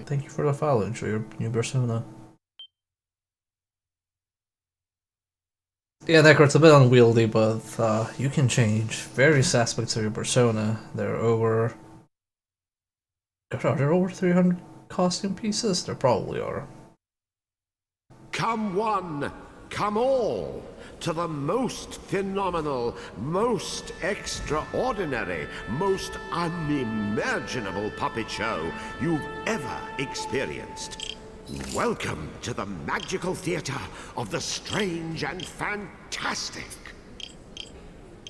Thank you for the follow. Enjoy your new persona. Yeah, Necro's a bit unwieldy, but you can change various aspects of your persona. There are over... Gosh, are there over 300 costume pieces? There probably are. Come one, come all, to the most phenomenal, most extraordinary, most unimaginable puppet show you've ever experienced. Welcome to the magical theater of the strange and fantastic.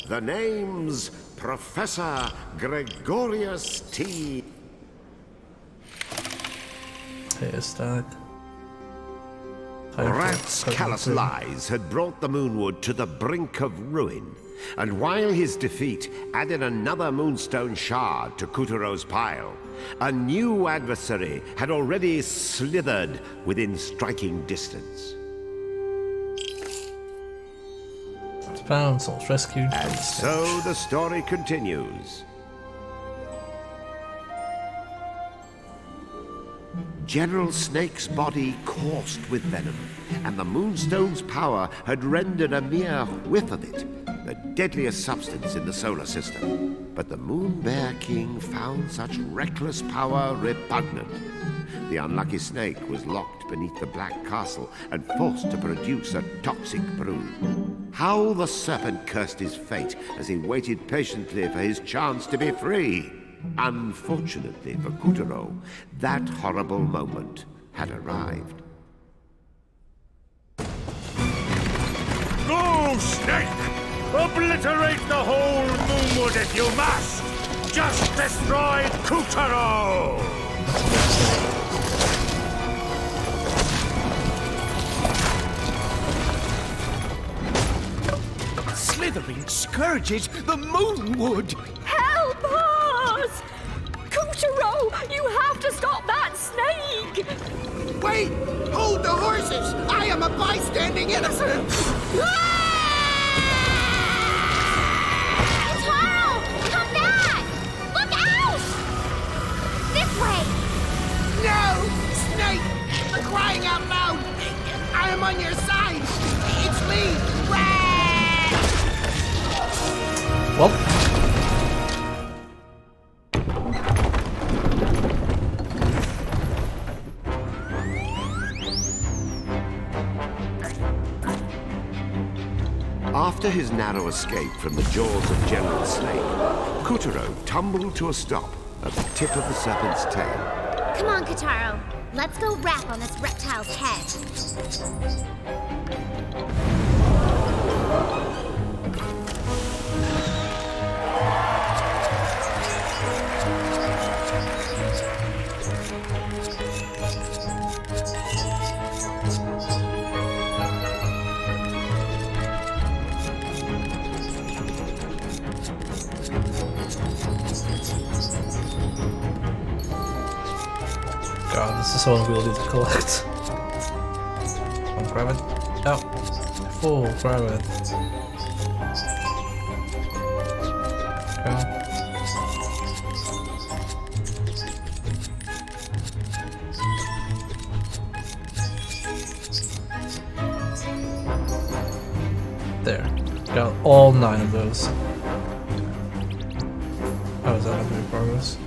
The name's Professor Gregorius T. Hey, Stack. Rat's callous lies had brought the Moonwood to the brink of ruin, and while his defeat added another Moonstone shard to Kuturo's pile, a new adversary had already slithered within striking distance. Found, souls rescued. And so the story continues. General Snake's body coursed with venom, and the Moonstone's power had rendered a mere whiff of it the deadliest substance in the solar system. But the Moon Bear King found such reckless power repugnant. The unlucky snake was locked beneath the Black Castle and forced to produce a toxic brood. How the serpent cursed his fate as he waited patiently for his chance to be free. Unfortunately for Kuturo, that horrible moment had arrived. Go, Snake! Obliterate the whole Moonwood if you must! Just destroy Kuturo! Slithering scourges the Moonwood! Help us! Kuturo, you have to stop that snake! Wait! Hold the horses! I am a bystanding innocent! Kuturo, come back! Look out! This way! No! Snake! For crying out loud! I am on your side! It's me! Rat! Well. After his narrow escape from the jaws of General Snake, Kuturo tumbled to a stop at the tip of the serpent's tail. Come on, Kutaro. Let's go rap on this reptile's head. God, this is so unwieldy to collect. One, grab it. No. Full, grab it. Go. There. Got all 9 of those. How is that not good progress?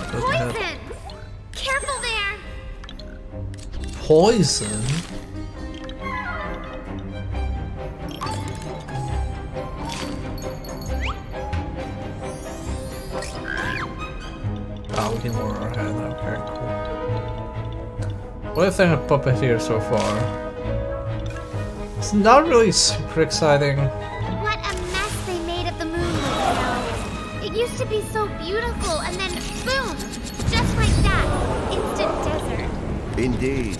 Poison! Careful there! Poison? Oh, we can lower our head. Okay, cool. What do you think of Puppeteer so far? It's not really super exciting. What a mess they made of the Moonwood, though. It used to be so beautiful, and then boom! Just like that. Instant desert. Indeed.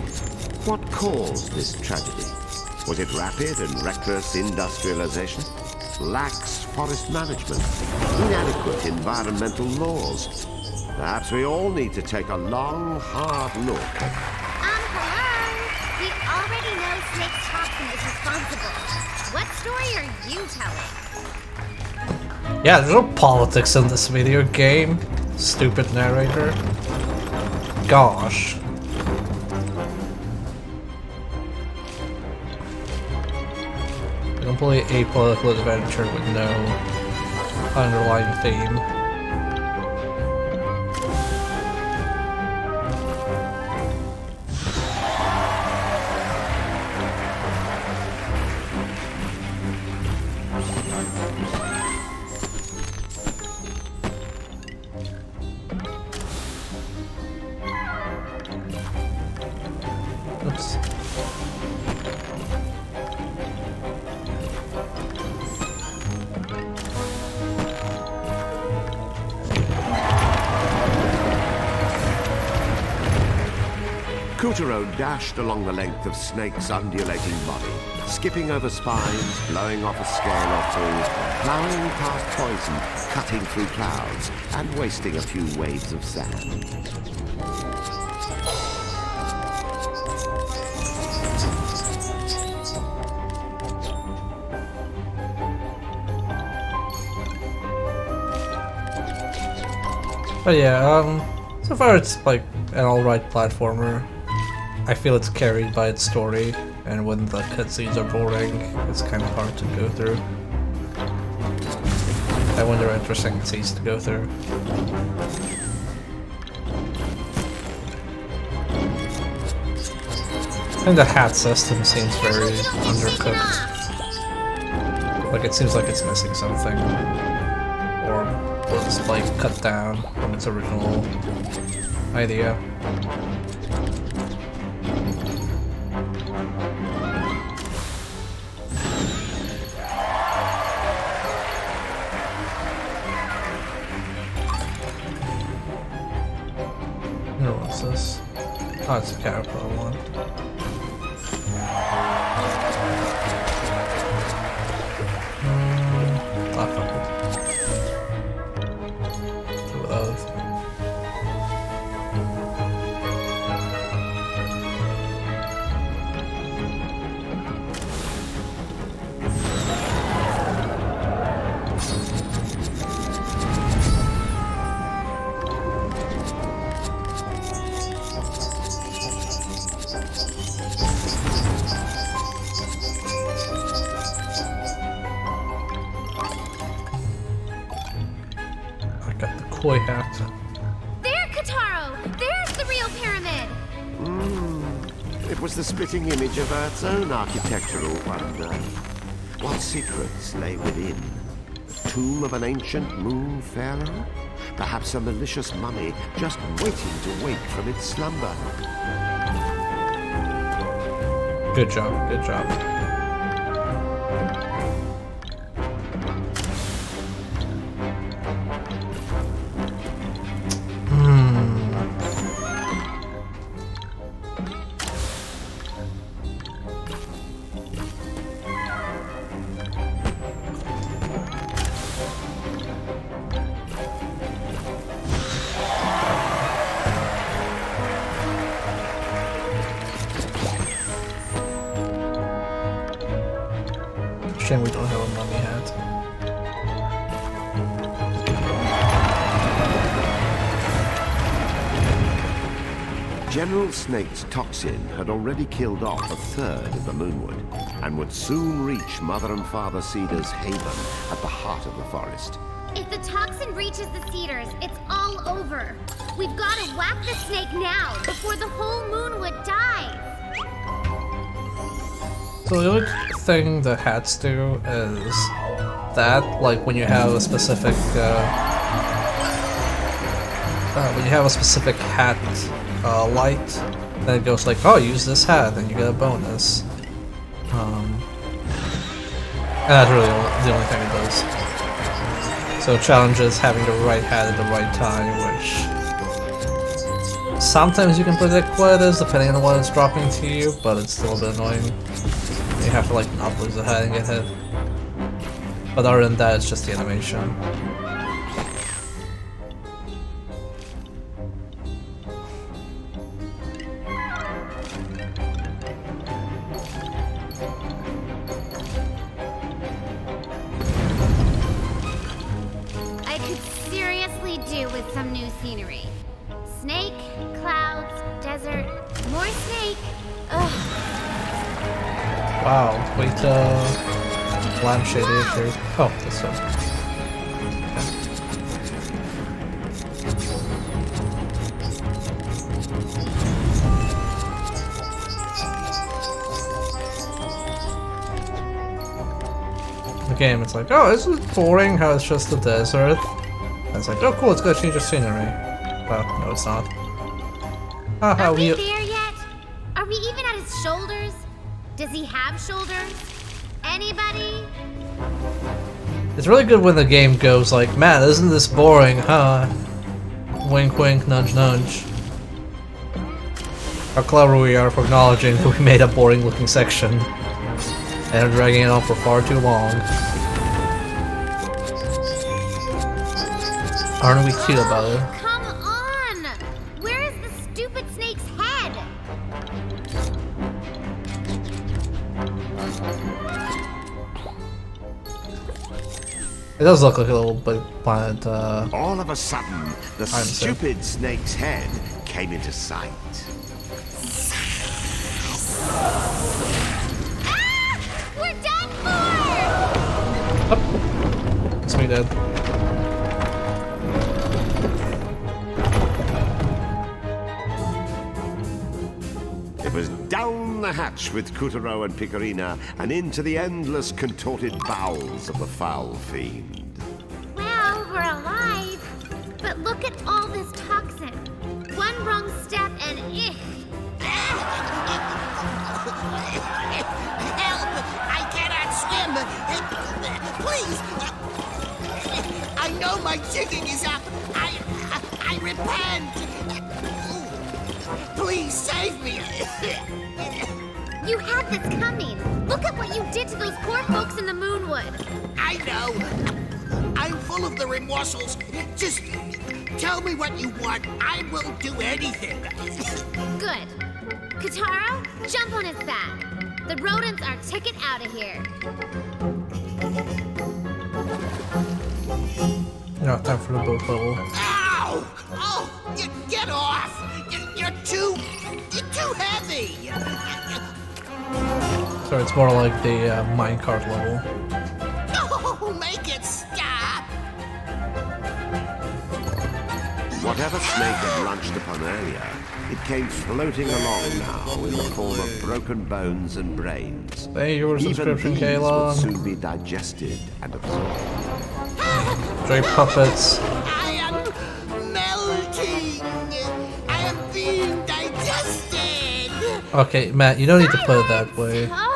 What caused this tragedy? Was it rapid and reckless industrialization? Lax forest management? inadequate environmental laws. Perhaps we all need to take a long, hard look at... Hello! We already know Snake's toxin is responsible. What story are you telling? Yeah, there's no politics in this video game. Stupid narrator. Gosh. A completely apolitical adventure with no underlying theme. Oops. Kutaro dashed along the length of Snake's undulating body, skipping over spines, blowing off a scale or two, plowing past poison, cutting through clouds, and wasting a few waves of sand. But yeah, so far it's like an alright platformer. I feel it's carried by its story, and when the cutscenes are boring, it's kind of hard to go through. And when they're interesting, it's easy to go through. And the hat system seems very undercooked. Like it seems like it's missing something. Or was like cut down from its original idea. What's this? Oh, it's a caterpillar one. Fuck it. Two of those. Koi hat. There, Kataro! There's the real pyramid! It was the spitting image of Earth's own architectural wonder. What secrets lay within? The tomb of an ancient moon pharaoh? Perhaps a malicious mummy just waiting to wake from its slumber. Good job, good job. Shame we don't have a mummy hat. General Snake's toxin had already killed off a third of the Moonwood, and would soon reach Mother and Father Cedar's haven at the heart of the forest. If the toxin reaches the cedars, it's all over. We've got to whack the snake now, before the whole Moonwood dies. So the only thing the hats do is that, like when you have a specific hat light, then it goes like, oh, use this hat, and you get a bonus. And that's really the only thing it does. So challenges having the right hat at the right time, which sometimes you can predict what it is depending on what it's dropping to you, but it's still a bit annoying. You have to like not lose the hat and get hit. But other than that, it's just the animation. really do with some new scenery. Snake, clouds, desert, more snake. Ugh. Wow, wait, lampshade issue. Oh, this one. The game, it's like, oh, isn't it boring how it's just a desert? And it's like, oh cool, it's gonna change the scenery. Well, no it's not. Haha, Are we there yet? Are we even at his shoulders? Does he have shoulders? Anybody? It's really good when the game goes like, man, isn't this boring, huh? Wink wink, nudge nudge. How clever we are for acknowledging that we made a boring looking section. And dragging it on for far too long. Aren't we cute about it? Come on! Where is the stupid snake's head? It does look like a little bit planet, All of a sudden, the stupid snake's head came into sight. We're done for! It's me dead. It was down the hatch with Kutaro and Picorina and into the endless contorted bowels of the foul fiend. Well, we're alive. But look at all this toxin. One wrong step and Help! I cannot swim! Please! I know my jigging is up! I repent! Please save me! You had this coming. Look at what you did to those poor folks in the Moonwood. I know! I'm full of the remorsals. Just tell me what you want. I will do anything. Good. Kotaro, jump on his back. The rodents are ticket out of here. No, time for the boat bubble. Ow! Oh, get off! You're too heavy! So it's more like the minecart level. Oh, make it stop! Whatever snake had lunched upon earlier, it came floating along now in the form of broken bones and brains. Thank you for the subscription, Even these Kayla. would soon be digested and absorbed. Great puppets. I am melting! I am being digested! Okay, Matt, you don't need to put it that way. Ah,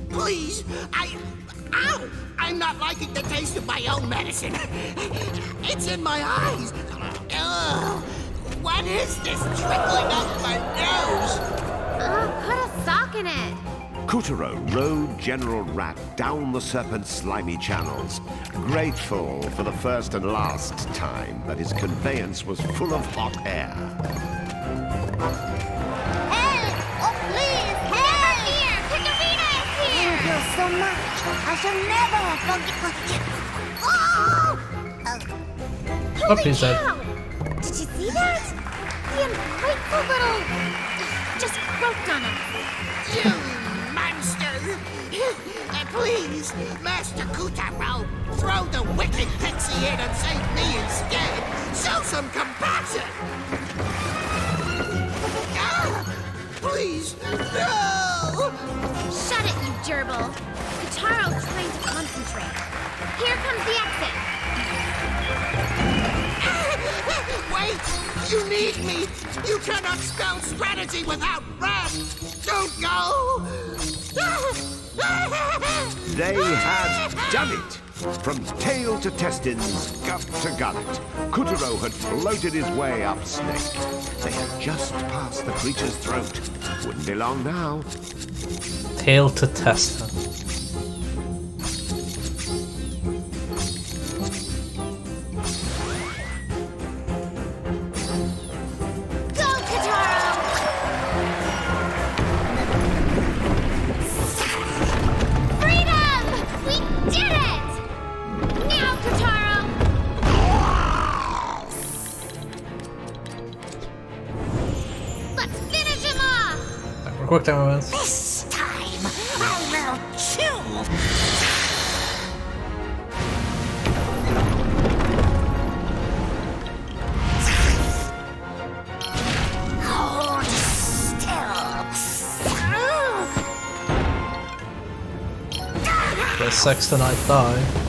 Please, Ow! I'm not liking the taste of my own medicine. It's in my eyes. Ugh. What is this trickling up my nose? put a sock in it. Kutaro rode General Rat down the serpent's slimy channels, grateful for the first and last time that his conveyance was full of hot air. Help! Oh, please! Help! Here! Picorina is here! Thank you so much. I shall never forget. Oh, he's dead. Cow! Did you see that? The ungrateful little... just croaked on us. You monster! Please, Master Kutaro, throw the wicked pixie in and save me instead. Show some compassion! Please, no! Shut it, you gerbil. Kutaro's trying to concentrate. Here comes the exit. Wait! You need me! You cannot spell strategy without rest! Don't go! They had done it! From tail to testins, gut to gullet, Kutaro had floated his way up Snake. They had just passed the creature's throat. Wouldn't be long now. Tail to test him. Go, Kotaro! Freedom! We did it! Now, Kotaro! quick time events. This time, I will chew. Hold still. The Sexton I die.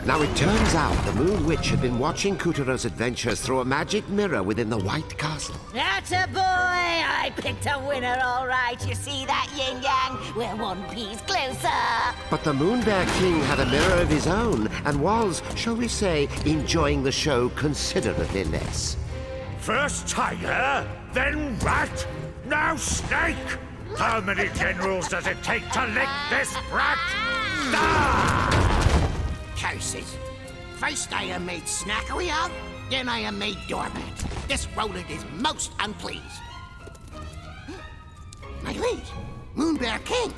Now it turns out the Moon Witch had been watching Kutero's adventures through a magic mirror within the White Castle. That's a boy! I picked a winner, all right. You see that, Yin Yang? We're one piece closer. But the Moon Bear King had a mirror of his own and was, shall we say, enjoying the show considerably less. First tiger, then rat, now snake. How many generals does it take to lick this brat? Ah! Curses. First I am made snackery of, then I am made doormat. This rodent is most unpleased. My liege, Moon Bear King.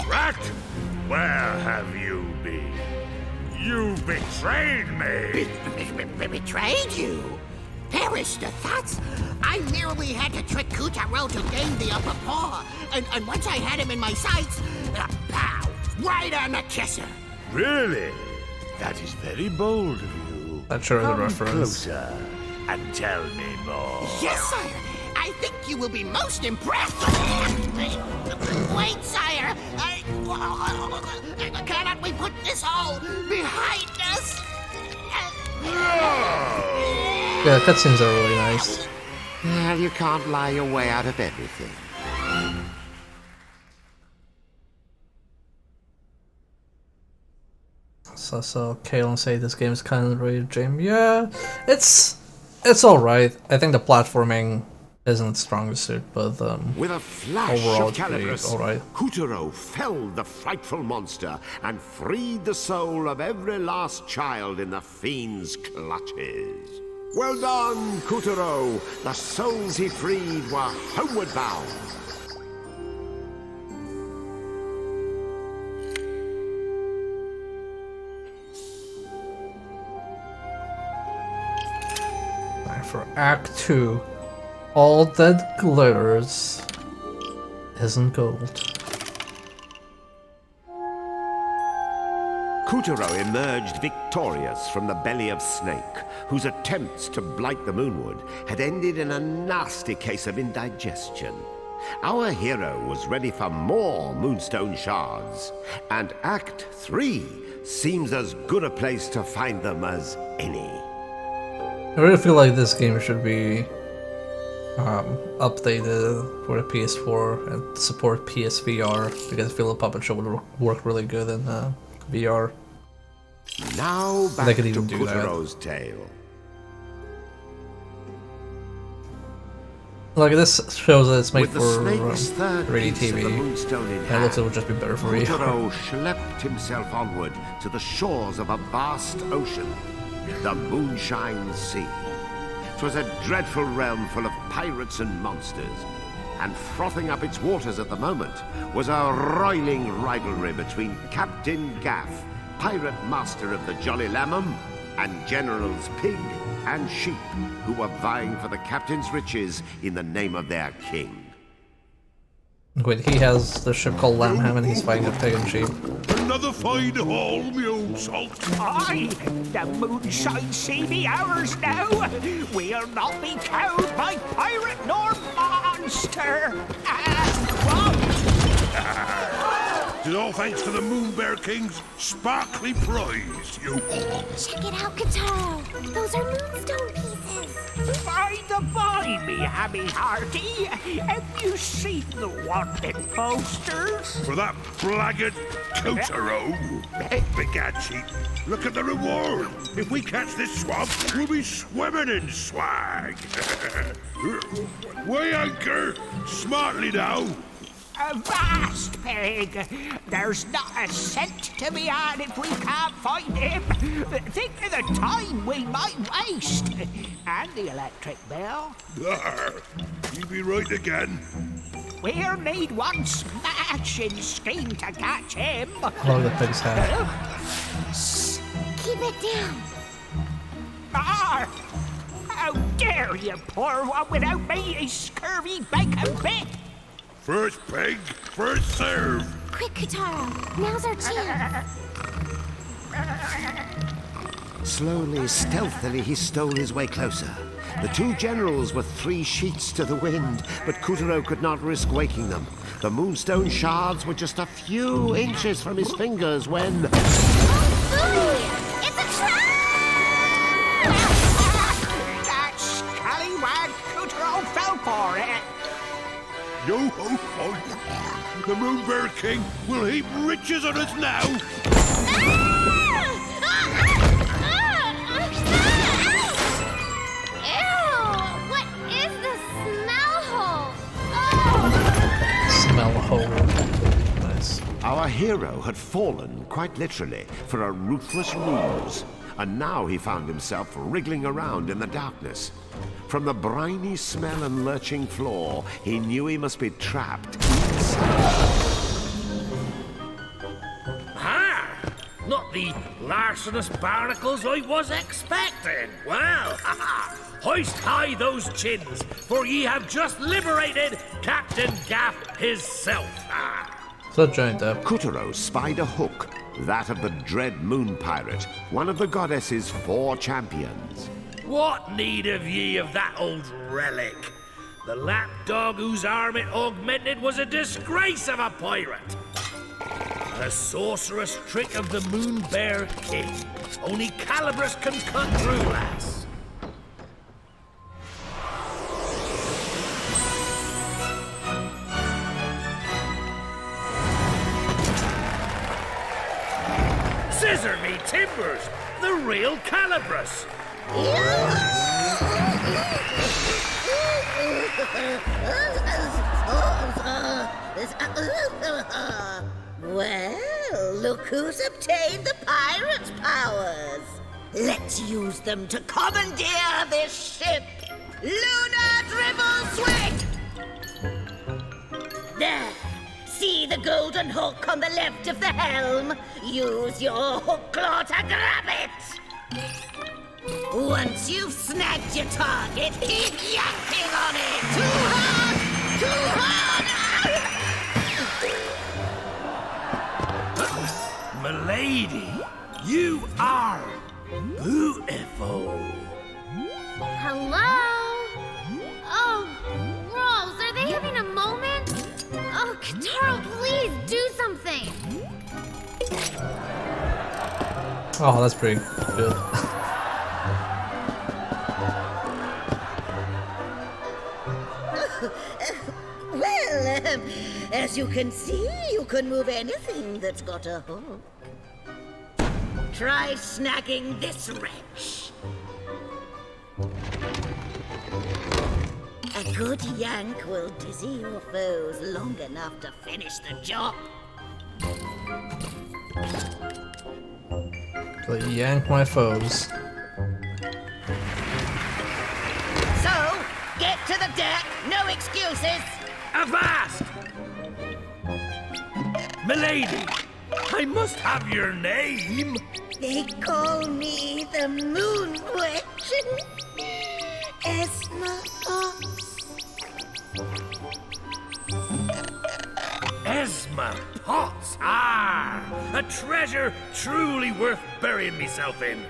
Rat, where have you been? You betrayed me! Betrayed you? Perish the thoughts! I merely had to trick Kutaro to gain the upper paw, and once I had him in my sights, pow! Right on the kisser! Really? That is very bold of you. That's sure is a Come reference. closer and tell me more. Yes, sire! I think you will be most impressed! Wait, sire! Cannot we put this all behind us? Yeah, cutscenes are really nice. Well, you can't lie your way out of everything. So Kalen say this game is kind of really Jim. Yeah, it's alright. I think the platforming isn't its strongest suit, but With a flash overall of it's pretty Calibris, alright. Kutaro felled the frightful monster and freed the soul of every last child in the fiend's clutches. Well done, Kutaro! The souls he freed were homeward bound. Alright, for Act 2, all that glitters isn't gold. Kutaro emerged victorious from the belly of Snake, whose attempts to blight the Moonwood had ended in a nasty case of indigestion. Our hero was ready for more Moonstone shards, and Act 3 seems as good a place to find them as any. I really feel like this game should be updated for the PS4 and support PSVR, because I feel the Puppet Show would work really good in VR. Now They back could to even do that. Kutaro's tale. Like, this shows that it's made With the for snake's third 3D piece of the TV, Moonstone in and it hand, looks like it would just be better for VR. Kutaro schlepped himself onward to the shores of a vast ocean, the Moonshine Sea. 'Twas a dreadful realm full of pirates and monsters, and frothing up its waters at the moment was a roiling rivalry between Captain Gaff, pirate master of the Jolly Lamham, and Generals Pig and Sheep, who were vying for the captain's riches in the name of their king. Wait, he has the ship called Lamham and he's fighting a pig and sheep. Another fine haul, me old salt. Aye, the Moonshine Sea be ours now. We'll not be cowed by pirate nor monster. It's all thanks to the Moon Bear King's sparkly prize, you. Check it out, Kataro. Those are moonstone pieces. By the by, me hammy hearty, have you seen the wanted posters? For that blackguard Kotaro. Begad, sheep. Look at the reward. If we catch this swamp, we'll be swimming in swag. Weigh anchor. Smartly now. Avast, pig! There's not a cent to be had if we can't find him. Think of the time we might waste. And the electric bill. Arr, you be right again. We'll need one smashing scheme to catch him. Love the pig's hat. Keep it down. Ah! How dare you, poor one, without me, a scurvy bacon bit! First pig, first serve. Quick, Katara. Now's our chance. Slowly, stealthily, he stole his way closer. The two generals were 3 sheets to the wind, but Kutaro could not risk waking them. The moonstone shards were just a few inches from his fingers when... Ooh, it's a trap! That scallywag Kutaro fell for it! Yo ho ho! The Moon Bear King will heap riches on us now. Smell hole. Nice. Our hero had fallen, quite literally, for a ruthless ruse. And now he found himself wriggling around in the darkness. From the briny smell and lurching floor, he knew he must be trapped. Ah! Not the larcenous barnacles I was expecting. Well, hoist high those chins, for ye have just liberated Captain Gaff hisself. So giant up. Kutaro spied a hook, that of the dread moon pirate, one of the goddess's 4 champions. What need have ye of that old relic? The lapdog whose arm it augmented was a disgrace of a pirate. A sorcerous trick of the Moon Bear King. Only Calabrus can cut through, lass. Scissor me timbers! The real Calabrus! Well, look who's obtained the pirate's powers. Let's use them to commandeer this ship. Lunar Dribble Swing! There. See the golden hook on the left of the helm? Use your hook claw to grab it. Once you've snagged your target, keep yanking on it. Too hard! Too hard! Milady, you are beautiful. Hello? Oh, Rose, are they having a moment? Oh, Katara, please do something. Oh, that's pretty good. Well, as you can see, you can move anything that's got a hook. Try snagging this wretch. A good yank will dizzy your foes long enough to finish the job. So yank my foes. So, get to the deck, no excuses. Avast! Milady, I must have your name. They call me the Moon Witch. Esma Potts. Esma Potts. Ah, a treasure truly worth burying myself in.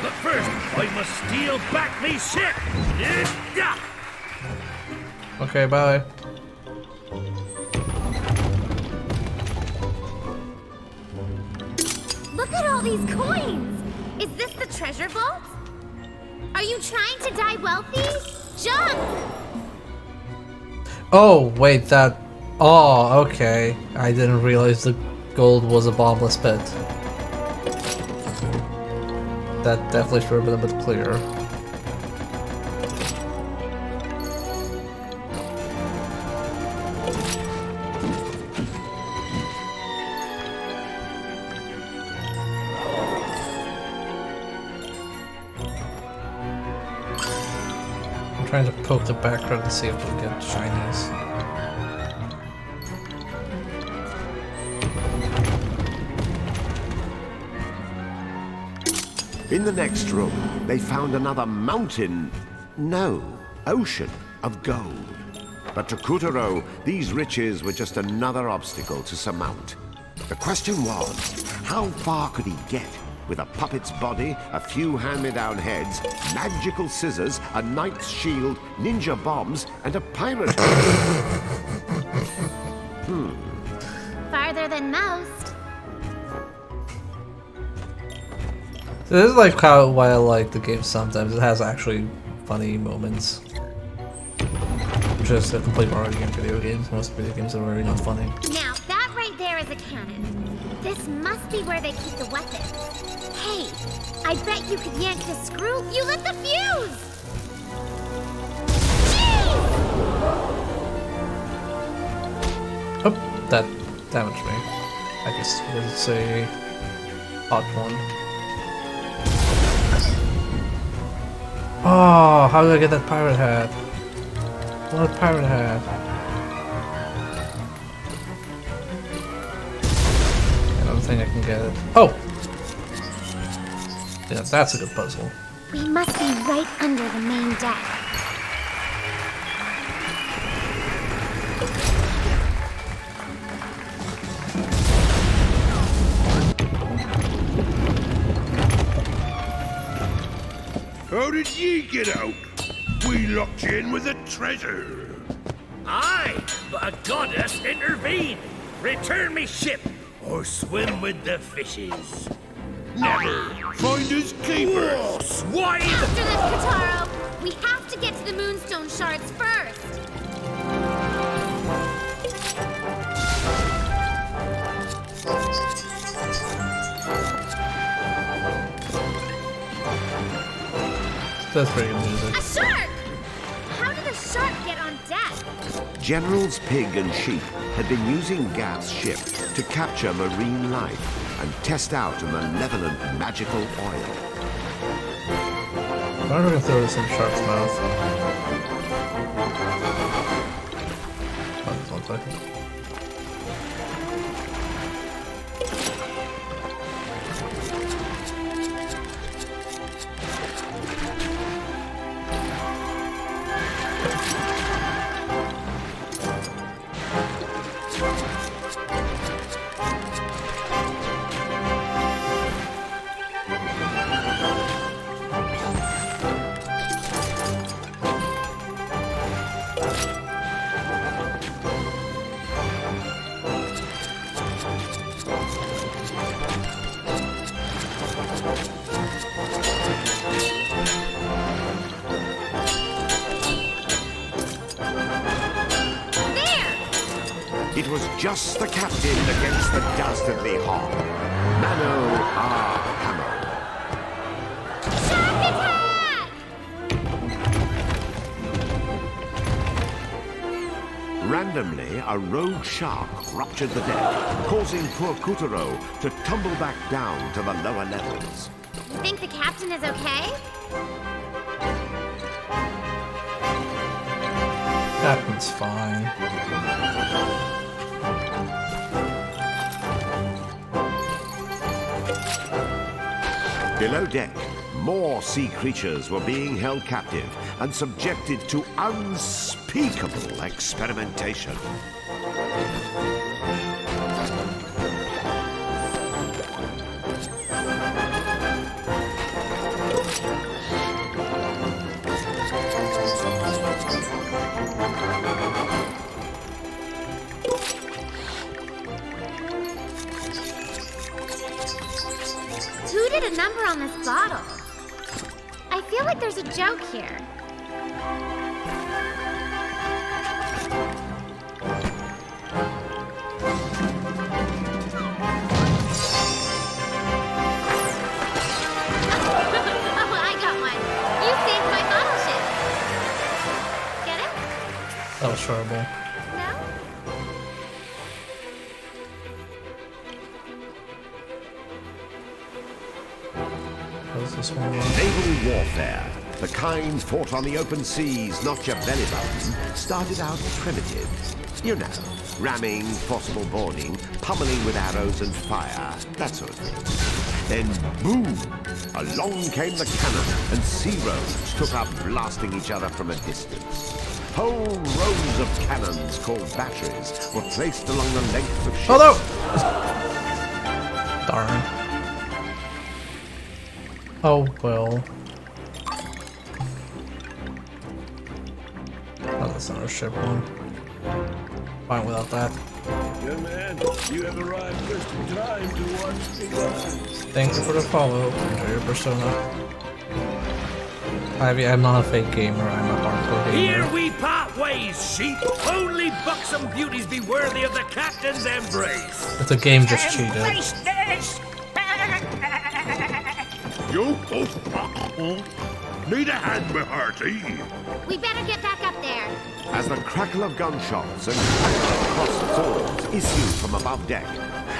But first, I must steal back me ship. Okay, bye. Look at all these coins! Is this the treasure vault? Are you trying to die wealthy? Jump! Oh, wait, that... Oh, okay. I didn't realize the gold was a bottomless pit. That definitely should have been a bit clearer. trying to poke the background to see if we get shinies. In the next room, they found another mountain, no, ocean of gold. But to Kutaro, these riches were just another obstacle to surmount. The question was, how far could he get with a puppet's body, a few hand-me-down heads, magical scissors, a knight's shield, ninja bombs, and a pirate Farther than most. This is like why I like the game sometimes. It has actually funny moments. Which is a complete variety in video games. Most video games are very not funny. Now, that right there is a cannon. This must be where they keep the weapons. Hey, I bet you could yank the screw. You lit the fuse! Jeez! Oh, that damaged me. I guess it's a hot one. Oh, how did I get that pirate hat? What pirate hat? I don't think I can get it. Oh! Yeah, that's a good puzzle. We must be right under the main deck. How did ye get out? We locked you in with a treasure. Aye, but a goddess intervened. Return me ship, or swim with the fishes. Never. Finders keepers. Whoa, swine! After this, Kataro! We have to get to the Moonstone Shards first! That's pretty good music. A shark! How did a shark get on deck? Generals Pig and Sheep had been using Gaff's ship to capture marine life and test out a malevolent magical oil. I wonder if I can throw this in Shark's mouth. Oh, just 1 second. It was just the captain against the dastardly hog. Mano R. Hammer. Shark attack! Randomly, a rogue shark ruptured the deck, causing poor Kutaro to tumble back down to the lower levels. You think the captain is okay? Captain's fine. Below deck, more sea creatures were being held captive and subjected to unspeakable experimentation. Who did a number on this bottle? I feel like there's a joke here. Oh, I got one. You saved my bottle ship. Get it? That was horrible. No? What was this one? Naval warfare, The kind fought on the open seas, not your belly button, started out primitive. You know, ramming, forcible boarding, pummeling with arrows and fire, that sort of thing. Then, boom! Along came the cannon, and sea roads took up blasting each other from a distance. Whole rows of cannons, called batteries, were placed along the length of ships. Oh no! Darn. Oh well. Oh, that's not a ship one. Fine without that. Young man, you have arrived just in time to watch the rise. Thank you for the follow. Enjoy your persona. I'm not a fake gamer, I'm a hardcore gamer. Here we part ways, sheep. Only buxom beauties be worthy of the captain's embrace. It's a game just cheated. Embrace this! You need a hand, my hearty. We better get back up there. As the crackle of gunshots and crackle of crossed swords issued from above deck,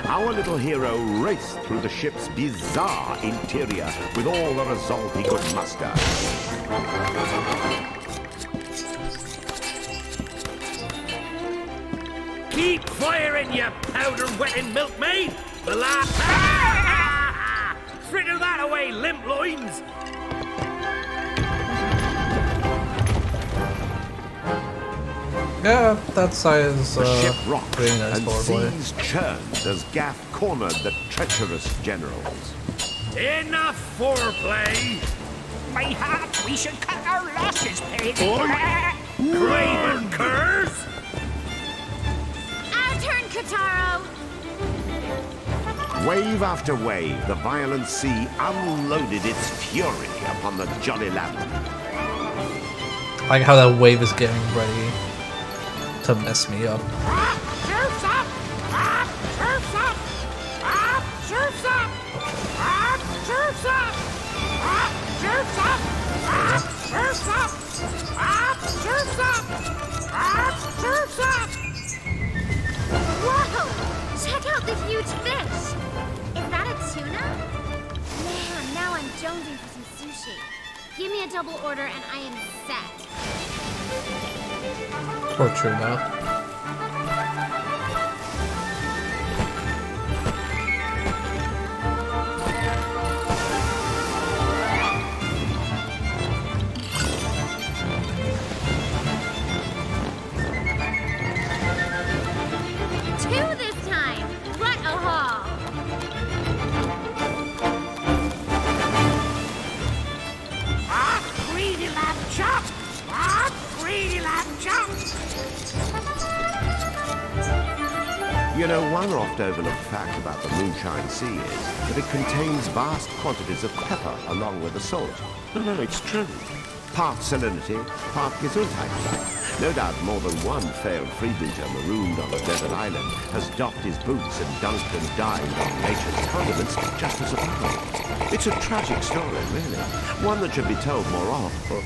our little hero raced through the ship's bizarre interior with all the resolve he could muster. Keep firing, you powder-wetting milkmaid! The last... Fritter that away, limp loins! Yeah, that size The ship rocked pretty nice and forward. seas churned as Gaff cornered the treacherous generals. Enough foreplay! My heart, we should cut our losses, Pete. Craven curs! Our turn, Kataro. Wave after wave, the violent sea unloaded its fury upon the Jolly Lamp. I like how that wave is getting ready to mess me up. Surf's up! Surf's up! Surf's up! Surf's up! Surf's up! Surf's up! Surf's up! Surf's up! Whoa! Check out the huge fish. Is that a tuna? Man, now I'm jonesing for some sushi. Give me a double order and I am set. Poor tuna. Two this time. What a haul. Greedy lamb chop! Greedy lamb chop! You know, one oft overlooked fact about the Moonshine Sea is that it contains vast quantities of pepper along with the salt. No, it's true. Part salinity, part Gesundheit. No doubt more than one failed freebooter marooned on a desert island has doffed his boots and dunked and dined on nature's condiments just as a part. It's a tragic story, really. One that should be told more often.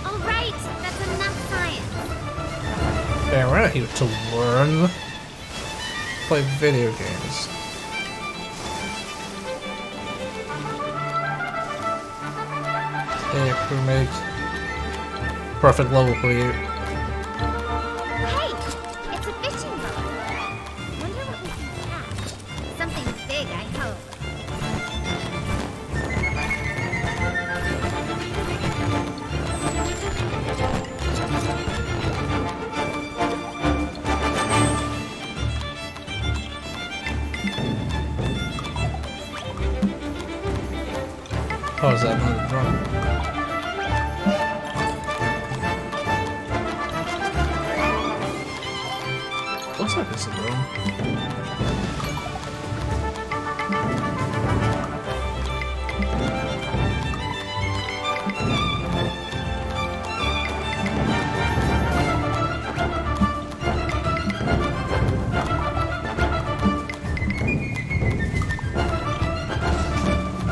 All right, that's enough science. Yeah, we're not here to learn. Play video games. Hey, crewmate. Perfect level for you. Hey, it's a fishing boat. Wonder what we can catch. Something big, I hope. Oh, is that another drum? Looks like it's a drum.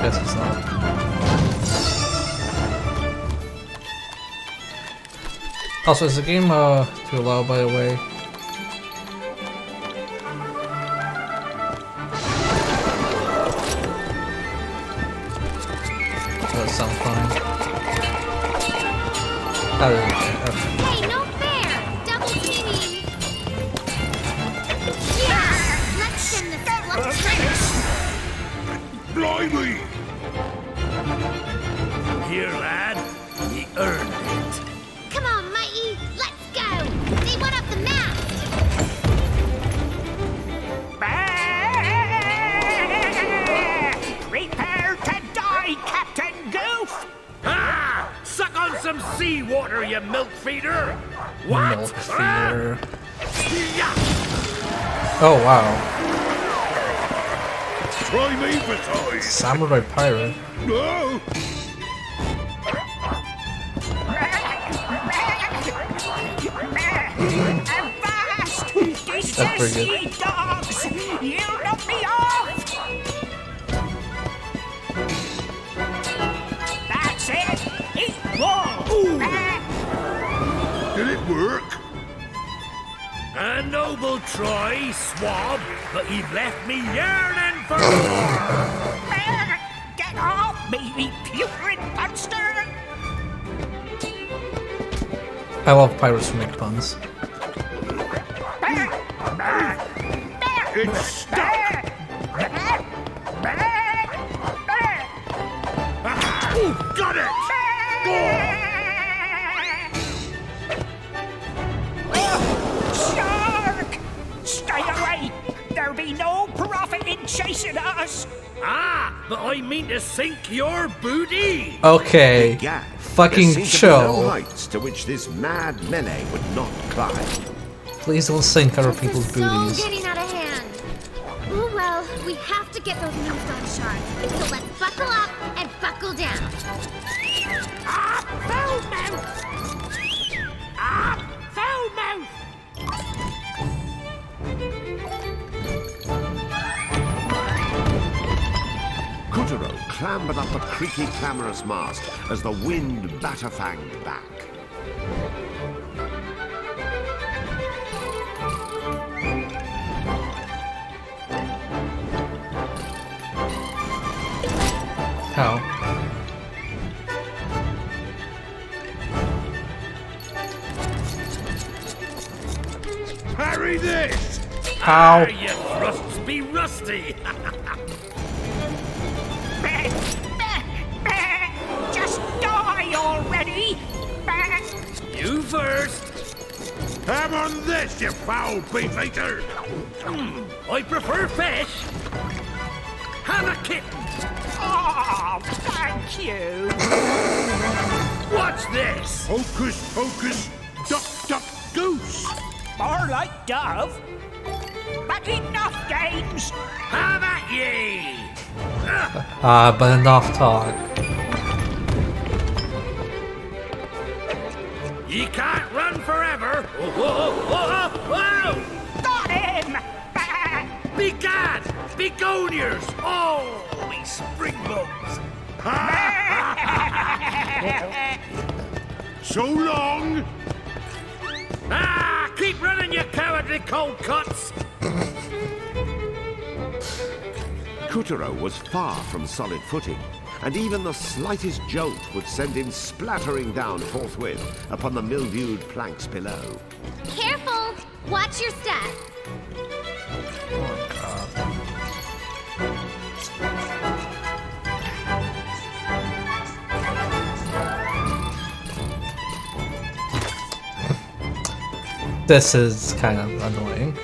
Guess it's not. Also, is the game too loud, by the way? Oh, okay. Hey, no fair! Double teaming! Yeah! Let's send this fluff trick! Blimey! Here, lad. He earned it. Come on, Mighty! Let's go! They went up the mast! Prepare to die, Captain Goof! Ah! Suck on some seawater, you milk feeder! What? Milk Ah! feeder. Yeah! Oh wow. Try me for toys! Samurai pirate. No! Avast! That's pretty good. Sea dogs! You knock me off! That's it! Eat wool! Did it work? A noble try, swab, but you've left me yearning for more! Get off me, you putrid monster! I love pirates who make puns. It's stuck! Ooh, got it! Shark! Stay away! There'll be no profit in chasing us! Ah, but I mean to sink your booty! Okay. Gad, Fucking there seemed to be no chill. heights to which this mad melee would not climb. Please don't sink other This people's is so booties. getting out of hand. Oh well, we have to get those moonstone shards. So let's buckle up and buckle down. Ah, foul mouth! Ah, foul mouth! Kuturo clambered up a creaky, clamorous mast as the wind batterfanged back. How? Parry this! How? Ah, your thrusts be rusty! Just die already! You first! Have on this, you foul beef eater! I prefer fish! Have a kitten! Oh, thank you! What's this? Hocus pocus, duck duck goose! More like dove. But enough games! Have at ye! But enough talk. Ye can't run forever! Whoa, whoa, whoa, whoa! Got him! Begad! Begoniers! Oh, me springbones! So long! Ah! Keep running, you cowardly cold cuts! Kuturo was far from solid footing, and even the slightest jolt would send him splattering down forthwith upon the mildewed planks below. Careful! Watch your step. This is kind of annoying.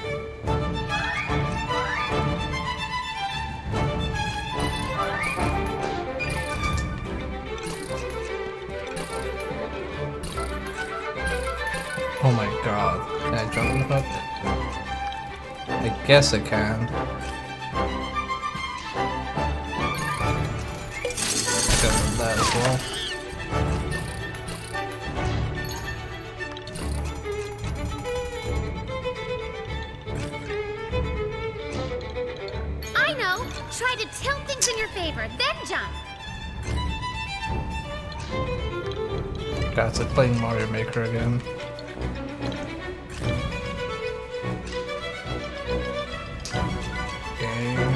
Oh my god. Can I jump in the hook? I guess I can. Jump that as well. I know! Try to tilt things in your favor, then jump! God, it's like playing Mario Maker again. Game.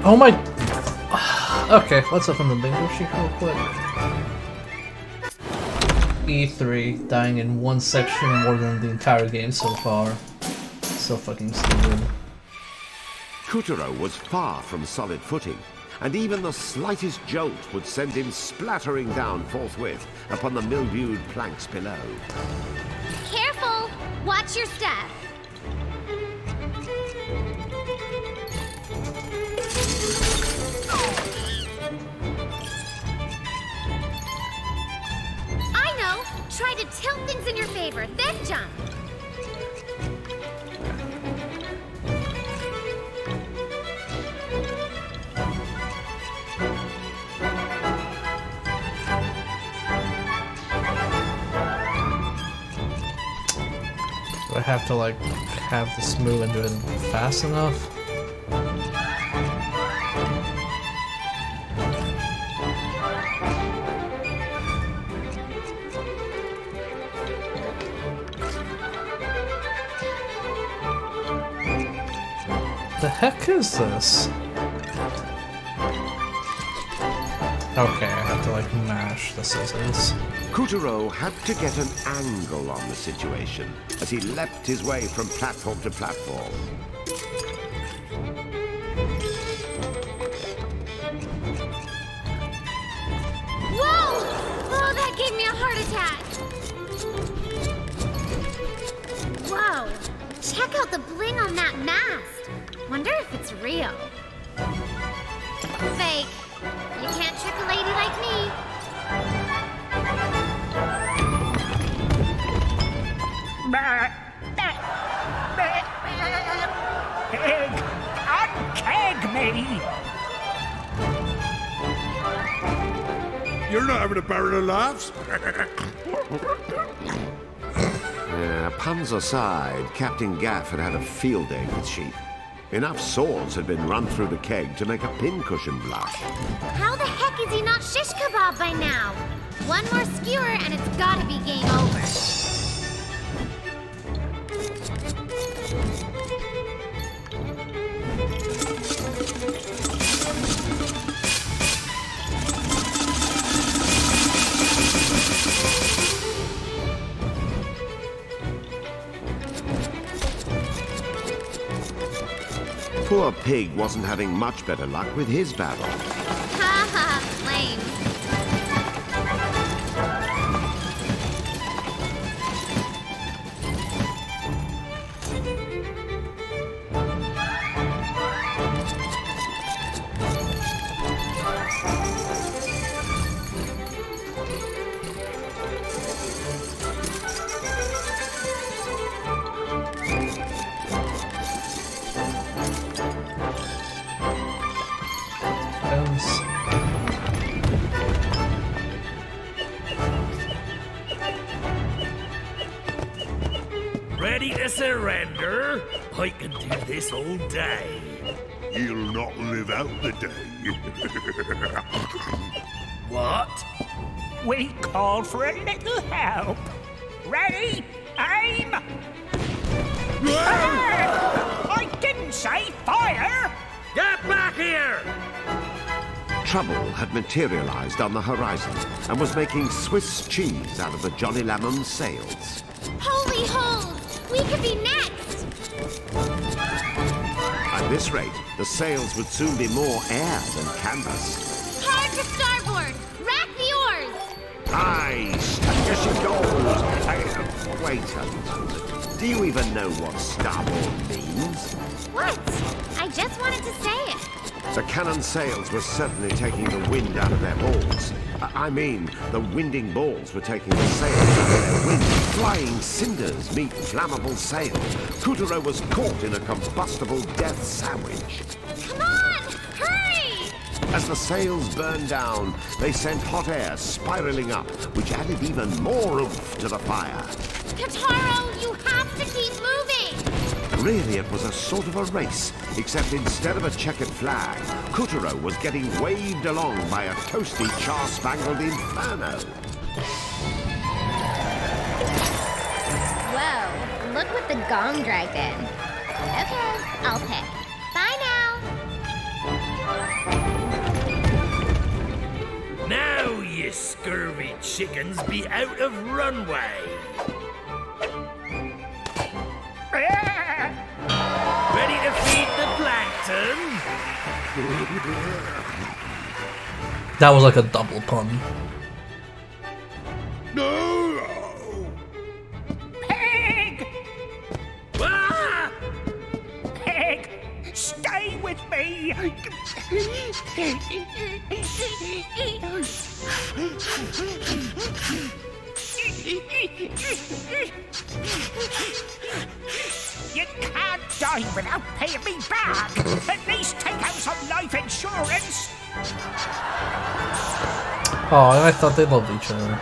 Oh my... Okay, let's open the bingo sheet real quick. E3, dying in one section more than the entire game so far. So fucking stupid. Kutaro was far from solid footing, and even the slightest jolt would send him splattering down forthwith upon the mildewed planks below. Careful! Watch your step. I know! Try to tilt things in your favor, then jump. Do I have to like have this move and do it fast enough? The heck is this? Okay, I have to like mash the scissors. Kutaro had to get an angle on the situation as he leapt his way from platform to platform. Whoa! Oh, that gave me a heart attack. Whoa! Check out the bling on that mast. Wonder if it's real. Fake. You can't trick a lady like me. Keg! Unkeg me! You're not having a barrel of laughs? Puns aside, Captain Gaff had had a field day with sheep. Enough swords had been run through the keg to make a pincushion blush. How the heck is he not shish kebab by now? One more skewer and it's gotta be game over. Poor Pig wasn't having much better luck with his barrel. Ha ha, lame. Ready to surrender? I can do this all day. You'll not live out the day. What? We called for a little help. Ready? Aim! I didn't say fire! Get back here! Trouble had materialized on the horizon and was making Swiss cheese out of the Johnny Lemon sails. Holy holes! We could be next! At this rate, the sails would soon be more air than canvas. Hard to starboard! Rack the oars! Aye, stuck as she goes. Wait a minute. Do you even know what starboard means? What? I just wanted to say it. The cannon sails were certainly taking the wind out of their balls. I mean, the winding balls were taking the sails out of their wind. Flying cinders meet flammable sail. Kutaro was caught in a combustible death sandwich. Come on! Hurry! As the sails burned down, they sent hot air spiraling up, which added even more oomph to the fire. Kataro, you have to keep moving! Really, it was a sort of a race, except instead of a checkered flag, Kutaro was getting waved along by a toasty, char-spangled inferno. Whoa, look what the gong dragged in. Okay, I'll pick. Bye now! scurvy chickens be out of runway. Ready to feed the plankton? That was like a double pun. No! Pig! Ah! Pig! Stay with me! You can't die without paying me back! At least take out some life insurance! Oh, I thought they loved each other.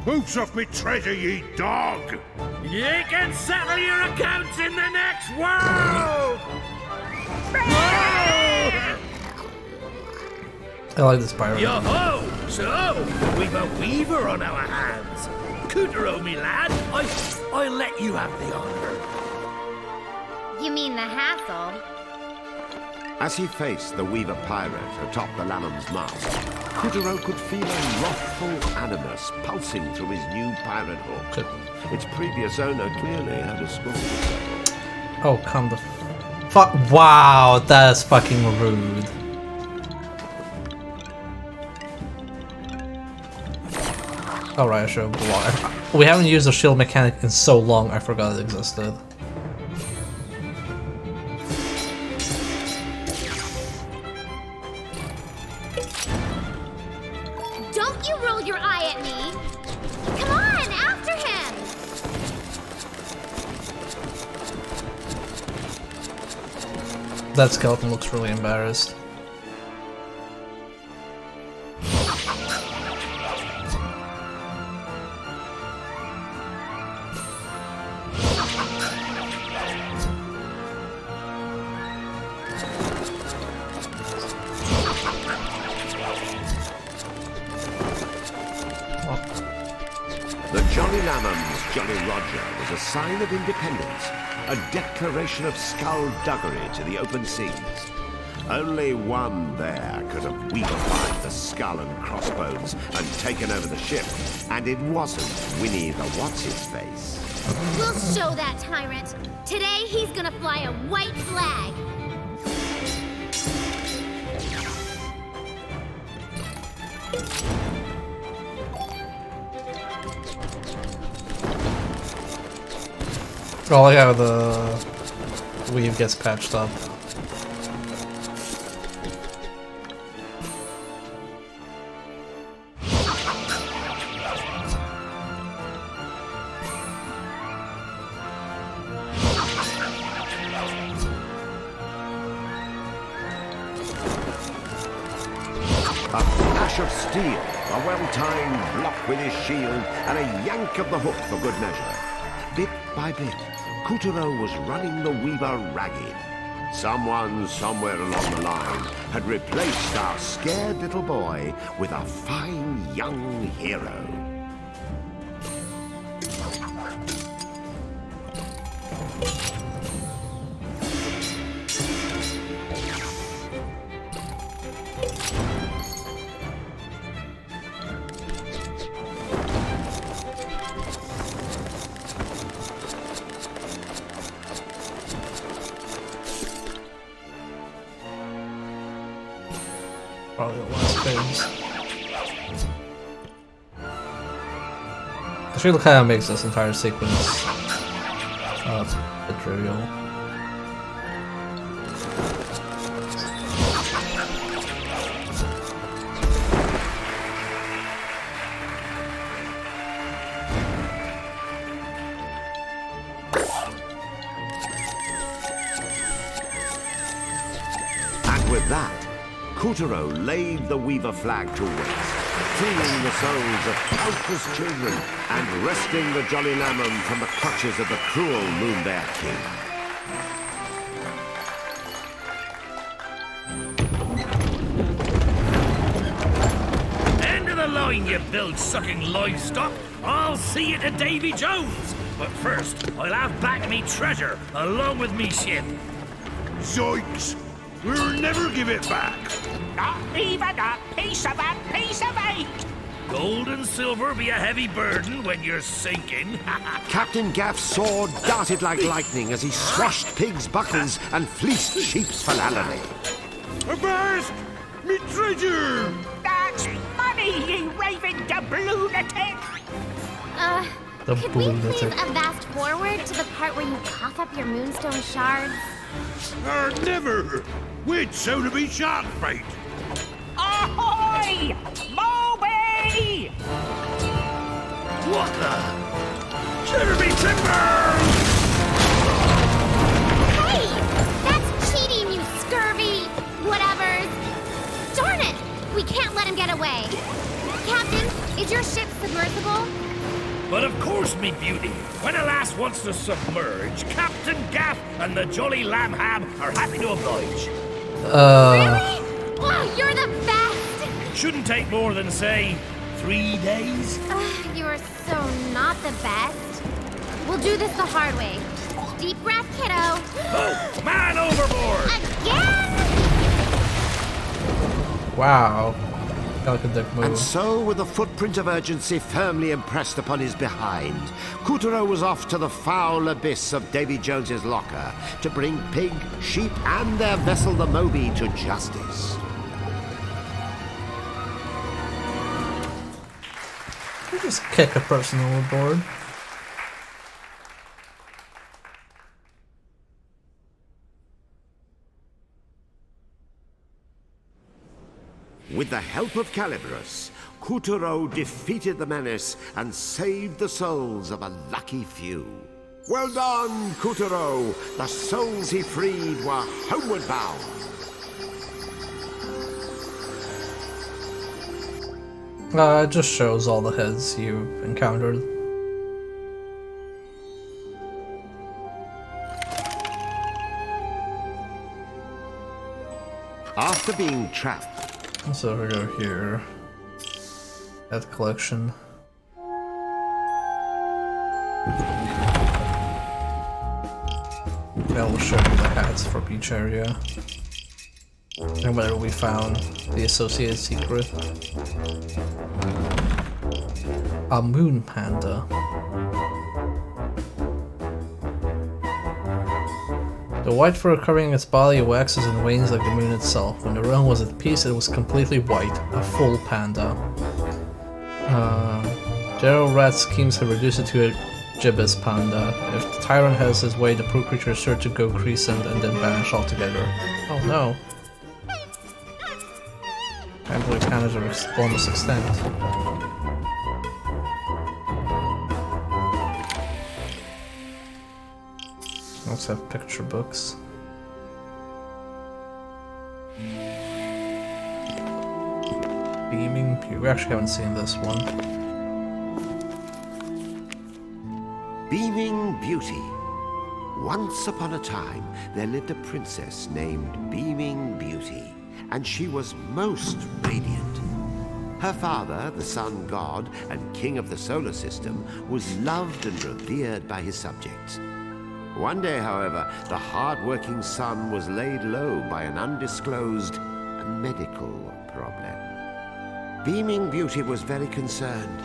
Boots off me treasure, ye dog! You can settle your accounts in the next world! I like this pirate. Yo-ho! So, we've a weaver on our hands. Cootero, me lad, I'll let you have the honor. You mean the hassle? As he faced the Weaver pirate atop the Lamb's mast, Cootero could feel a wrathful animus pulsing through his new pirate hook. Its previous owner clearly had a score to settle. Oh, come the fuck! Wow, that's fucking rude. Alright, I should have. We haven't used the shield mechanic in so long, I forgot it existed. Don't you roll your eye at me! Come on, after him! That skeleton looks really embarrassed. The Jolly Lamb's Jolly Roger was a sign of independence, a declaration of skullduggery to the open seas. Only one there could have weavified the skull and crossbones and taken over the ship, and it wasn't Winnie the What's-His-Face. We'll show that tyrant. Today he's gonna fly a white flag. Oh, look how the weave gets patched up. A flash of steel, a well-timed block with his shield, and a yank of the hook for good measure. Bit by bit, Cootero was running the Weaver ragged. Someone, somewhere along the line, had replaced our scared little boy with a fine young hero. Probably the last phase. This really kind of makes this entire sequence a bit trivial. And with that, Cootero laid the Weaver flag to waste, freeing the souls of countless children and wresting the Jolly Lamb from the clutches of the cruel Moonbear King. End of the line, you bill-sucking livestock. I'll see you to Davy Jones. But first, I'll have back me treasure, along with me ship. Zoinks! We'll never give it back! Not even a piece of eight. Gold and silver be a heavy burden when you're sinking. Captain Gaff's sword darted like lightning as he swashed pigs' buckles and fleeced sheep's philallany. Avast! Me treasure! That's money, you raving lunatic. The Could we please lunatic. avast forward to the part where you cough up your moonstone shards? Never! We'd sooner be shark bait. Ahoy! Moby! What the? Shiver me timbers! Hey! That's cheating, you scurvy whatevers! Darn it! We can't let him get away. Captain, is your ship submersible? But of course, me beauty. When a lass wants to submerge, Captain Gaff and the Jolly Lamb Ham are happy to oblige. Really? Wow, you're the best! Shouldn't take more than, say, 3 days. You are so not the best. We'll do this the hard way. Deep breath, kiddo. Oh, man overboard! Again? Wow. Like a dick move. And so, with the footprint of urgency firmly impressed upon his behind, Kuturo was off to the foul abyss of Davy Jones's locker to bring pig, sheep, and their vessel the Moby to justice. You just kick a person overboard. With the help of Caliburus, Kuturo defeated the menace and saved the souls of a lucky few. Well done, Kuturo! The souls he freed were homeward bound. It just shows all the heads you encountered. After being trapped, So we go here. At the collection. That will show you the hats for each area. And whether we found the associated secret. A moon panda. The white fur covering its body waxes and wanes like the moon itself. When the realm was at peace, it was completely white, a full panda. General Rat schemes have reduced it to a gibbous panda. If the tyrant has his way, the poor creature is sure to go crescent and then vanish altogether. Oh no. Can't believe pandas are almost extinct. Let's have picture books. Beaming Pew. We actually haven't seen this one. Beaming Beauty. Once upon a time, there lived a princess named Beaming Beauty, and she was most radiant. Her father, the sun god and king of the solar system, was loved and revered by his subjects. One day, however, the hard-working sun was laid low by an undisclosed medical problem. Beaming Beauty was very concerned.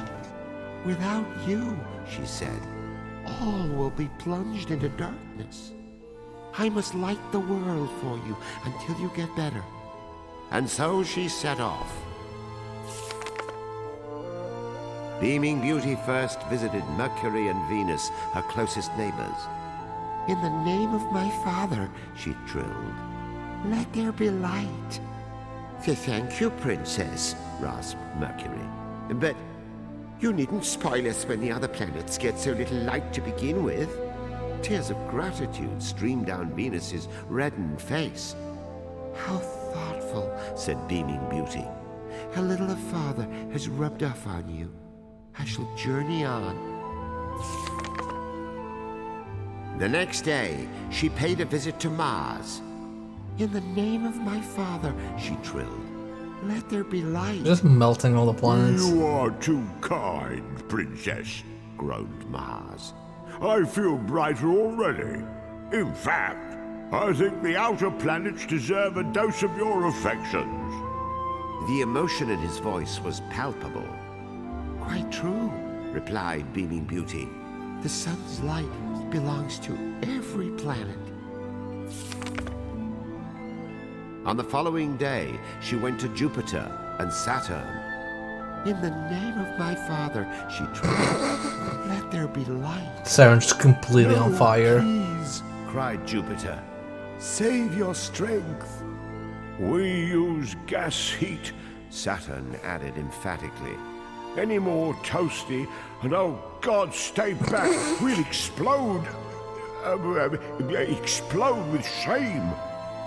"Without you," she said, "all will be plunged into darkness. I must light the world for you until you get better." And so she set off. Beaming Beauty first visited Mercury and Venus, her closest neighbors. "In the name of my father," she trilled, "let there be light." "Thank you, Princess," rasped Mercury. "But you needn't spoil us when the other planets get so little light to begin with." Tears of gratitude streamed down Venus's reddened face. "How thoughtful," said Beaming Beauty. "How little a father has rubbed off on you. I shall journey on." The next day, she paid a visit to Mars. "In the name of my father," she trilled, "let there be light." Just melting all the planets. You are too kind, Princess, groaned Mars. I feel brighter already. In fact, I think the outer planets deserve a dose of your affections. The emotion in his voice was palpable. "Quite true," replied Beaming Beauty. "The sun's light belongs to every planet." On the following day, she went to Jupiter and Saturn. "In the name of my father," she tried, "let there be light." Saturn's completely on fire. Please, cried Jupiter. "Save your strength." We use gas heat. Saturn added emphatically. Any more toasty, and oh God, stay back. We'll explode. Explode with shame.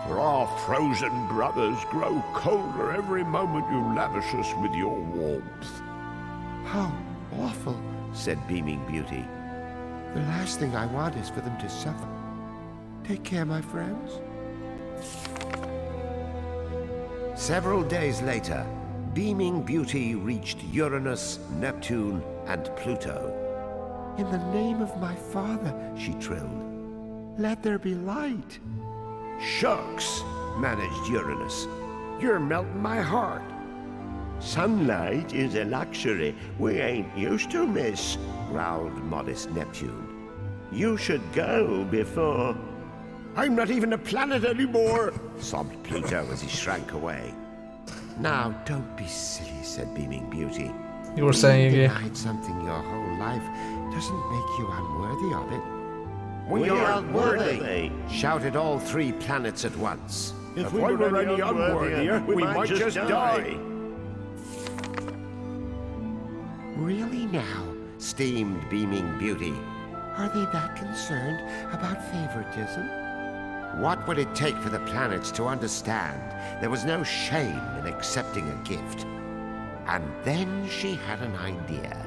For our frozen brothers grow colder every moment you lavish us with your warmth. "How awful," said Beaming Beauty. "The last thing I want is for them to suffer. Take care, my friends." Several days later, Beaming Beauty reached Uranus, Neptune, and Pluto. "In the name of my father," she trilled, "let there be light." "Shucks," managed Uranus. "You're melting my heart." Sunlight is a luxury we ain't used to, miss, growled modest Neptune. You should go before... "I'm not even a planet anymore," sobbed Pluto as he shrank away. "Now, don't be silly," said Beaming Beauty. You were saying Being again. denied something your whole life doesn't make you unworthy of it. We aren't worthy, shouted all three planets at once. If we were any unworthier, we might just die. "Really now?" steamed Beaming Beauty. "Are they that concerned about favoritism?" What would it take for the planets to understand there was no shame in accepting a gift? And then she had an idea.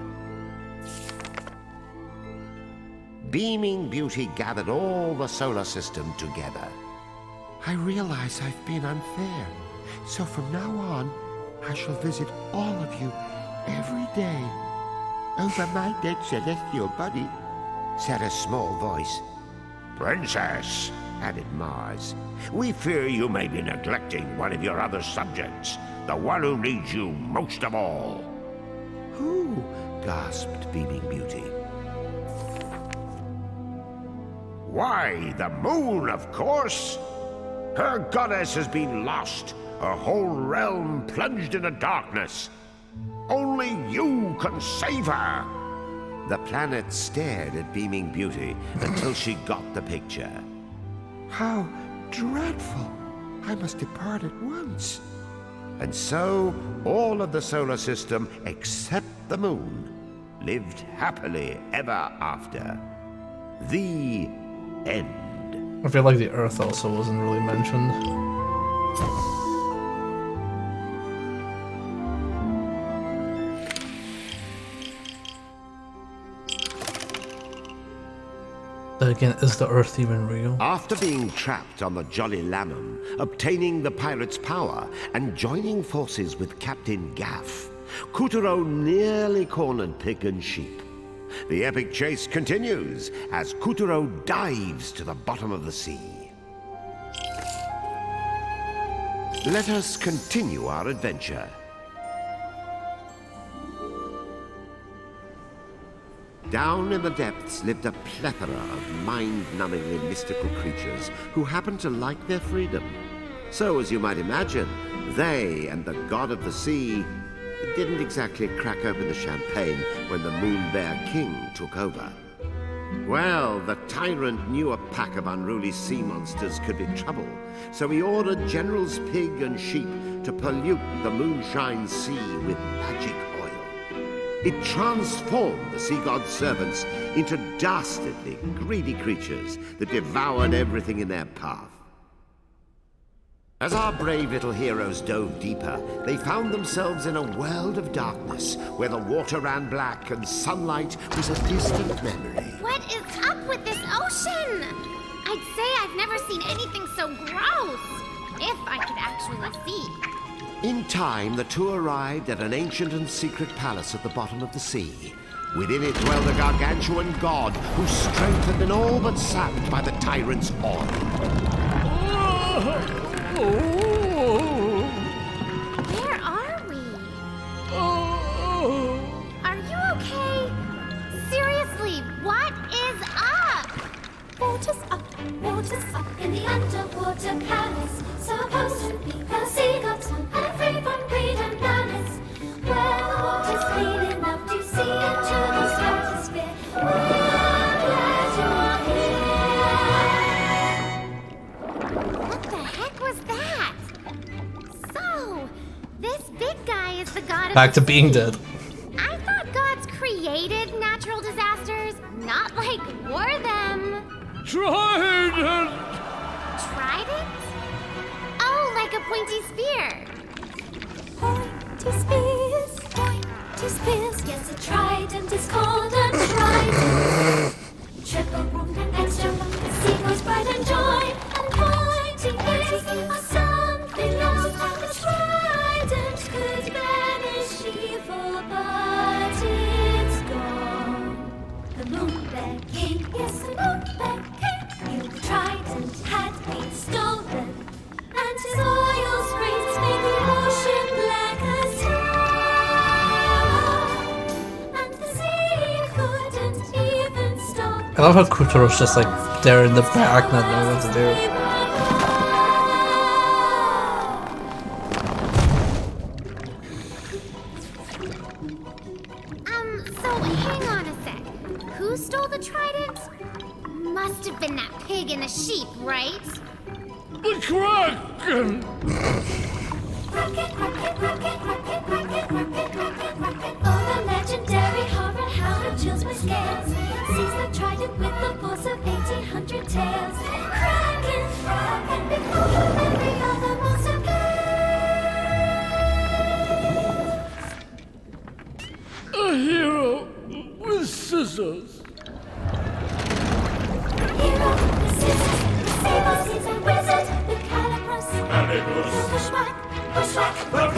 Beaming Beauty gathered all the solar system together. "I realize I've been unfair, so from now on, I shall visit all of you every day." "Over my dead celestial body," said a small voice. Princess, added Mars. we fear you may be neglecting one of your other subjects, the one who needs you most of all. "Who?" gasped Beaming Beauty. Why, the moon, of course. Her goddess has been lost, her whole realm plunged into darkness. Only you can save her. The planet stared at Beaming Beauty until she got the picture. "How dreadful! I must depart at once." And so, all of the solar system, except the moon, lived happily ever after. The end. I feel like the Earth also wasn't really mentioned. But again, is the Earth even real? After being trapped on the Jolly Lamham, obtaining the pirate's power, and joining forces with Captain Gaff, Couturier nearly cornered Pig and Sheep. The epic chase continues as Couturier dives to the bottom of the sea. Let us continue our adventure. Down in the depths lived a plethora of mind-numbingly mystical creatures who happened to like their freedom. So, as you might imagine, they and the god of the sea didn't exactly crack open the champagne when the Moon Bear King took over. Well, the tyrant knew a pack of unruly sea monsters could be trouble, so he ordered Generals Pig and Sheep to pollute the moonshine sea with magic oil. It transformed the sea god's servants into dastardly, greedy creatures that devoured everything in their path. As our brave little heroes dove deeper, they found themselves in a world of darkness, where the water ran black and sunlight was a distant memory. What is up with this ocean? I'd say I've never seen anything so gross. If I could actually see. In time, the two arrived at an ancient and secret palace at the bottom of the sea. Within it dwelled a gargantuan god whose strength had been all but sapped by the tyrant's oil. Where are Water's up in the underwater palace. Supposed to be the seagulls and free from greed and malice. Where the water's clean enough to see into the stratosphere. We're glad you're here. What the heck was that? So, this big guy is the god of Back the to being sea. dead. I thought gods created natural disasters, not like wore them. Trident! Trident? Oh, like a pointy spear. Pointy spears. Yes, a trident is called a trident. Triple pronged and extra long, the seagulls pride and joy. And pointy ears are something else. A trident could banish evil, but it's gone. The Moonbear King, yes, the Moonbear King, knew the trident had been stolen, and his oil springs made the ocean black as tar, and the sea couldn't even stop. I love how Kuturo's just like there in the back, not knowing what to do. So hang on a sec. Who stole the trident? Must have been that pig and the sheep, right? The Kraken! Oh, the legendary horror hound chills my scales. Sees the trident with the force of 1,800 tails. Kraken, before every other monster A hero with scissors. hero, the scissors, the sabers, he's a wizard, the calibros, And it was the bushwhack, the Kraken!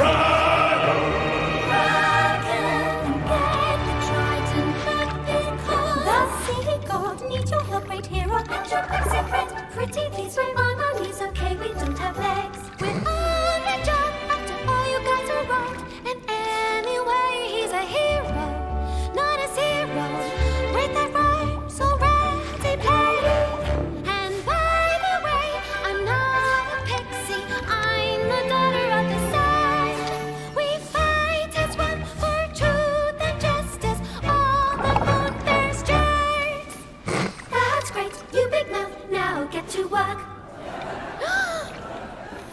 get the trident back because the sea god needs your help, great hero, and your pixie friend. Pretty please, we're on our knees, okay, we don't have legs. We're on the job after all you guys are wrong, and anyway, he's a hero, not a zero, with that rhymes already played. And by the way, I'm not a pixie, I'm the daughter of the sun. We fight as one for truth and justice, all the moon bears jerks. That's great, you big mouth, now get to work.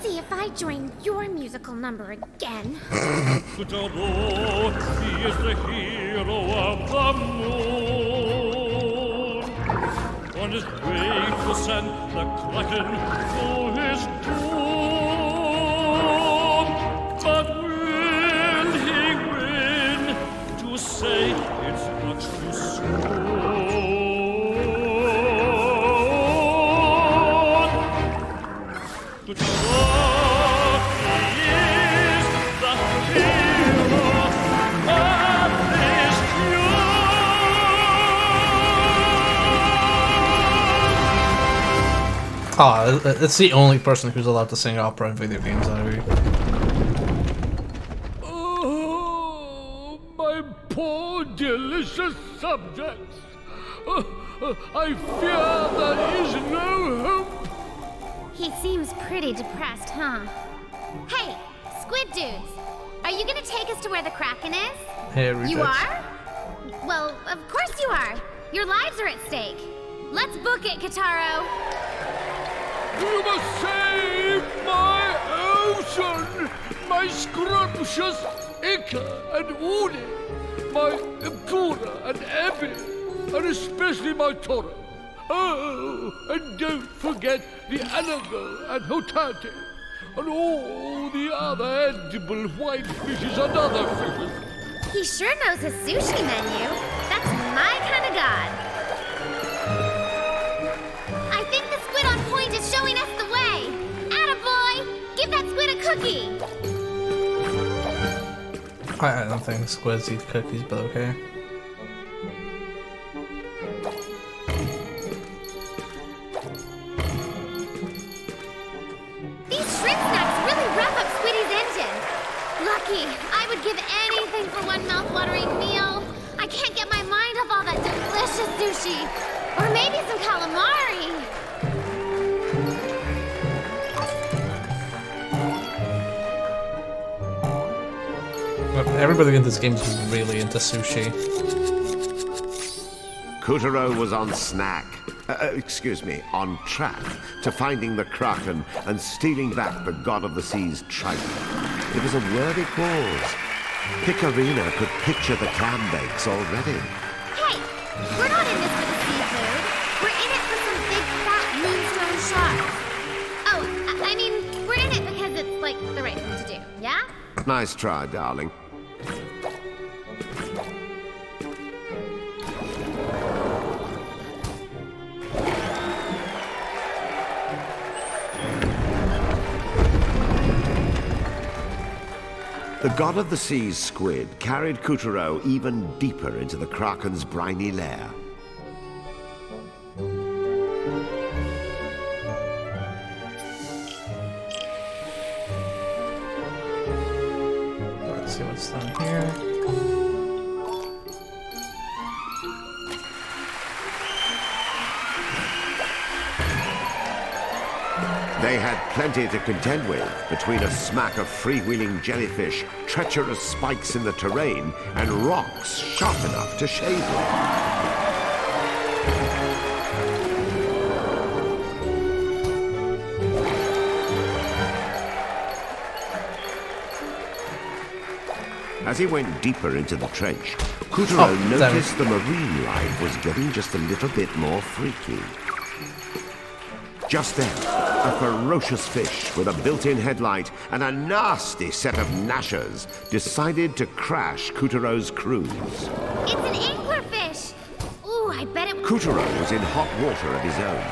See if I join your musical number again. Kutaro, he is the hero of the moon. On his way to send the Kraken to his doom. But will he win to say it's much too soon? Kutaro, he is the hero of this tune. Ah, it's the only person who's allowed to sing opera in video games, Ivy. Oh, my poor delicious subjects. I fear there is no hope. He seems pretty depressed, huh? Hey, squid dudes, are you gonna take us to where the Kraken is? Hey, You rejects. are? Well, of course you are. Your lives are at stake. Let's book it, Kitaro. You must save my ocean, my scrumptious Ika and Uni, my Ipura and Ebi, and especially my Tora. Oh, and don't forget the Anago and Hotate, and all the other edible white fishes and other fishes. He sure knows his sushi menu. That's my kind of god. I think the squid on point is showing us the way. Attaboy! Give that squid a cookie. I don't think squids eat cookies, but okay. These shrimp snacks really rev up Squiddy's engine. Lucky, I would give anything for one mouth-watering meal. I can't get my mind off all that delicious sushi. Or maybe some calamari! Everybody in this game is really into sushi. Kutaro was on on track to finding the Kraken and stealing back the God of the Sea's trident. It was a worthy cause. Picarina could picture the clam bakes already. Hey, we're not in this for the seafood. We're in it for some big fat moonstone sharks. Oh, I mean, we're in it because it's like the right thing to do, yeah? Nice try, darling. The God of the Sea's squid carried Kutaro even deeper into the Kraken's briny lair. Let's see what's down here. They had plenty to contend with between a smack of freewheeling jellyfish, treacherous spikes in the terrain, and rocks sharp enough to shave with. As he went deeper into the trench, Kutaro noticed the marine life was getting just a little bit more freaky. Just then, a ferocious fish with a built-in headlight and a nasty set of gnashers decided to crash Kutaro's cruise. It's an anglerfish! Ooh, I bet it... Kutaro was in hot water of his own.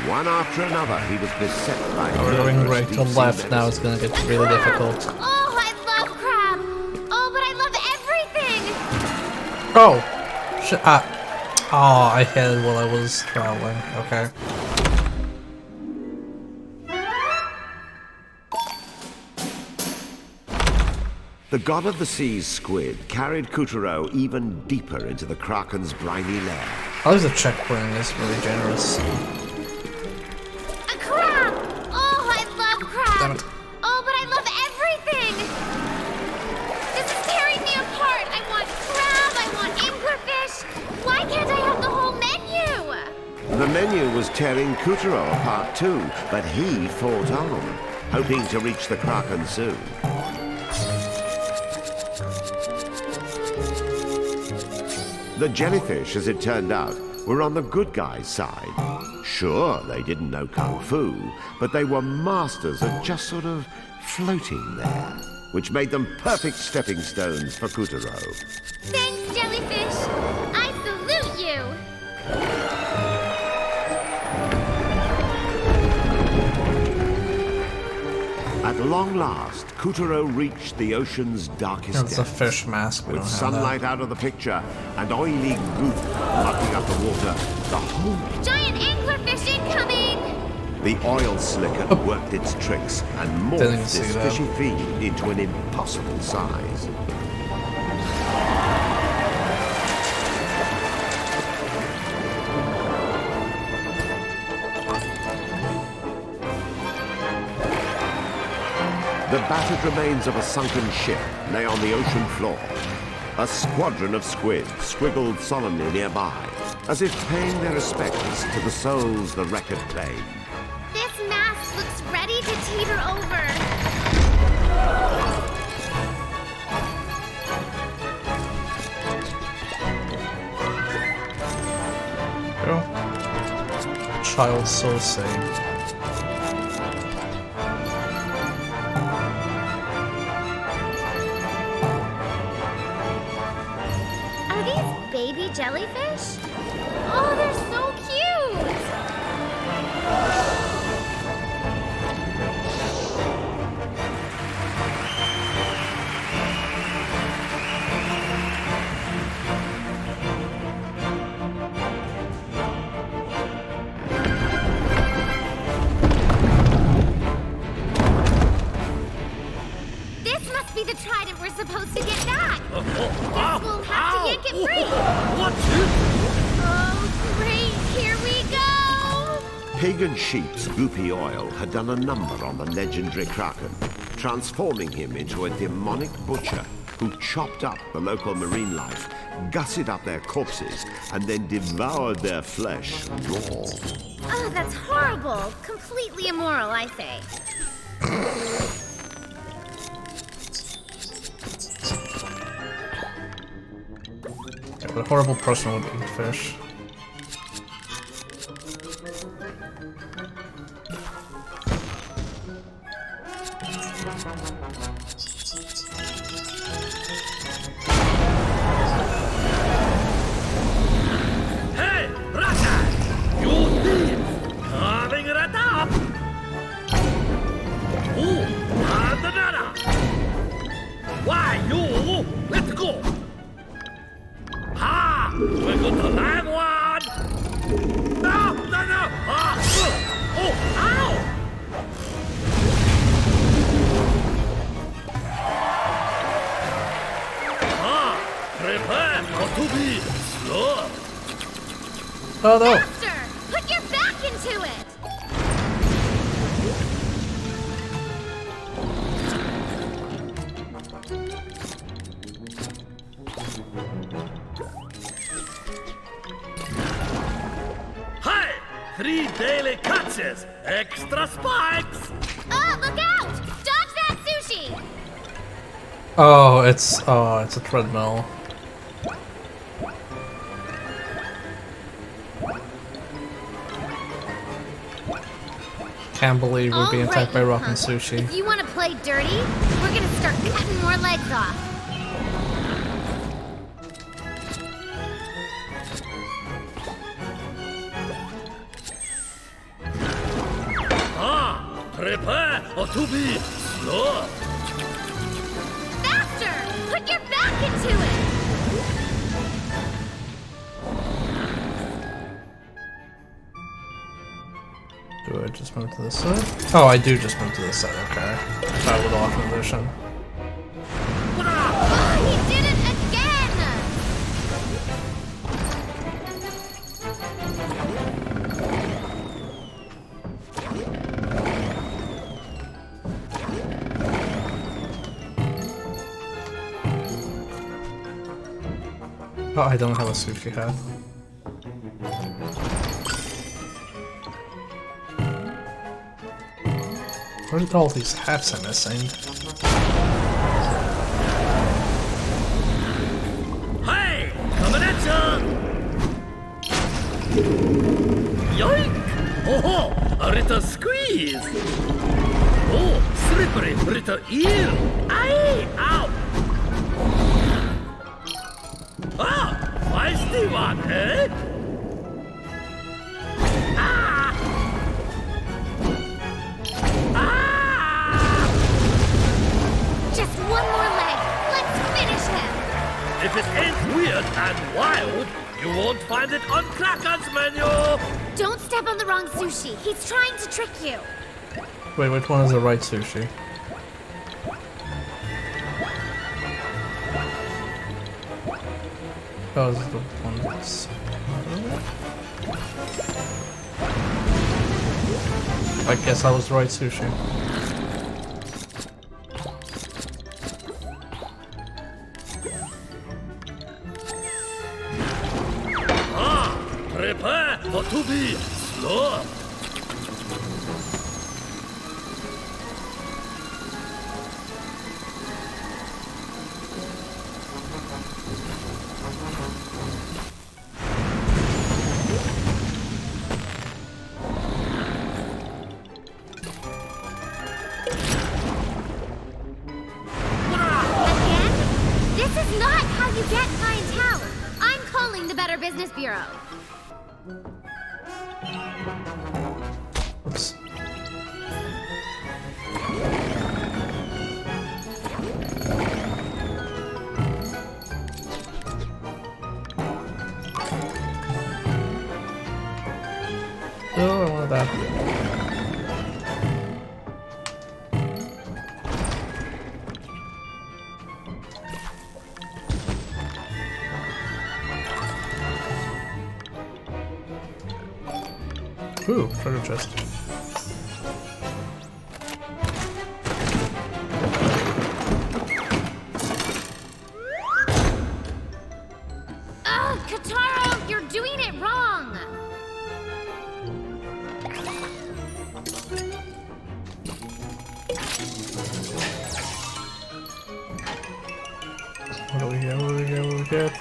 One after another, he was beset by... We're going right to left now, it's gonna get really difficult. Oh, I love crab! Oh, but I love everything! Oh! Shit, oh, I hit it while I was traveling, okay. The God of the Sea's squid carried Kutaro even deeper into the Kraken's briny lair. At least the checkpoint is really generous. A crab! Oh, I love crab! Damn it. Oh, but I love everything! This is tearing me apart! I want crab, I want anglerfish! Why can't I have the whole menu? The menu was tearing Kutaro apart too, but he fought on, hoping to reach the Kraken soon. The jellyfish, as it turned out, were on the good guy's side. Sure, they didn't know kung fu, but they were masters of just sort of floating there, which made them perfect stepping stones for Kutaro. Thanks, jellyfish! I salute you! At long last, Kutaro reached the ocean's darkest That's a depths. fish mask, we With don't have sunlight that. out of the picture and oily goop mucking up the water, the whole... Giant anglerfish incoming! The oil slick had worked its tricks and Didn't even morphed see this that. fishy fiend into an impossible size. The battered remains of a sunken ship lay on the ocean floor. A squadron of squid squiggled solemnly nearby, as if paying their respects to the souls the wreck had claimed. This mask looks ready to teeter over. Go. Child soul saved. Are these baby jellyfish? Oh, they're so cute! Pagan Sheep's goopy oil had done a number on the legendary Kraken, transforming him into a demonic butcher who chopped up the local marine life, gutted up their corpses, and then devoured their flesh raw. Oh, that's horrible. Completely immoral, I say. Yeah, but a horrible person would eat fish. Hey, Rata! You thief! Coming right up! Ooh, and another! Why, you? Let's go! Ha! We're going to land one! No, no, no! Ah! Oh, ow! Prepare to be slow. Oh no! Faster! Put your back into it! Hey! 3 daily catches! Extra spikes! Oh, look out! Dodge that sushi! Oh, it's a treadmill. Can't believe we're being attacked by rock and sushi. If you want to play dirty, we're gonna start cutting more legs off. Prepare to be slow. Faster! Put your back into it! Do I just move to this side? Oh, I do just move to this side, okay. That would off position. Oh, he did it again! Oh, I don't have a sushi hat. Where did all these hats I'm missing? Hey! Coming at ya! Yoink! Oh ho! A little squeeze! Oh, slippery little eel! Aye! Ow! Ah! Feisty one, eh? Ah! Ah! Just one more leg. Let's finish him. If it ain't weird and wild, you won't find it on Kraken's menu! Don't step on the wrong sushi. He's trying to trick you. Wait, which one is the right sushi? Oh, this is the one that's... I guess I was the right sushi. Prepare to be slow. Again? This is not how you get clientele. I'm calling the Better Business Bureau. Oops. Oh, I wanted that. Ooh, treasure chest. Ugh, Kataro, you're doing it wrong! What do we get? What do we get? What do we get?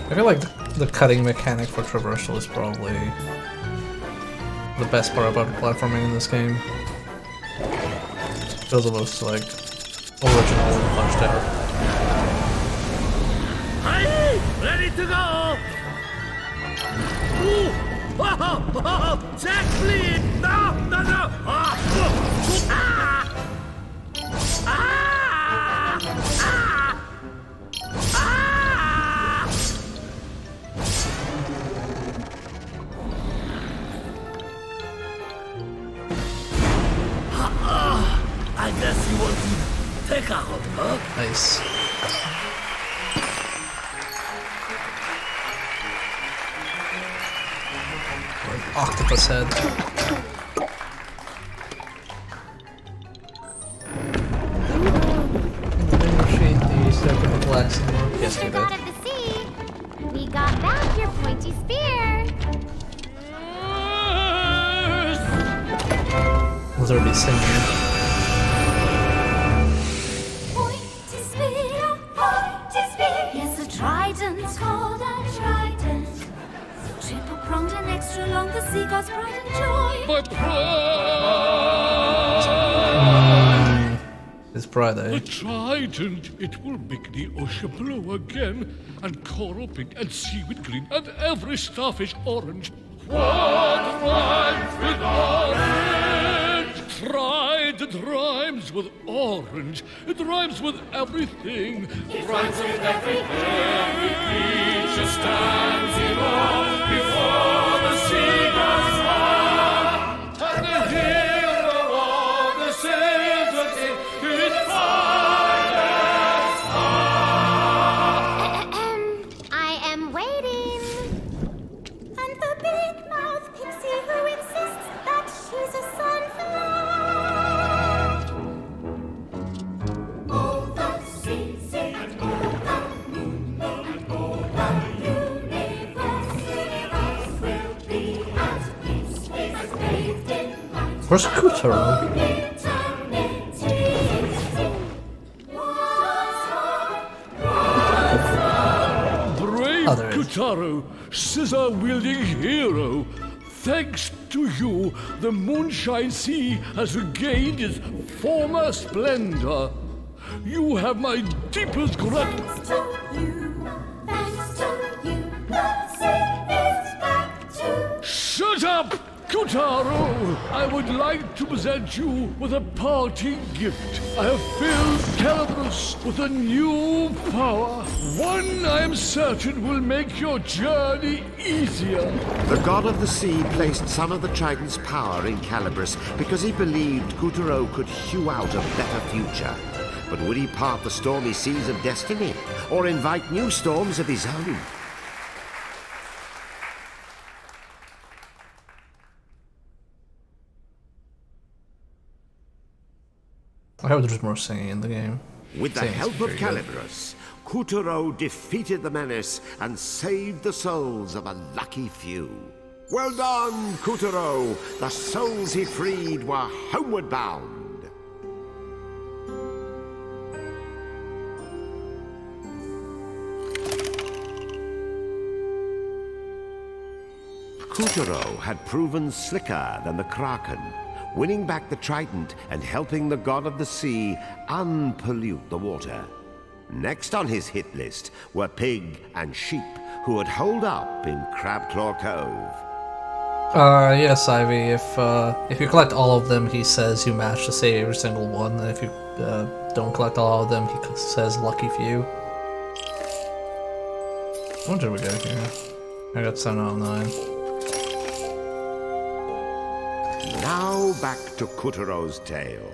I feel like the cutting mechanic for traversal is probably the best part about platforming in this game. It feels the most like original and fleshed out. Hey, ready to go! Ooh! Whoa! Whoa! Jack, please! No! No! No! Ah! Ah! Ah! Ah! Ah! I guess you want to take a hop, huh? Nice. Like octopus head. Negotiate the second blacks and yes, Mr. we God did. of the Sea, we got back your pointy spear. Was already singing. Pointy spear. Yes, a trident called a trident. Triple pronged and extra long, the sea god's pride and joy. My pride! His pride, eh? The trident, it will make the ocean blue again, and coral pink, and seaweed green, and every starfish orange. What rhymes with orange? Trident rhymes with orange. It rhymes with everything. It rhymes with everything. Every creature stands in awe before the sea gods roar. And the hero of the sailors is finest I am waiting. And the big mouth pixie who insists that she's a sunflower. All the seas and all the moon and all the universe will be at peace, is bathed in light. Where's Kutaro? brave Oh, there is. Kutaro, scissor-wielding hero. Thanks to you, the Moonshine Sea has regained its former splendor. You have my deepest gratitude. Thanks to you, the sea is back to. Shut up, Kutaro! I would like to present you with a parting gift. I have filled Calabras with a new power. One I am certain will make your journey easier. The god of the sea placed some of the trident's power in Calabras because he believed Kutaro could hew out a better future. But would he part the stormy seas of destiny, or invite new storms of his own? I hope there's more singing in the game. With the Singing's help of very good. Calabras, Kutaro defeated the menace and saved the souls of a lucky few. Well done, Kutaro! The souls he freed were homeward bound. Kutaro had proven slicker than the Kraken, winning back the trident and helping the god of the sea unpollute the water. Next on his hit list were pig and sheep who had holed up in Crabclaw Cove. Yes, Ivy. If you collect all of them, he says you managed to save every single one. And if you don't collect all of them, he says lucky few. What did we get here? I got 7 out of 9. Now back to Kuturo's tale.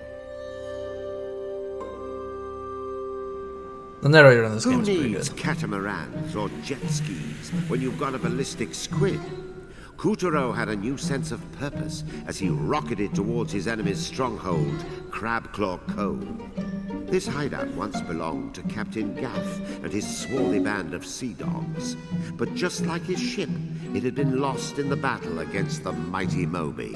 The narrator in this Who game is pretty needs good. catamarans or jet skis when you've got a ballistic squid? Kuturo had a new sense of purpose as he rocketed towards his enemy's stronghold, Crabclaw Cove. This hideout once belonged to Captain Gaff and his swarthy band of sea dogs. But just like his ship, it had been lost in the battle against the mighty Moby.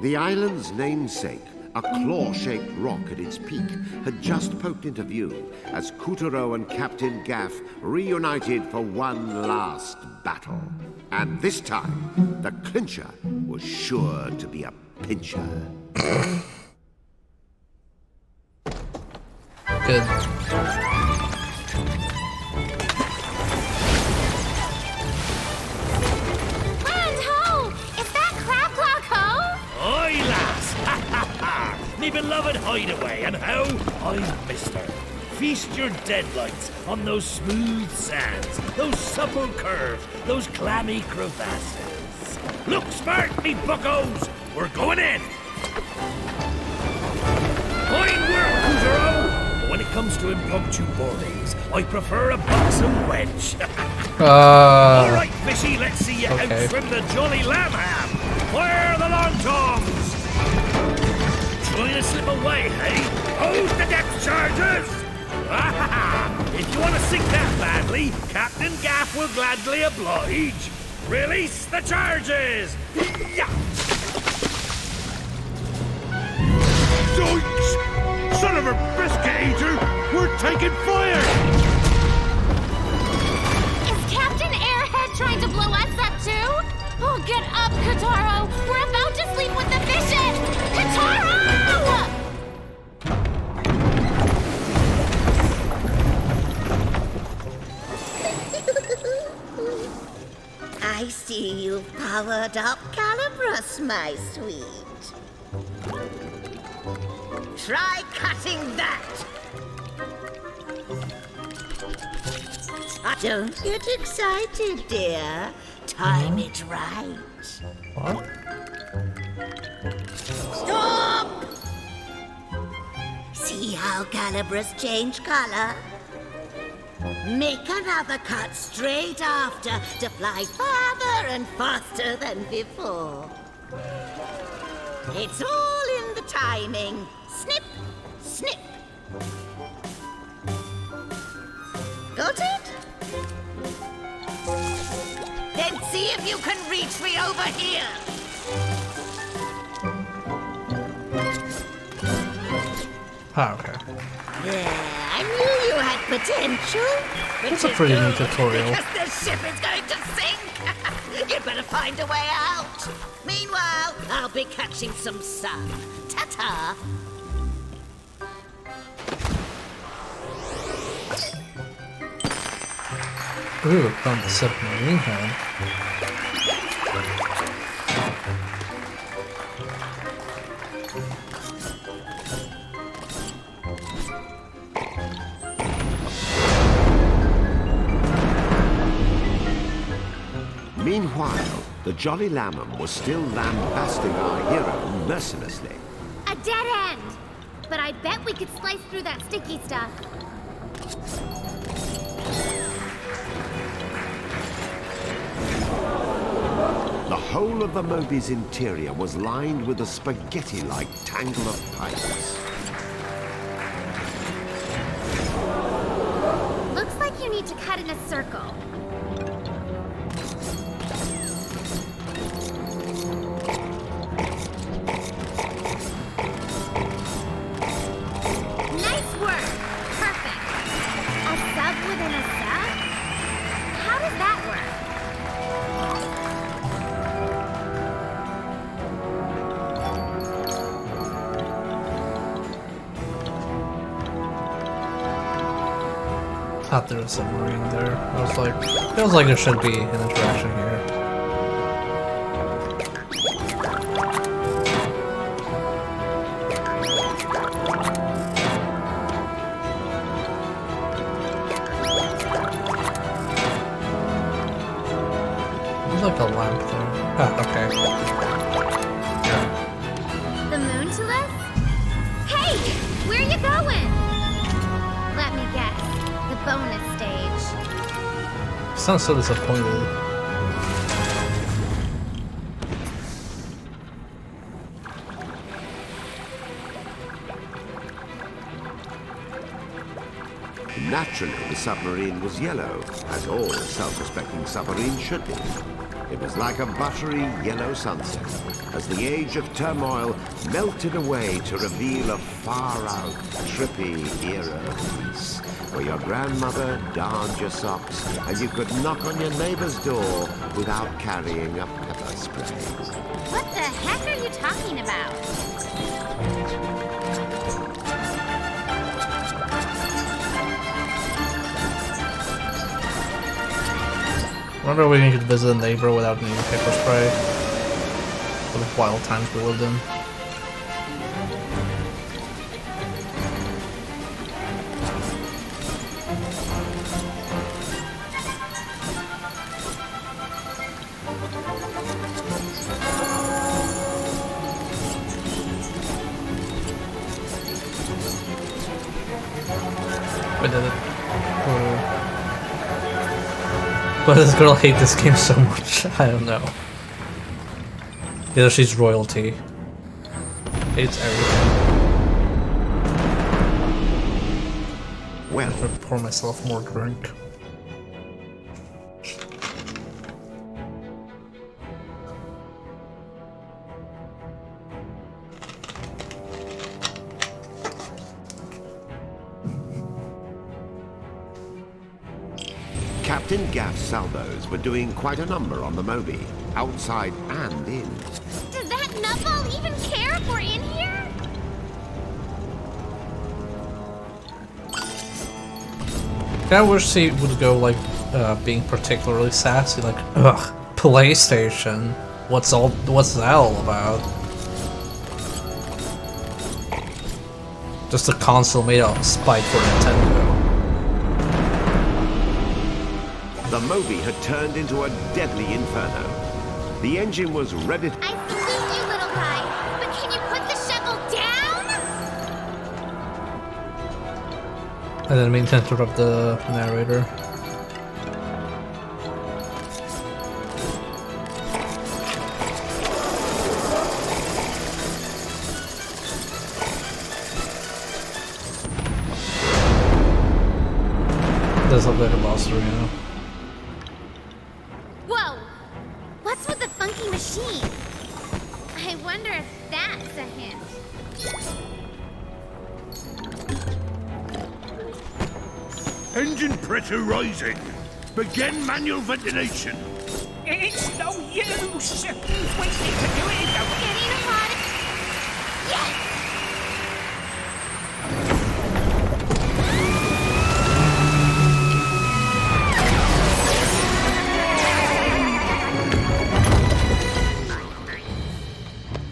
The island's namesake, a claw-shaped rock at its peak, had just poked into view as Kuturo and Captain Gaff reunited for one last battle. And this time, the clincher was sure to be a pincher. Good. Land ho! Is that Crabclaw Cove? Aye, lass! Ha ha ha! Me beloved hideaway, and how I've missed her. Feast your deadlights on those smooth sands, those supple curves, those clammy crevasses. Look smart, me buckos! We're going in! Fine work, Kuturo! But when it comes to impromptu boardings, I prefer a buxom wedge. All right, fishy, let's see you okay. outswim the jolly lamb ham. Fire the long tongs! Trying to slip away, hey? Hold the depth charges! If you want to sink that badly, Captain Gaff will gladly oblige. Release the charges! Yeah. Zoinks! Son of a biscuit eater! We're taking fire! Is Captain Airhead trying to blow us up too? Oh, get up, Kataro! We're about to sleep with the fishes! Kataro! I see you've powered up Calibras, my sweet. Try cutting that! Don't get excited, dear. Time it right. What? Stop! See how Calibras change color? Make another cut straight after to fly farther and faster than before. It's all in the timing. Snip, snip. Got it? Then see if you can reach me over here. Oh, okay. Yeah, I knew you had potential. That's a pretty neat tutorial. Because the ship is going to sink. You better find a way out. Meanwhile, I'll be catching some sun. Ta-ta. Ooh, found the submarine head. Meanwhile, the Jolly Lamb was still lambasting our hero mercilessly. A dead end! But I bet we could slice through that sticky stuff. The whole of the Moby's interior was lined with a spaghetti-like tangle of pipes. Looks like you need to cut in a circle. Nice work! Perfect! A sub within a sub? How does that work? Thought there was a submarine there. I was like, feels like there should be an interaction here. There's like a lamp there. Ah, okay. The moon to us? Hey! Where you going? Let me guess. The bonus stage. You sound so disappointed. Naturally, the submarine was yellow, as all self-respecting submarines should be. It was like a buttery yellow sunset, as the age of turmoil melted away to reveal a far-out, trippy era of peace, where your grandmother darned your socks, and you could knock on your neighbor's door without carrying a pepper spray. What the heck are you talking about? I wonder if we could visit a neighbor without needing paper spray. For the wild times we lived in. We did it. Why does this girl hate this game so much? I don't know. Either she's royalty. Hates everything. Well, I'm gonna pour myself more drink. Captain Gaff's salvos were doing quite a number on the Moby, outside and in. Does that nutball even care if we're in here? I wish he would go like being particularly sassy, like, ugh, PlayStation. What's that all about? Just a console made out of spite for Nintendo. The Moby had turned into a deadly inferno. The engine was ready. I salute you, little guy, but can you put the shovel down? I didn't mean to interrupt the narrator. Does look like a boss arena. Whoa! What's with the funky machine? I wonder if that's a hint. Engine pressure rising. Begin manual ventilation. It's no use. We need to do it. Getting hot. Yes!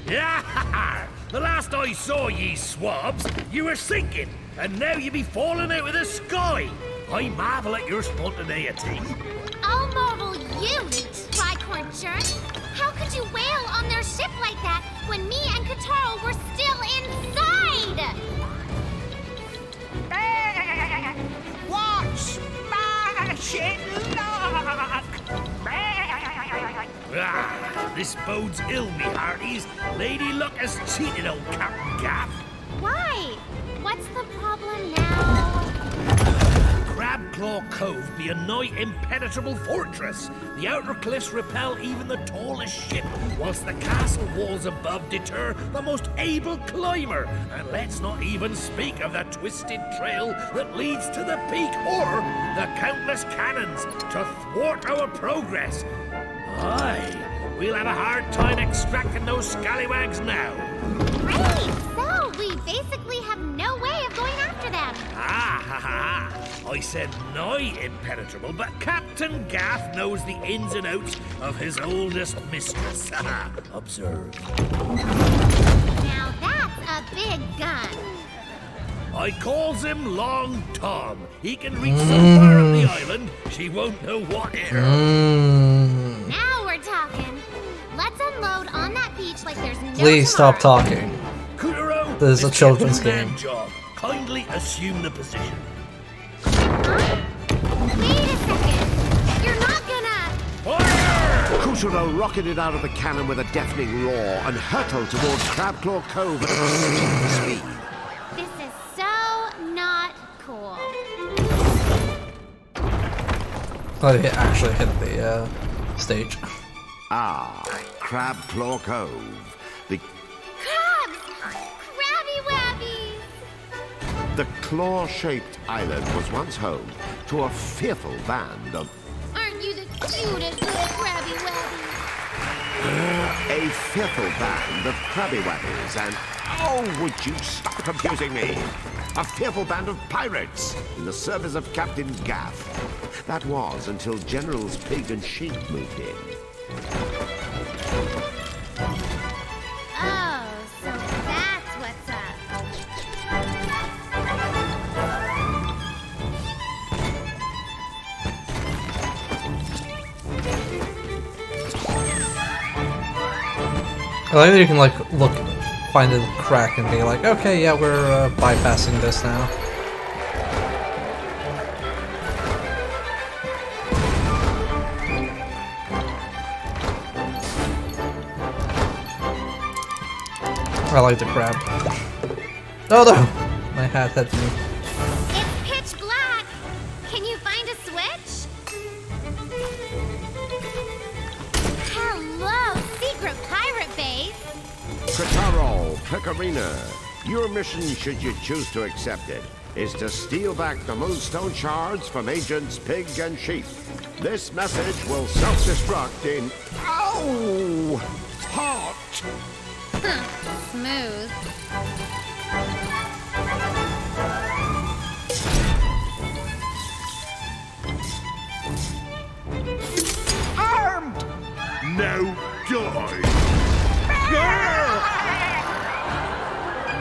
Yeah, the last I saw ye swabs, you were sinking, and now you be falling out of the sky. I marvel at your spontaneity. I'll marvel you tricorn jerk. How could you wail on their ship like that when me and Kataro were still inside? What smashing luck! Ah, this bodes ill, me hearties. Lady Luck has cheated old Captain Gaff. Why? What's the problem now? Crabclaw Cove be a nigh impenetrable fortress. The outer cliffs repel even the tallest ship, whilst the castle walls above deter the most able climber. And let's not even speak of the twisted trail that leads to the peak, or the countless cannons to thwart our progress. Aye, we'll have a hard time extracting those scallywags now. Great! So, we basically have no way of going after them. Ah, ha, ha. I said nigh impenetrable, but Captain Gaff knows the ins and outs of his oldest mistress. Observe. Now that's a big gun. I calls him Long Tom. He can reach so far up the island, she won't know what air. Now we're like there's no Please stop tomorrow. talking. Kutaro, This is a children's two-man game. job. Kindly assume the position. Huh? Wait a second. You're not gonna... Fire! Kutaro rocketed out of the cannon with a deafening roar and hurtled towards Crabclaw Cove at extreme speed. This is so not cool. Oh, he actually hit the stage. Ah, Crabclaw Cove. The Crabs! Crabby Wabbies! The claw-shaped island was once home to a fearful band of... Aren't you the cutest little Crabby Wabbies? A fearful band of Krabby Wabbies and... Oh, would you stop confusing me? A fearful band of pirates in the service of Captain Gaff. That was until Generals Pig and Sheep moved in. Oh, so that's what's up. I like that you can like look, find a crack and be like, okay, yeah, we're bypassing this now. I like the crab. Oh no! My hat hit me. It's pitch black. Can you find a switch? Hello, secret pirate base. Kutaro, Pecorina, your mission, should you choose to accept it, is to steal back the Moonstone shards from Agents Pig and Sheep. This message will self-destruct in... Ow! Hot! Smooth. Armed! Now die!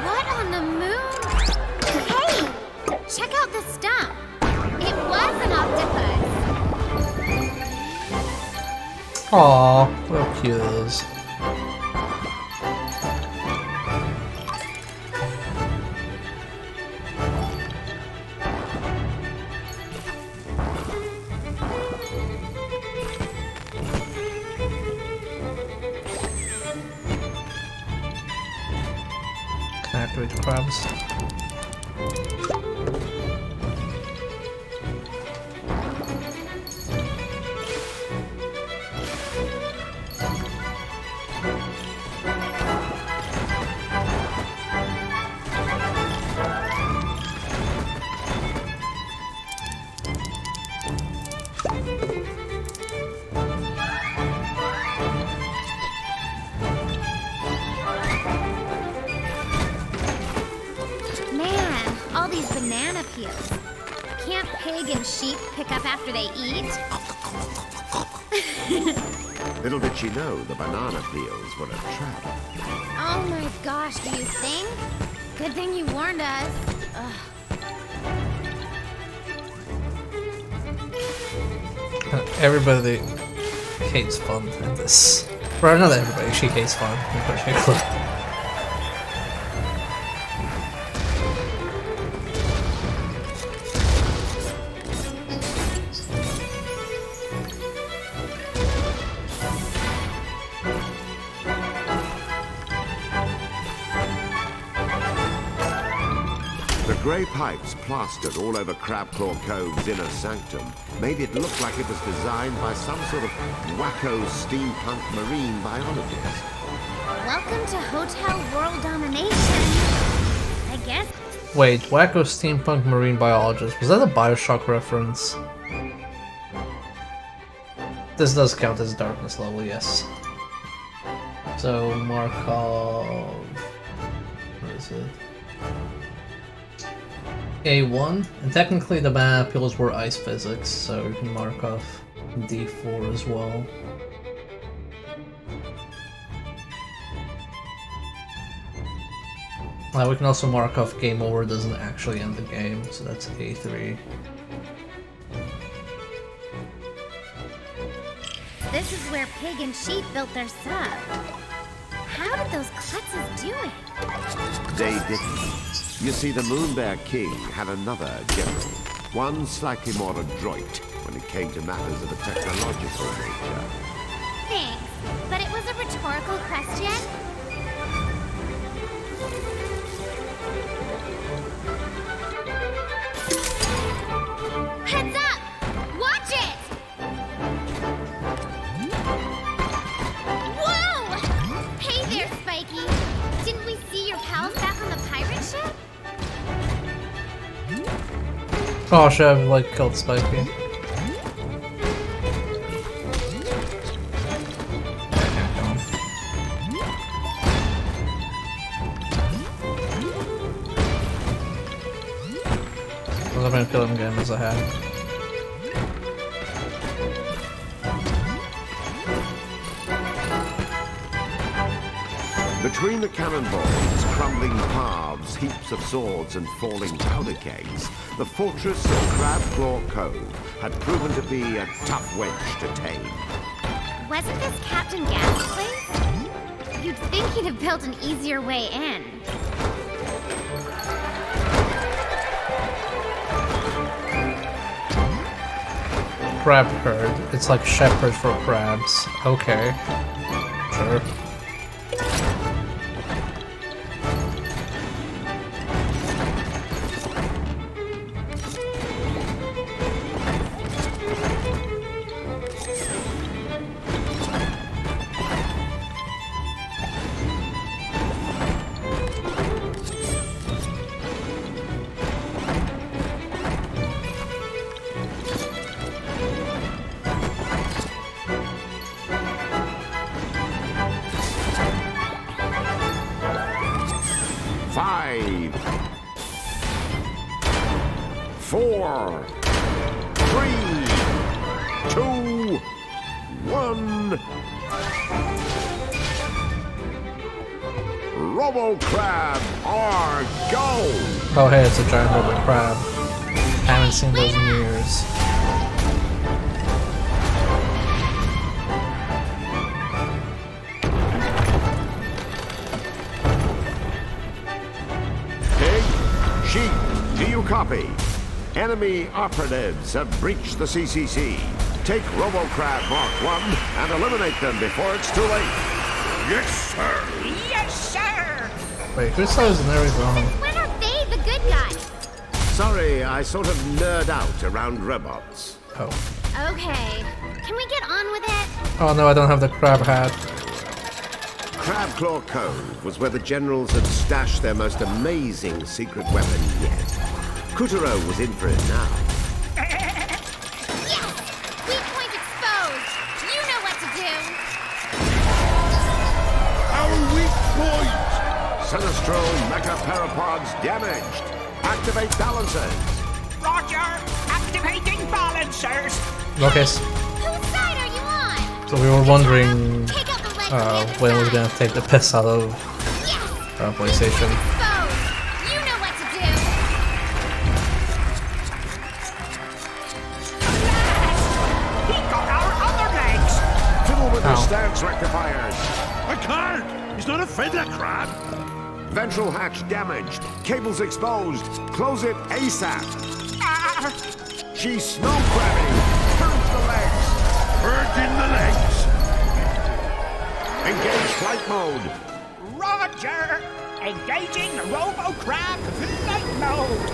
What on the moon? Hey, check out the stump. It was an octopus. Aww, how cute it is. Can I activate the crabs? Man, all these banana peels. Can't Pig and Sheep pick up after they eat? Little did she know the banana peels were a trap. Oh my gosh, do you think? Good thing you warned us. Ugh. Everybody hates fun in this. Or not everybody, she hates fun in particular. The grey pipes plastered all over Crabclaw Cove's inner sanctum made it look like it was designed by some sort of wacko steampunk marine biologist. Welcome to Hotel World Domination. I guess. Wait, Wacko Steampunk Marine Biologist, was that a Bioshock reference? This does count as a darkness level, yes. So, Markov... What is it? A1, and technically the banana peels were ice physics, so you can mark off D4 as well. We can also mark off game over doesn't actually end the game, so that's A3. This is where Pig and Sheep built their sub. How did those klutzes do it? They didn't. You see, the Moonbear King had another general, one slightly more adroit when it came to matters of a technological nature. Thanks, but it was a rhetorical question. Heads up! Watch it! Whoa! Hey there, Spiky. Didn't we see your pals back on the pirate ship? Oh, should have like killed Spiky. I'm gonna kill him again as I had. Between the cannonballs, crumbling paths, heaps of swords, and falling powder kegs, the fortress of Crabclaw Cove had proven to be a tough wench to tame. Wasn't this Captain Gas's place? You'd think he'd have built an easier way in. Crab herd. It's like shepherd for crabs. Okay. Sure. Five, 4, 3, 2, 1. Robo-Crab are go! Oh hey, it's a giant robo crab. Haven't seen those in years. Sheep, do you copy? Enemy operatives have breached the CCC. Take RoboCrab Mark 1 and eliminate them before it's too late. Yes, sir. Yes, sir! Wait, who says Larry wrong? When are they the good guys? Sorry, I sort of nerd out around robots. Oh. Okay, can we get on with it? Oh no, I don't have the crab hat. Crabclaw Cove was where the generals had stashed their most amazing secret weapon yet. Kutaro was in for it now. Yes! Weak point exposed! You know what to do! Our weak point. Sinistral Mecha Parapods damaged. Activate balancers. Roger! Activating balancers! Okay, Whose side are you on? so we were wondering Take out the leg when we're gonna take the piss out of PlayStation. exposed! You know what to do! He got our other legs! Fiddle with the Ow. stance rectifiers. I can't. He's not a feather crab. Ventral hatch damaged. Cables exposed. Close it ASAP. Ah, She's snow crabbing. Purge the legs. Purging the legs. Engage flight mode. Roger! Engaging Robo-Crab flight mode!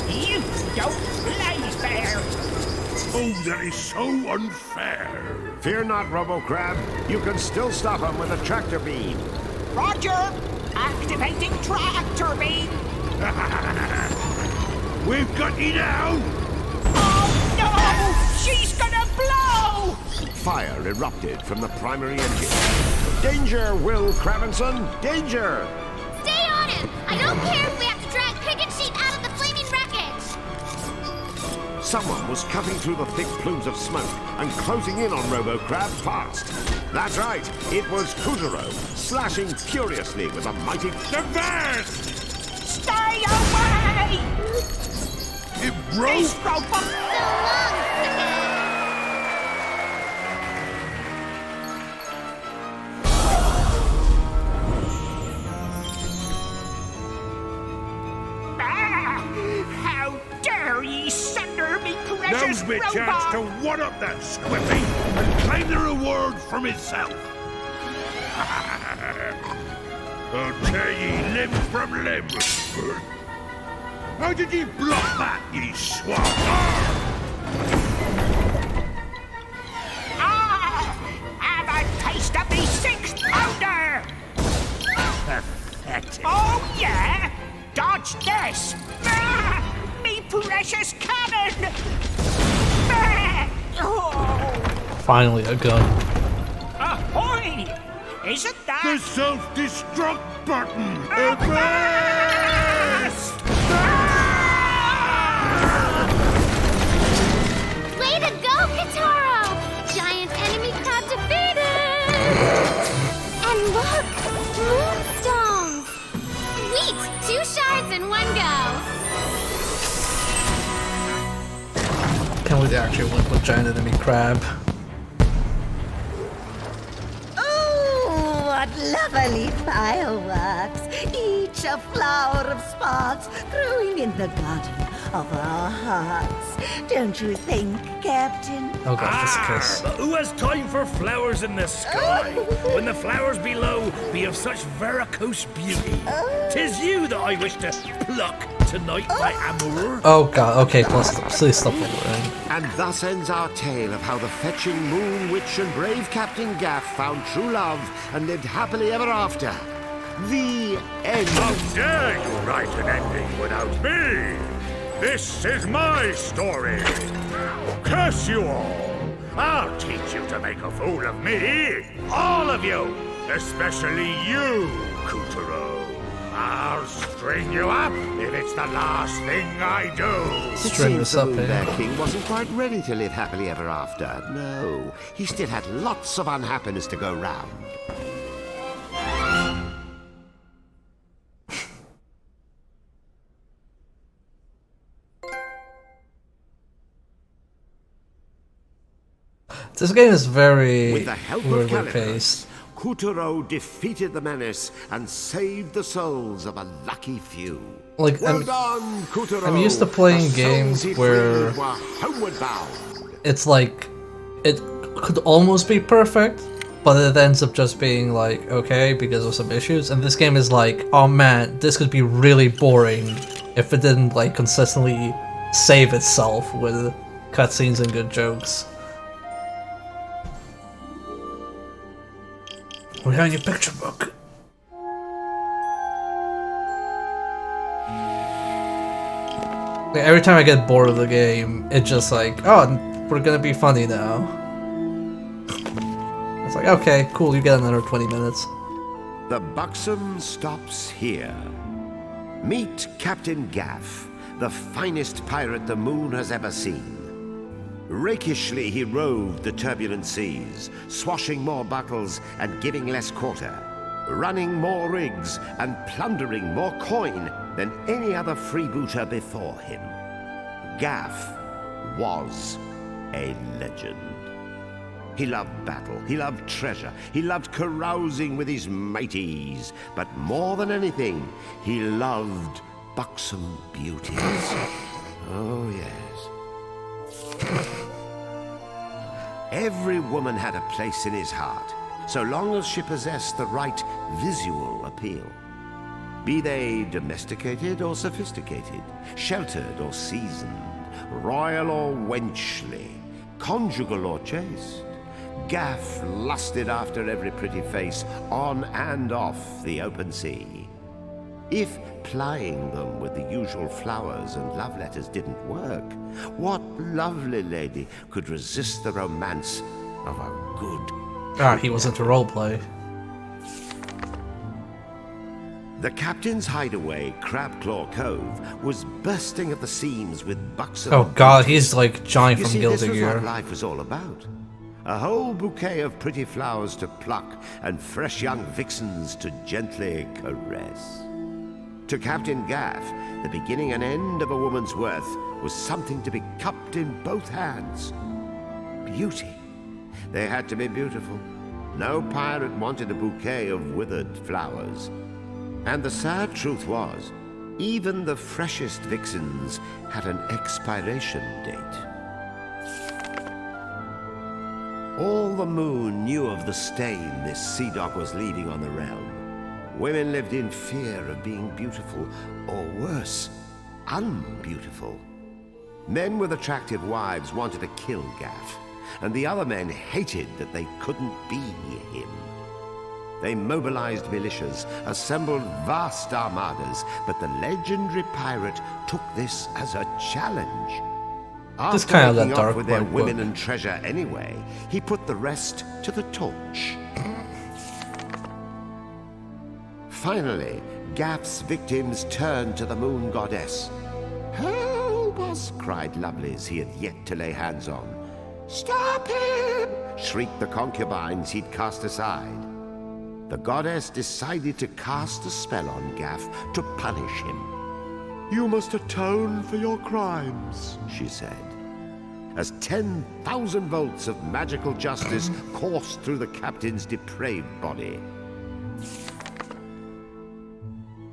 You don't play fair! Oh, that is so unfair. Fear not, RoboCrab. You can still stop him with a tractor beam. Roger! Activating tractor beam! We've got you now. Oh no! She's gonna blow! Fire erupted from the primary engine. Danger, Will Cravenson! Danger! Stay on him! I don't care if we have to drag picket sheet out of the flaming wreckage! Someone was cutting through the thick plumes of smoke and closing in on RoboCrab fast. That's right, it was Kutaro, slashing furiously with a mighty... Stay away! It broke. This robot... So long, sucker! me a chance to one-up that squiffy and claim the reward for myself. I'll tear ye limb from limb. How did ye block that, ye swine? Have a taste of me 6-pounder! Pathetic. Oh, yeah? Dodge this! Me precious cannon! Oh. Finally, a gun. Ahoy! Isn't that... The self-destruct button! Avast! Way to go, Kataro! Giant enemy crab defeated! And look! Moonstones! Sweet! 2 shards in one go! Can't believe they actually went with giant enemy crab. Oh, what lovely fireworks! Each a flower of sparks growing in the garden of our hearts. Don't you think, Captain? Oh gosh, this kiss. But who has time for flowers in the sky, when the flowers below be of such varicose beauty? 'Tis you that I wish to pluck tonight, my amour. Oh god, okay, please stop it. And thus ends our tale of how the fetching Moon Witch and brave Captain Gaff found true love and lived happily ever after. The end. How dare you write an ending without me? This is my story. Curse you all. I'll teach you to make a fool of me. All of you. Especially you, Kutaro. I'll string you up if it's the last thing I do. It String seems this the up, Moon eh? Bear King wasn't quite ready to live happily ever after. No, he still had lots of unhappiness to go round. This game is very With the help of weirdly Calico, paced. Kutaro defeated the menace and saved the souls of a lucky few. Like, Well done, Kutaro. I'm used to playing The games souls he where freed were homeward bound. it's like it could almost be perfect, but it ends up just being like okay because of some issues. And this game is like, oh man, this could be really boring if it didn't like consistently save itself with cutscenes and good jokes. We have your picture book. Like, every time I get bored of the game, it's just like, oh, we're gonna be funny now. It's like, okay, cool, you get another 20 minutes. The buxom stops here. Meet Captain Gaff, the finest pirate the moon has ever seen. Rakishly he roved the turbulent seas, swashing more buckles and giving less quarter, running more rigs and plundering more coin than any other freebooter before him. Gaff was a legend. He loved battle, he loved treasure, he loved carousing with his mateys, but more than anything, he loved buxom beauties. Oh, yes. Every woman had a place in his heart, so long as she possessed the right visual appeal. Be they domesticated or sophisticated, sheltered or seasoned, royal or wenchly, conjugal or chaste, Gaff lusted after every pretty face on and off the open sea. If plying them with the usual flowers and love letters didn't work, what lovely lady could resist the romance of a good... Ah, he was into roleplay. The captain's hideaway, Crabclaw Cove, was bursting at the seams with buxom... Oh god, he's like Johnny You from see, Guilty this was Gear. what life was all about. A whole bouquet of pretty flowers to pluck and fresh young vixens to gently caress. To Captain Gaff, the beginning and end of a woman's worth was something to be cupped in both hands. Beauty. They had to be beautiful. No pirate wanted a bouquet of withered flowers. And the sad truth was, even the freshest vixens had an expiration date. All the moon knew of the stain this sea dog was leaving on the realm. Women lived in fear of being beautiful, or worse, unbeautiful. Men with attractive wives wanted to kill Gaff, and the other men hated that they couldn't be near him. They mobilized militias, assembled vast armadas, but the legendary pirate took this as a challenge. This After kind of making that off dark with their book. women and treasure anyway, he put the rest to the torch. Finally, Gaff's victims turned to the moon goddess. "Help us!" cried lovelies he had yet to lay hands on. "Stop him!" shrieked the concubines he'd cast aside. The goddess decided to cast a spell on Gaff to punish him. "You must atone for your crimes," she said, as 10,000 volts of magical justice coursed through the captain's depraved body.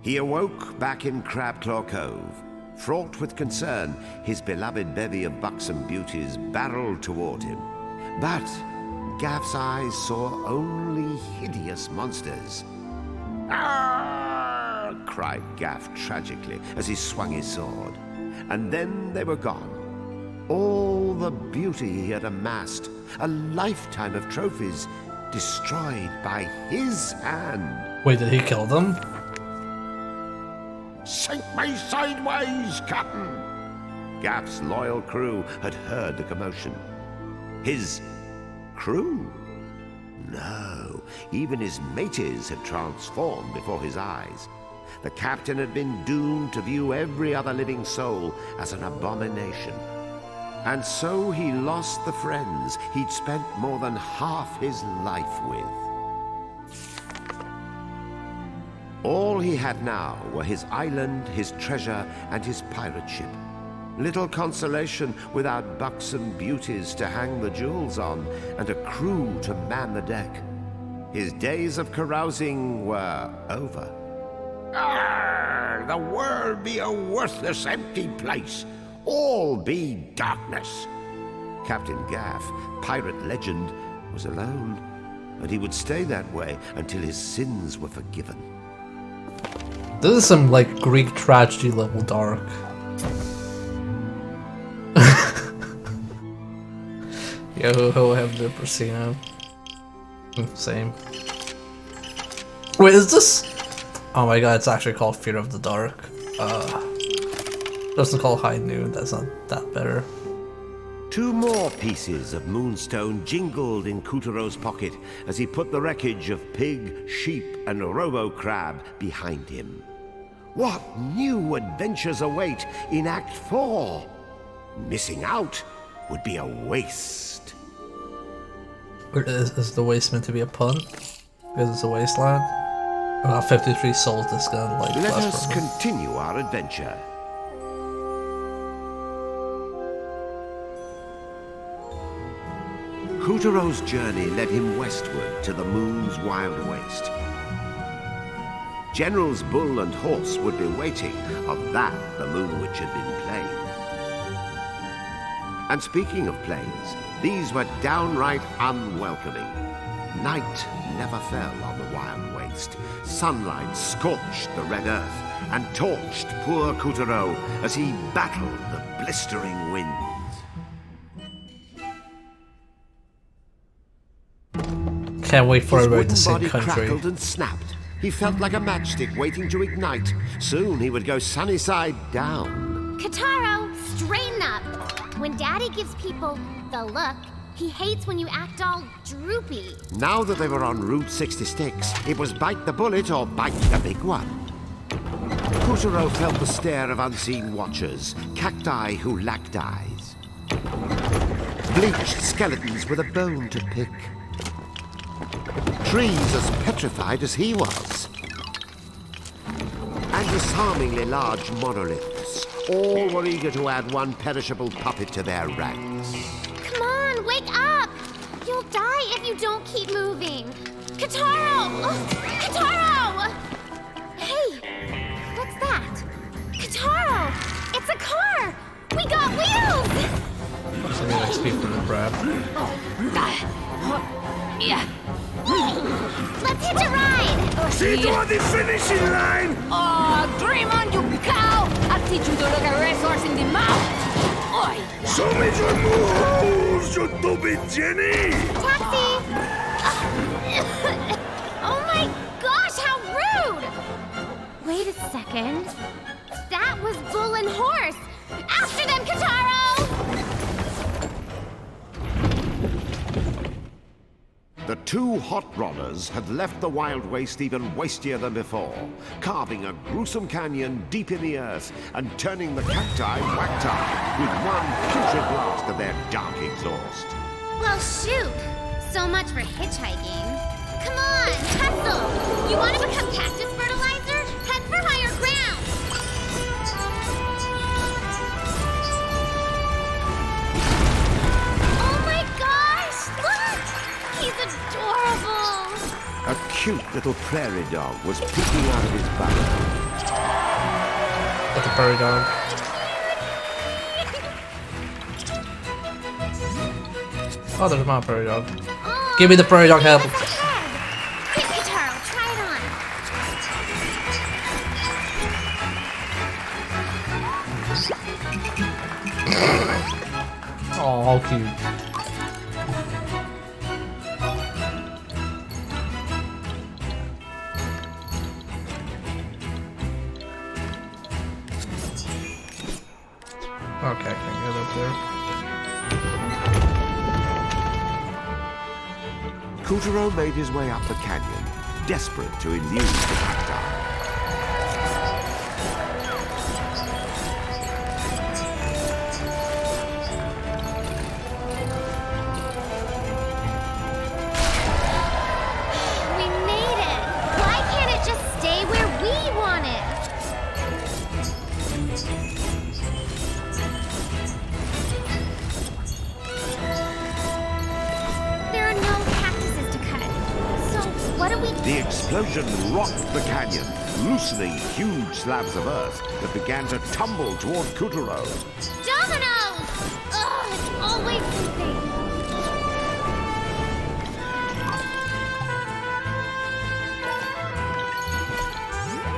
He awoke back in Crabclaw Cove. Fraught with concern, his beloved bevy of buxom beauties barreled toward him. But Gaff's eyes saw only hideous monsters. "Ah!" cried Gaff tragically as he swung his sword. And then they were gone. All the beauty he had amassed, a lifetime of trophies, destroyed by his hand. Wait, did he kill them? Sink me sideways, Captain! Gaff's loyal crew had heard the commotion. His crew? No, even his mates had transformed before his eyes. The captain had been doomed to view every other living soul as an abomination. And so he lost the friends he'd spent more than half his life with. All he had now were his island, his treasure, and his pirate ship. Little consolation without buxom beauties to hang the jewels on, and a crew to man the deck. His days of carousing were over. Arr, the world be a worthless, empty place. All be darkness. Captain Gaff, pirate legend, was alone, and he would stay that way until his sins were forgiven. This is some, like, Greek tragedy level dark. Yo, have never seen him. Same. Wait, is this... Oh my god, it's actually called Fear of the Dark. Doesn't call High Noon, that's not that better. 2 more pieces of moonstone jingled in Kutero's pocket as he put the wreckage of pig, sheep, and robo-crab behind him. What new adventures await in Act 4? Missing out would be a waste. Is the waste meant to be a pun? Because it's a wasteland? 53 souls this gun, like, Let us continue our adventure. Kutero's journey led him westward to the moon's wild waste. Generals Bull and Horse would be waiting, of that the Moon Witch had been plain. And speaking of plains, these were downright unwelcoming. Night never fell on the wild waste. Sunlight scorched the red earth and torched poor Kutero as he battled the blistering winds. Can't wait for His everybody to wooden sing body country. crackled and snapped. He felt like a matchstick waiting to ignite. Soon he would go sunny side down. Kataro, straighten up. When Daddy gives people the look, he hates when you act all droopy. Now that they were en Route 66, it was bite the bullet or bite the big one. Kutero felt the stare of unseen watchers, cacti who lacked eyes. Bleached skeletons with a bone to pick. Trees as petrified as he was. And disarmingly large monoliths. All were eager to add one perishable puppet to their ranks. Come on, wake up! You'll die if you don't keep moving. Kataro! Kataro! Hey, what's that? Kataro! It's a car! We got wheels! Some XP for the crab. Yeah. Let's hitch a ride! See you on the finishing line! Oh, dream on, you cow! I'll teach you to look a racehorse in the mouth! Oi! Show me your moves, you stupid Jenny! Taxi! Oh my gosh, how rude! Wait a second. That was Bull and Horse! After them, Kataro! The two hot rodders had left the Wild Waste even wastier than before, carving a gruesome canyon deep in the earth and turning the cacti whackti with one putrid blast of their dark exhaust. Well, shoot! So much for hitchhiking. Come on, hustle! You want to become cactus fertilizer? Head for higher ground! Oh my gosh! Look! He's adorable! A cute little prairie dog was peeking out of his burrow. That's a prairie dog. Oh, there's my prairie dog. Oh, Give me the prairie dog help. that's a head. Here, Kataro, try it on. Oh, how cute. Okay, I can get up there. Kutaro made his way up the canyon, desperate to elude the cacti. We made it! Why can't it just stay where we want it? There are no cactuses to cut. So what do we do? The explosion rocked the canyon, loosening huge slabs of earth that began to tumble toward Kutaro. Dominoes! Ugh, it's always something.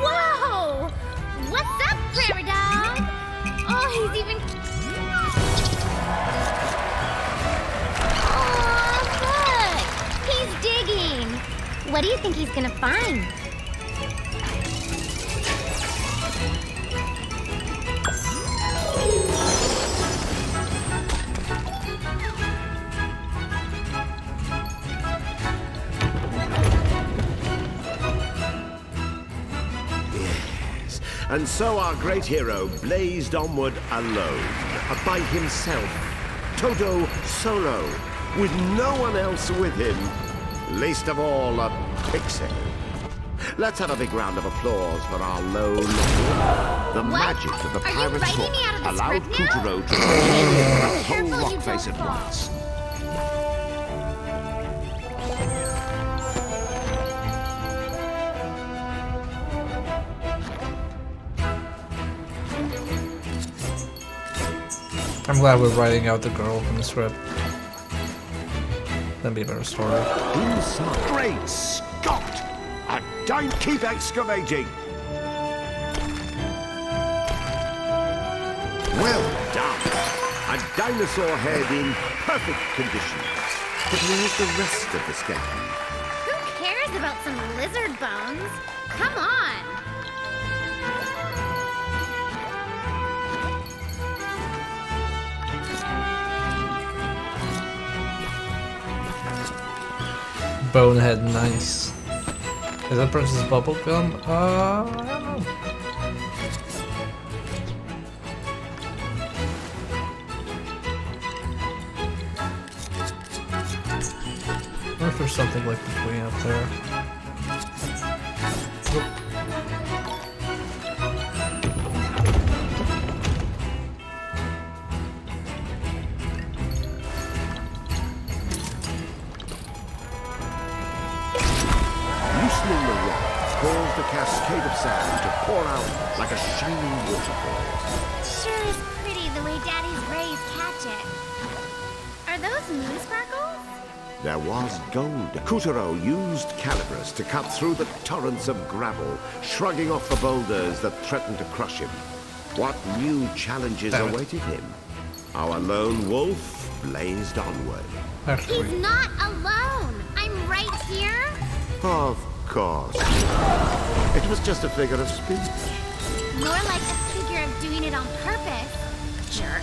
Whoa! What's up, prairie dog? Oh, he's even... Oh, look! He's digging. What do you think he's gonna find? Yes, and so our great hero blazed onward alone, by himself, Toto solo, with no one else with him, least of all a pixie. Let's have a big round of applause for our lone hero. The magic of the Are you pirate's writing hook me out of the allowed script now? Kutaro to transform the whole Careful rock you face don't at fall. once. I'm glad we're writing out the girl in the script. That'd be a better story. Inside. Great Scott! And don't keep excavating! Well done! A dinosaur head in perfect condition. But where's the rest of the skeleton? Who cares about some lizard bones? Come on! Bonehead, nice. Is that Princess Bubblegum? I don't know. I wonder if there's something like the queen up there. Nope. Loosening the rock caused a cascade of sand to pour out like a shining waterfall. Sure is pretty the way Daddy's rays catch it. Are those moon sparkles? There was gold. Kuturo used Calibris to cut through the torrents of gravel, shrugging off the boulders that threatened to crush him. What new challenges awaited him? Our lone wolf blazed onward. He's not alone. I'm right here. Of course. It was just a figure of speech. More like a figure of doing it on purpose. Jerk.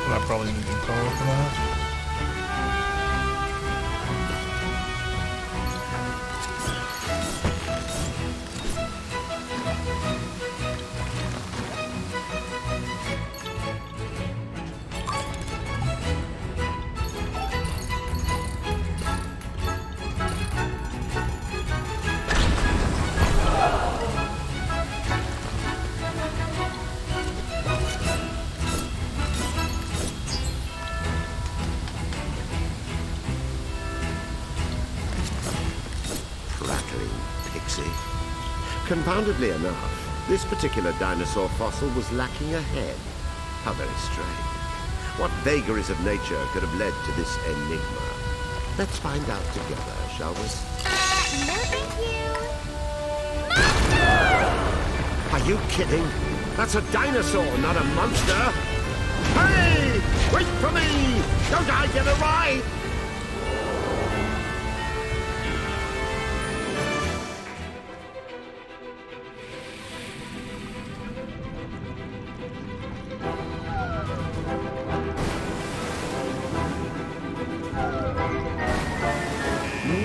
I probably need to call for that. Confoundedly enough, this particular dinosaur fossil was lacking a head. How very strange. What vagaries of nature could have led to this enigma? Let's find out together, shall we? No thank you. Are you kidding? That's a dinosaur, not a monster! Hey! Wait for me! Don't I get a ride?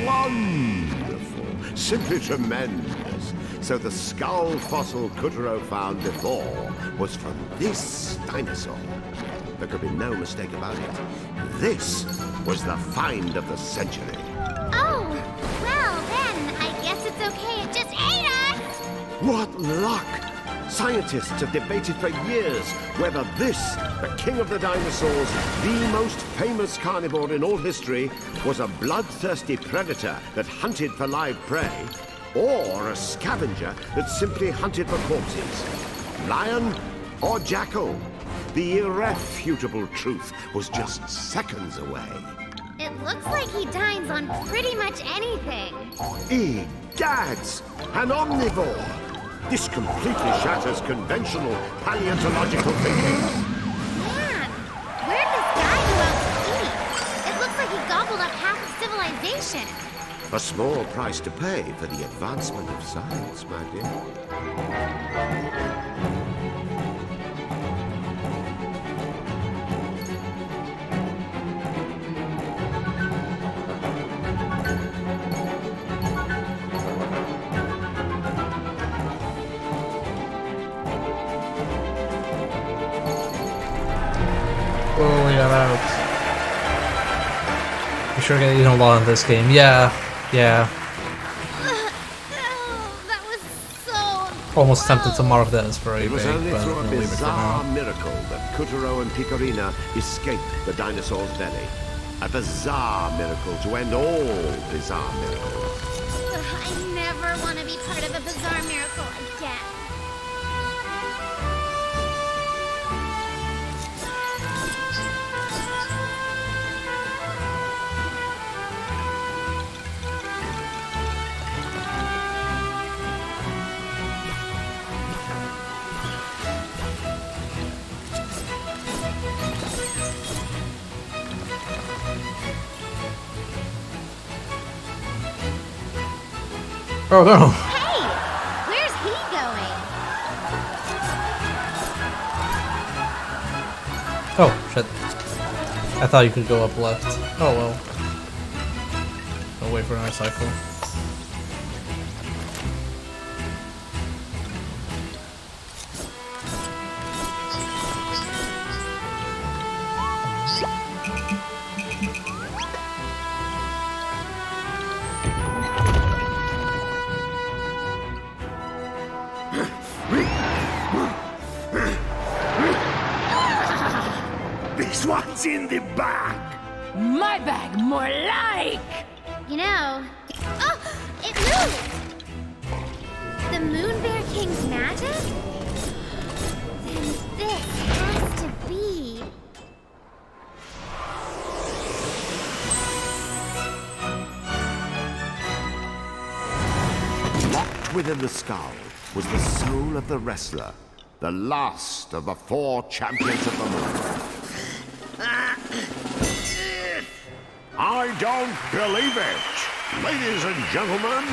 Wonderful. Simply tremendous. So the skull fossil Kuturo found before was from this dinosaur. There could be no mistake about it. This was the find of the century. Oh, well then, I guess it's okay. It just ate us! What luck! Scientists have debated for years whether this, the king of the dinosaurs, the most famous carnivore in all history, was a bloodthirsty predator that hunted for live prey, or a scavenger that simply hunted for corpses. Lion or jackal? The irrefutable truth was just seconds away. It looks like he dines on pretty much anything. Egads! An omnivore! This completely shatters conventional paleontological thinking. Man, where'd this guy go out to eat? It looks like he gobbled up half of civilization. A small price to pay for the advancement of science, my dear. Oh, we got out. You sure get eaten a lot in this game. Yeah. That was so Almost tempted to mark that as for a It was bait, only but through we'll a leave it for bizarre now. miracle that Kuturo and Picorina escaped the dinosaur's belly. A bizarre miracle to end all bizarre miracles. I never want to be part of a bizarre miracle again. Oh no! Hey! Where's he going? Oh, shit. I thought you could go up left. Oh well. I'll wait for another cycle. This one's in the bag. My bag, more like! You know... Oh! It moved! The Moon Bear King's magic? Then this has to be... Locked within the skull was the soul of the wrestler, the last of the 4 champions of the moon. I don't believe it! Ladies and gentlemen,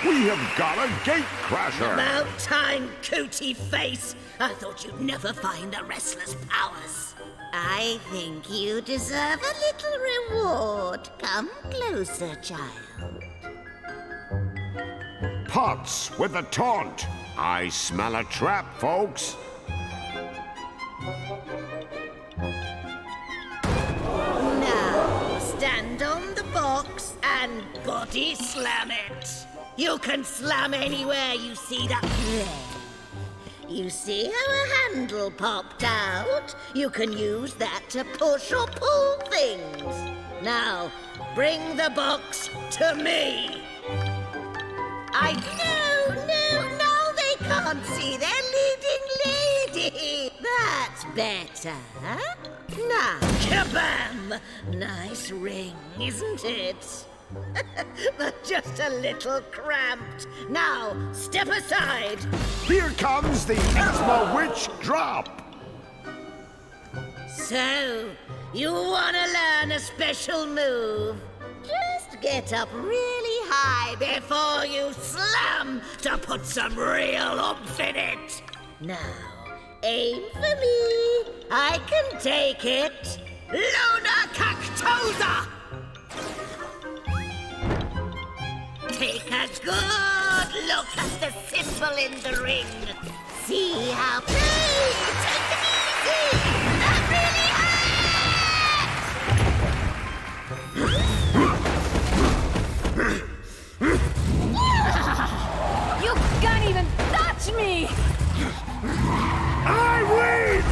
we have got a gate crasher! About time, cootie face! I thought you'd never find the wrestler's powers. I think you deserve a little reward. Come closer, child. Potts with the taunt! I smell a trap, folks! Now, stand on the box and body slam it. You can slam anywhere you see that flare. You see how a handle popped out? You can use that to push or pull things. Now, bring the box to me. No, they can't see their leading lady. That's better. Now, kabam! Nice ring, isn't it? But just a little cramped. Now, step aside. Here comes the Esma Witch drop! So, you want to learn a special move? Just get up really high before you slam to put some real oomph in it. Now, aim for me. I can take it. Luna Cactosa! Take a good look at the symbol in the ring. See how... Hey, take it easy! That really hurts! You can't even touch me! I win!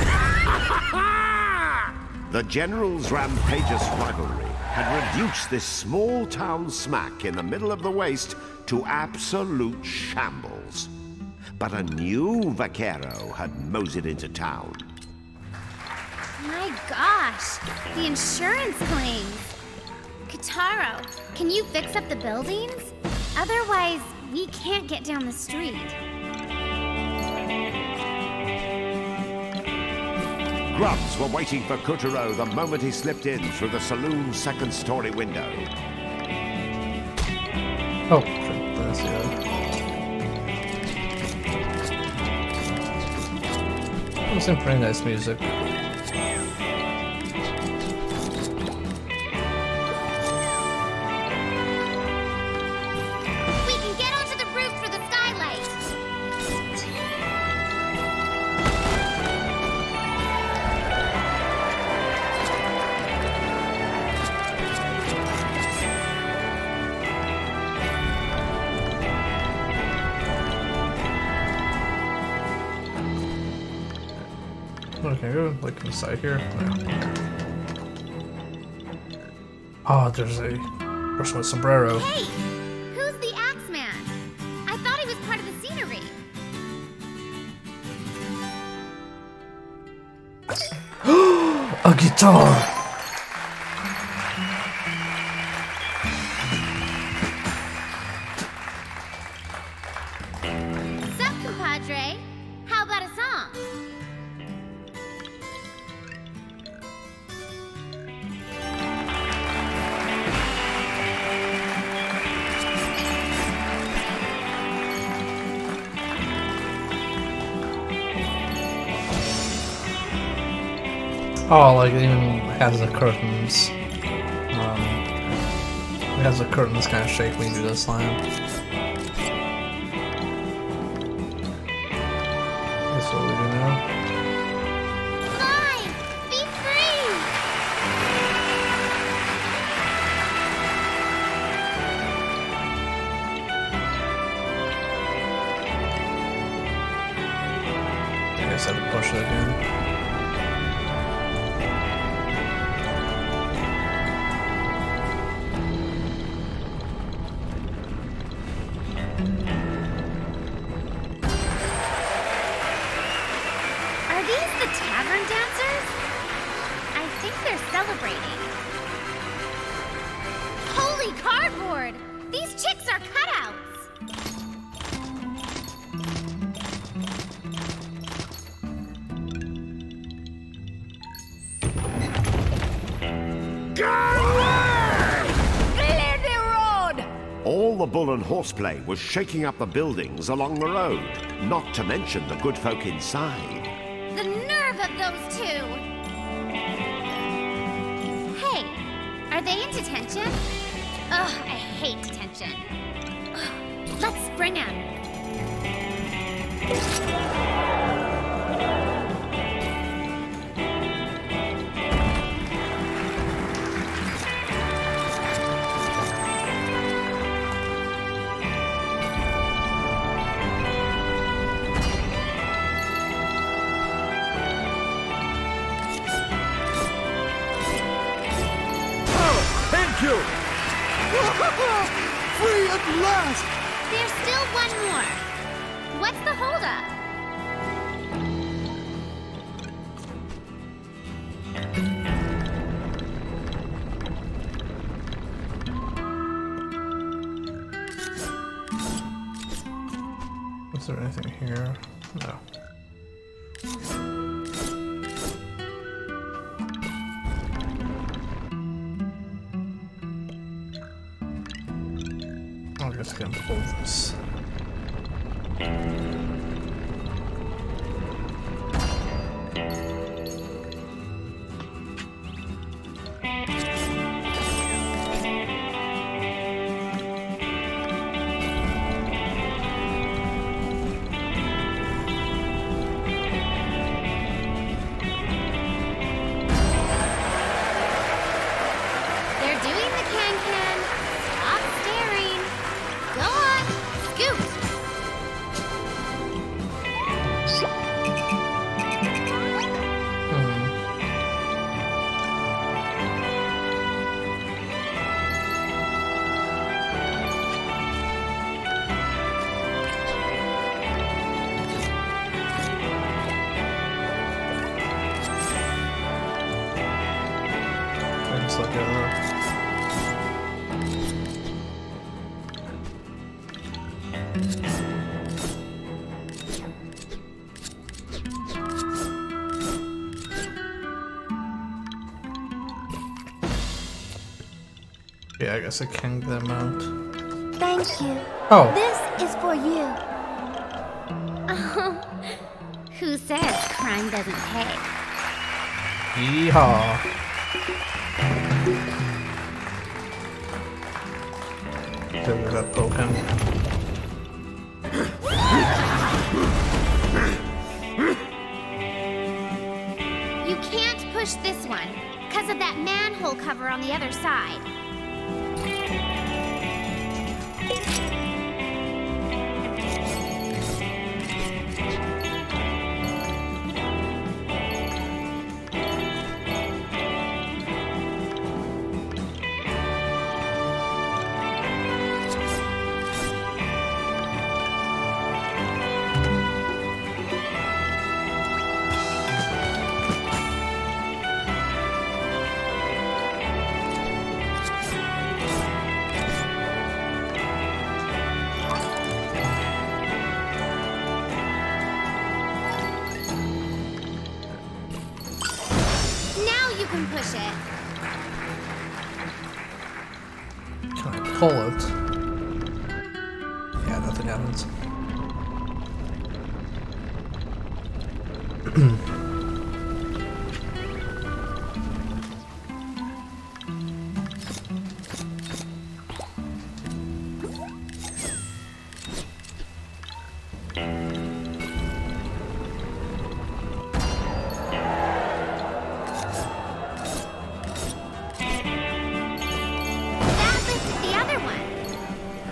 The general's rampageous rivalry had reduced this small town smack in the middle of the waste to absolute shambles. But a new vaquero had moseyed into town. My gosh, the insurance claims. Kataro, can you fix up the buildings? Otherwise, we can't get down the street. Grubs were waiting for Kotaro the moment he slipped in through the saloon's second-story window. Oh, sure. That's some pretty nice music. We can get onto the roof for the skylight. Okay, go like inside here. Oh, there's a person with sombrero. Hey, who's the Axeman? I thought he was part of the scenery. A guitar! Sup, compadre? How about a song? Oh, like it even has the curtains. It has the curtains kind of shake when you do the slam. That's what we do now. Fly! Be free! I guess I have to push it again. Are these the tavern dancers? I think they're celebrating. Holy cardboard! These chicks are cutouts! Clear the road! All the bull and horseplay was shaking up the buildings along the road, not to mention the good folk inside. The nerve of those two! Hey, are they in detention? Ugh, I hate detention. Ugh, let's spring them. Thank you! Free at last! There's still one more. What's the holdup? Is there anything here? No. I'm just gonna pull this. They're doing the can-can. Stop staring. Go on, scoot. I just let go. Yeah, I guess I can get them out. Thank you. Oh. This is for you. Who says crime doesn't pay? Yeehaw. Did that poke him? You can't push this one because of that manhole cover on the other side. Now you can push it. Can I pull it? Yeah, nothing happens. That lifted the other one.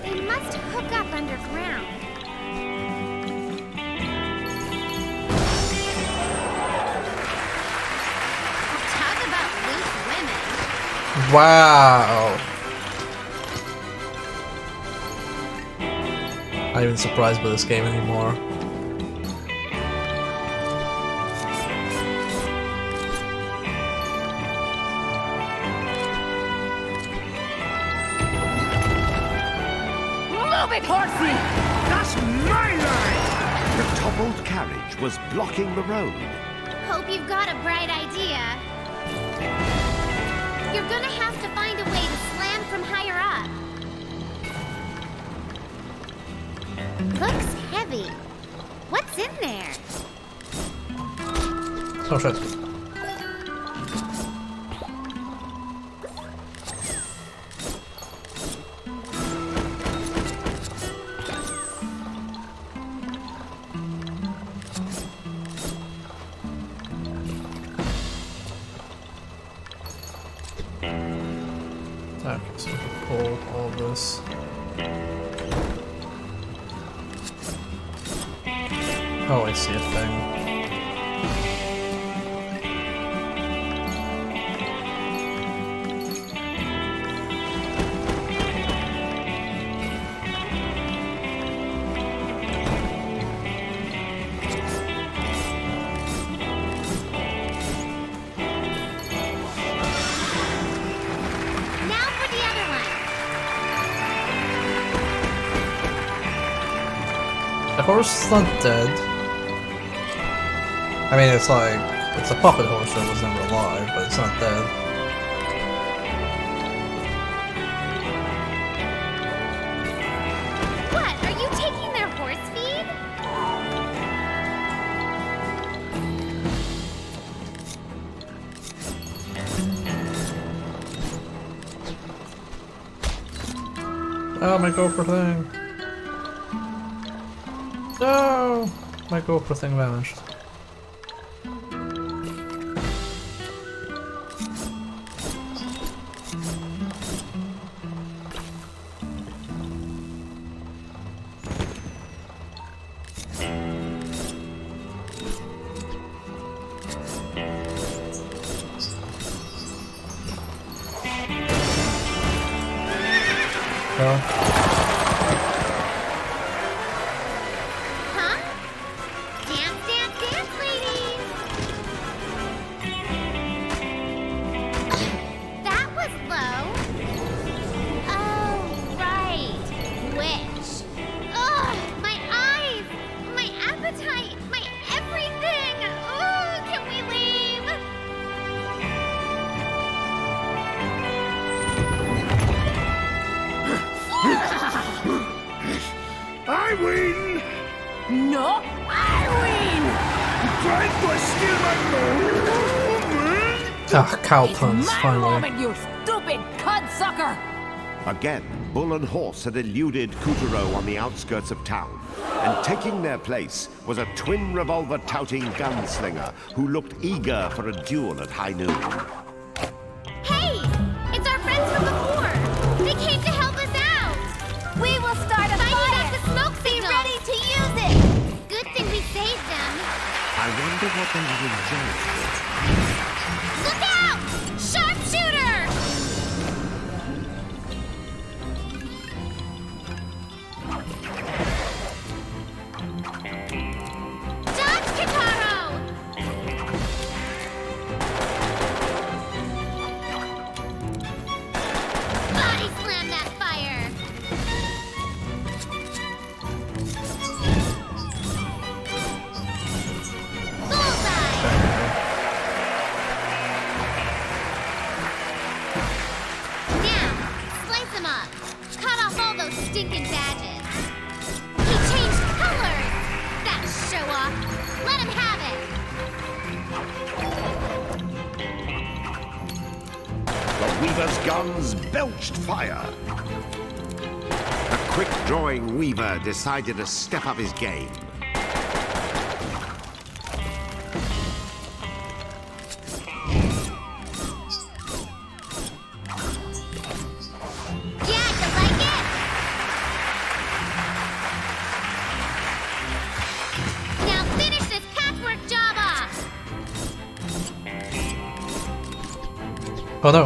They must hook up underground. Talk about loose women. Wow. not even surprised by this game anymore. Move it, horsey! That's my line! The toppled carriage was blocking the road. Hope you've got a bright idea. You're gonna have to find a way to slam from higher up. Looks heavy. What's in there? Oh shit. Okay, so we can pull all this. Oh, I see a thing. Now for the other one. The horse is not dead. I mean, it's like, it's a puppet horse that was never alive, but it's not dead. What? Are you taking their horse feed? Oh, my GoPro thing. No! My GoPro thing vanished. Oh. Huh? Dance, dance, dance, ladies! That was low. Oh, right. Which? Ugh, my eyes! My appetite! My everything! Ugh, can we leave? I win! No, I Try to steal my moment! Ah, cow win! puns, My finally. moment, you stupid cudsucker! Again, Bull and Horse had eluded Kuturo on the outskirts of town, and taking their place was a twin revolver-touting gunslinger who looked eager for a duel at high noon. Hey! It's our friends from before! They came to help us out! We will start a fire! At the smoke signal! Be ready to use it! Good thing we saved them. I wonder what they would enjoy. Look out! Sharpshooter! Dodge, Kitaro! Body slam that fire! Bullseye! Now, slice him up. Cut off all those stinking badges. He changed colors! That show off! Let him have it! The Weaver's guns belched fire. The quick-drawing Weaver decided to step up his game. Yeah, you like it? Now finish this patchwork job off! Oh no.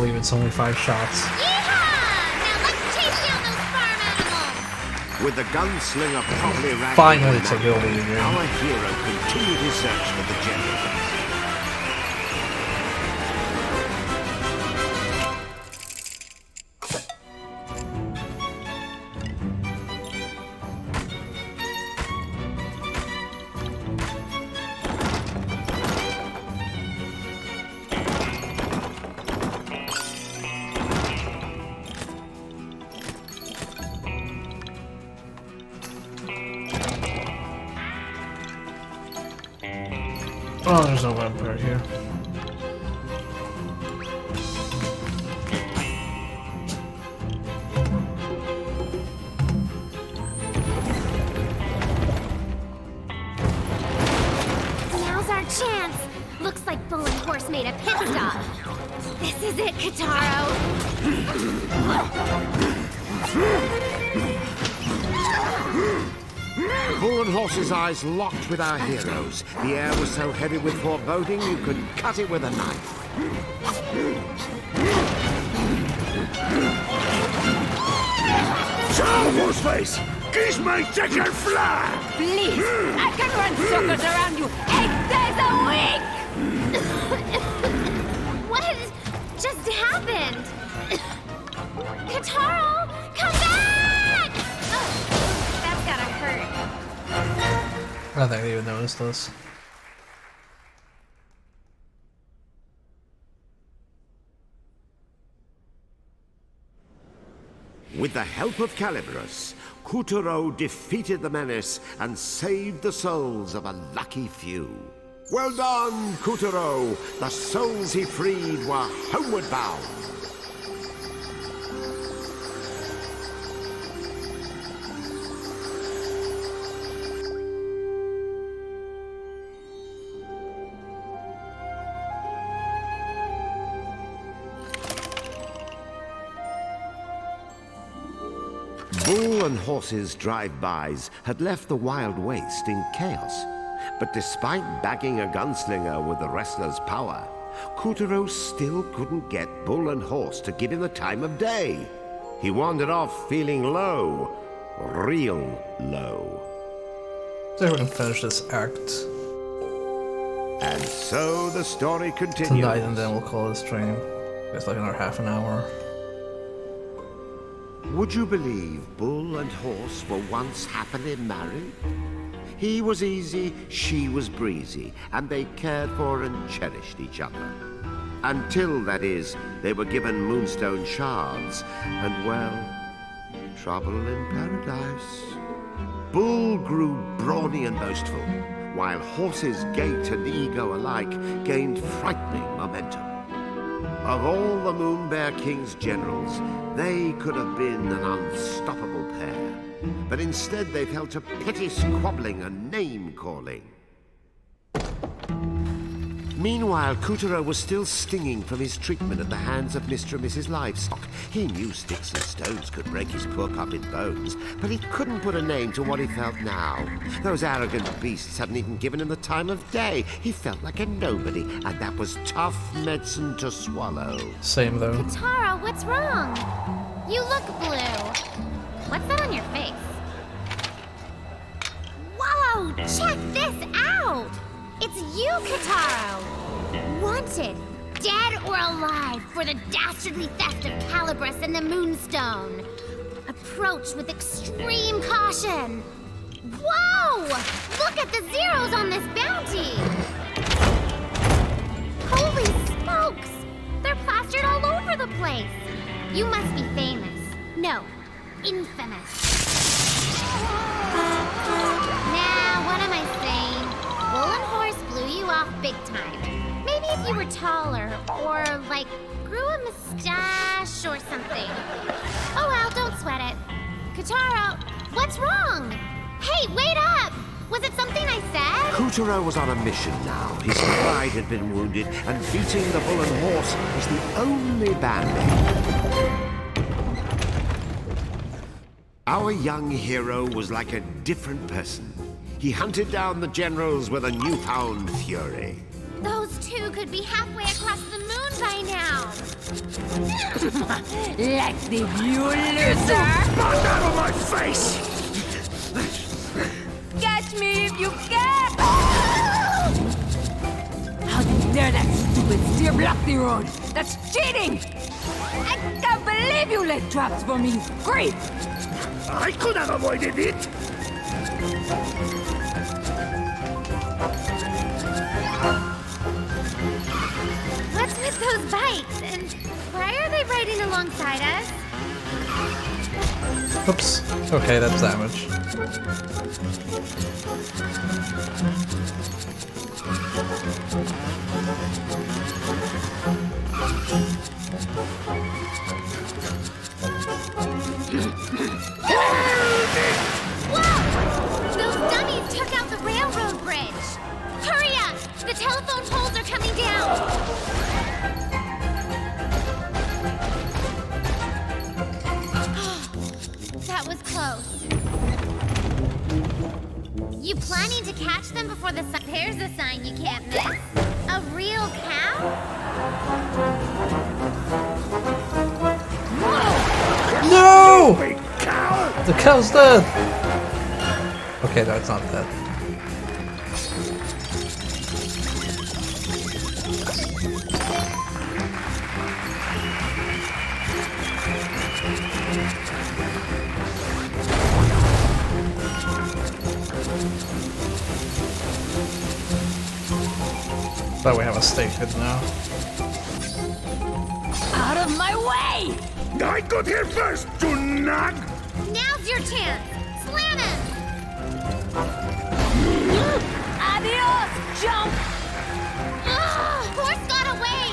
believe it's only 5 shots. Yeehaw! Now let's chase down those farm animals! With the gunslinger properly wrapped Finally, in it's a real video game. our hero continued his search for the generals. Oh, there's no vampire here. Now's our chance! Looks like Bull and Horse made a pit stop. This is it, Kataro! Bull and Horse's eyes locked with our heroes. The air was so heavy with foreboding you could cut it with a knife. So, Horseface! Kiss my chicken fly! Please, I can run circles around you 8 days a week! What just happened? Kataro, come back! Oh, that's gotta hurt. I don't think I even noticed this. With the help of Caliburus, Kuturo defeated the menace and saved the souls of a lucky few. Well done, Kuturo! The souls he freed were homeward bound. Bull and Horse's drive-bys had left the Wild Waste in chaos. But despite bagging a gunslinger with the wrestler's power, Kuturo still couldn't get Bull and Horse to give him the time of day. He wandered off feeling low, real low. So we're gonna finish this act And so the story continues. tonight, and then we'll call it a stream. It's like another half an hour. Would you believe Bull and Horse were once happily married? He was easy, she was breezy, and they cared for and cherished each other. Until, that is, they were given moonstone shards, and well, trouble in paradise. Bull grew brawny and boastful, while Horse's gait and ego alike gained frightening momentum. Of all the Moonbear King's generals, they could have been an unstoppable pair. But instead they fell to petty squabbling and name-calling. Meanwhile, Kuturo was still stinging from his treatment at the hands of Mr. and Mrs. Livestock. He knew sticks and stones could break his poor carpet bones, but he couldn't put a name to what he felt now. Those arrogant beasts hadn't even given him the time of day. He felt like a nobody, and that was tough medicine to swallow. Same though. Kataro, what's wrong? You look blue. What's that on your face? Whoa, check this out! It's you, Kataro! Wanted, dead or alive, for the dastardly theft of Caliburus and the Moonstone. Approach with extreme caution. Whoa! Look at the zeros on this bounty! Holy smokes! They're plastered all over the place. You must be famous. No, infamous. Now, what am I saying? Bull and Horse blew you off big time. Maybe if you were taller, or like grew a mustache or something. Oh well, don't sweat it. Kataro, what's wrong? Hey, wait up! Was it something I said? Kuturo was on a mission now. His pride had been wounded, and beating the Bull and Horse was the only band-aid. Our young hero was like a different person. He hunted down the generals with a newfound fury. Those two could be halfway across the moon by now. Let's see you, loser! Get out of my face! Catch me if you can! How dare that stupid steer block the road? That's cheating! I can't believe you laid traps for me, creep! I could have avoided it! What's with those bikes? And why are they riding alongside us? Oops. Okay, that's damage. Whoa! Those dummies took out the railroad bridge. Hurry up! The telephone poles are coming down. That was close. You planning to catch them before the sun? There's a sign you can't miss. A real cow? No! Big cow! The cow's dead! Okay, no, it's not dead. But we have a station now. Out of my way! I got here first, you nag! Now's your chance. Slam him! Adios, jump! Horse got away!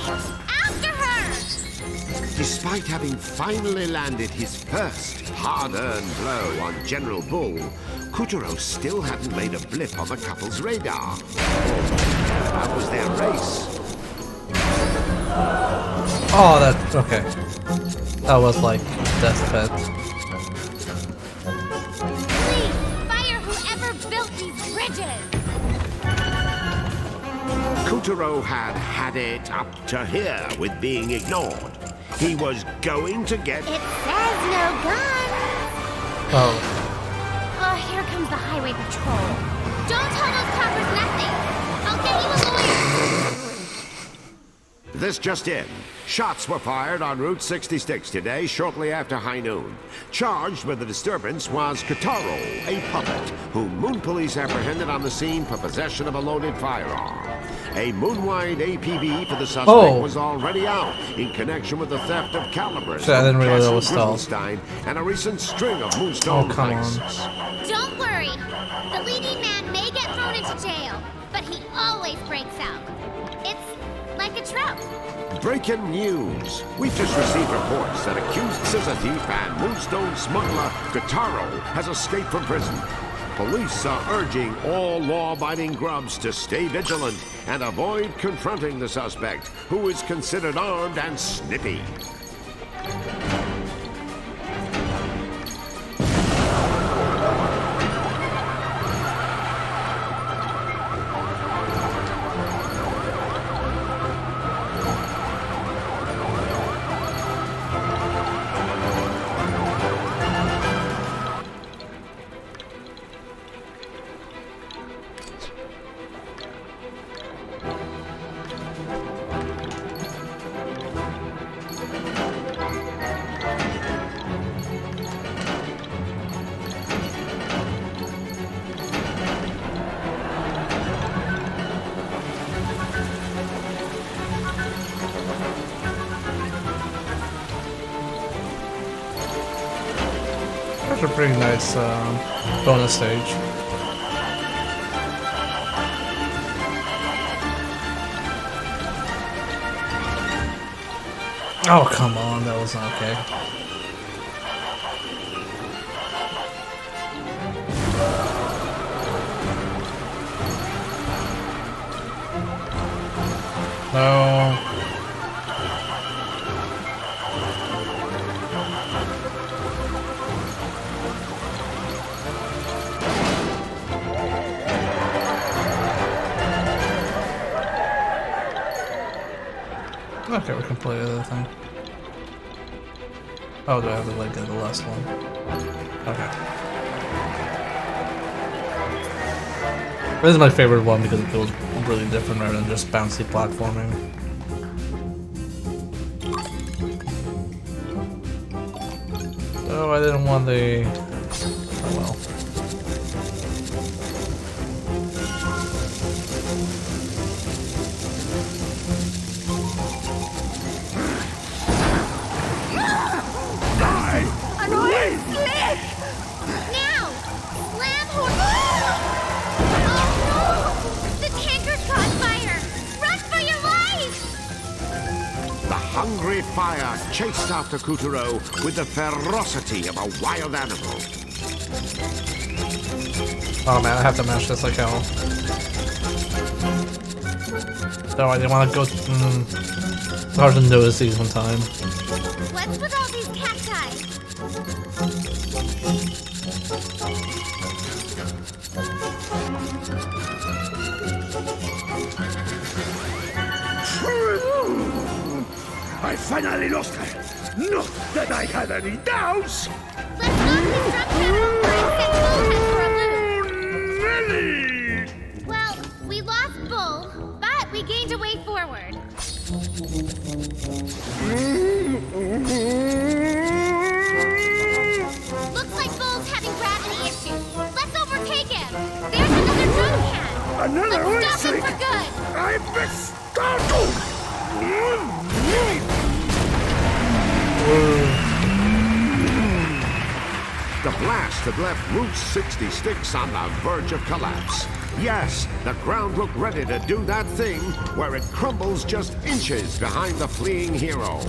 After her! Despite having finally landed his first hard-earned blow on General Bull, Kuturo still hadn't made a blip on the couple's radar. That was their race. Oh, that... okay. That was like deathbed. Please, fire whoever built these bridges! Kuturo had it up to here with being ignored. He was going to get... It says no guns! Oh. Oh, here comes the highway patrol. Don't tell those coppers nothing! I'll get you a lawyer! This just in. Shots were fired on Route 66 today, shortly after high noon. Charged with the disturbance was Kataro, a puppet, whom Moon Police apprehended on the scene for possession of a loaded firearm. A moon-wide APB for the suspect was already out in connection with the theft of calibers So I didn't realize that was Castle stalled. Griffenstein and a recent string of Moonstone come on. heists. Don't worry. The leading man may get thrown into jail, but he always breaks out. It's like a trout. Breaking news. We've just received reports that accused scissor thief and Moonstone smuggler Kataro has escaped from prison. Police are urging all law-abiding grubs to stay vigilant and avoid confronting the suspect, who is considered armed and snippy. That's a pretty nice bonus stage. Oh, come on, that was not okay. No. Okay, we completed the thing. Oh, do I have to like get the last one? Okay. This is my favorite one because it feels really different rather than just bouncy platforming. Oh, I didn't want the... Oh well. Now! Slam horse! Oh no! The tanker's caught fire! Run for your life! The hungry fire chased after Kuturo with the ferocity of a wild animal. Oh man, I have to mash this like hell. No, I didn't want to go... It's hard to notice these one time. What's with all these cacti? I finally lost her. Not that I had any doubts. Let's not disrupt Animal Mindset Bull for a loop. Nelly! Well, we lost Bull, but we gained a way forward. Looks like Bull's having gravity issues. Let's overtake him. There's another drum can. Another Let's stop him one for good. I'm startled. The blast had left Route 66 on the verge of collapse. Yes, the ground looked ready to do that thing where it crumbles just inches behind the fleeing hero.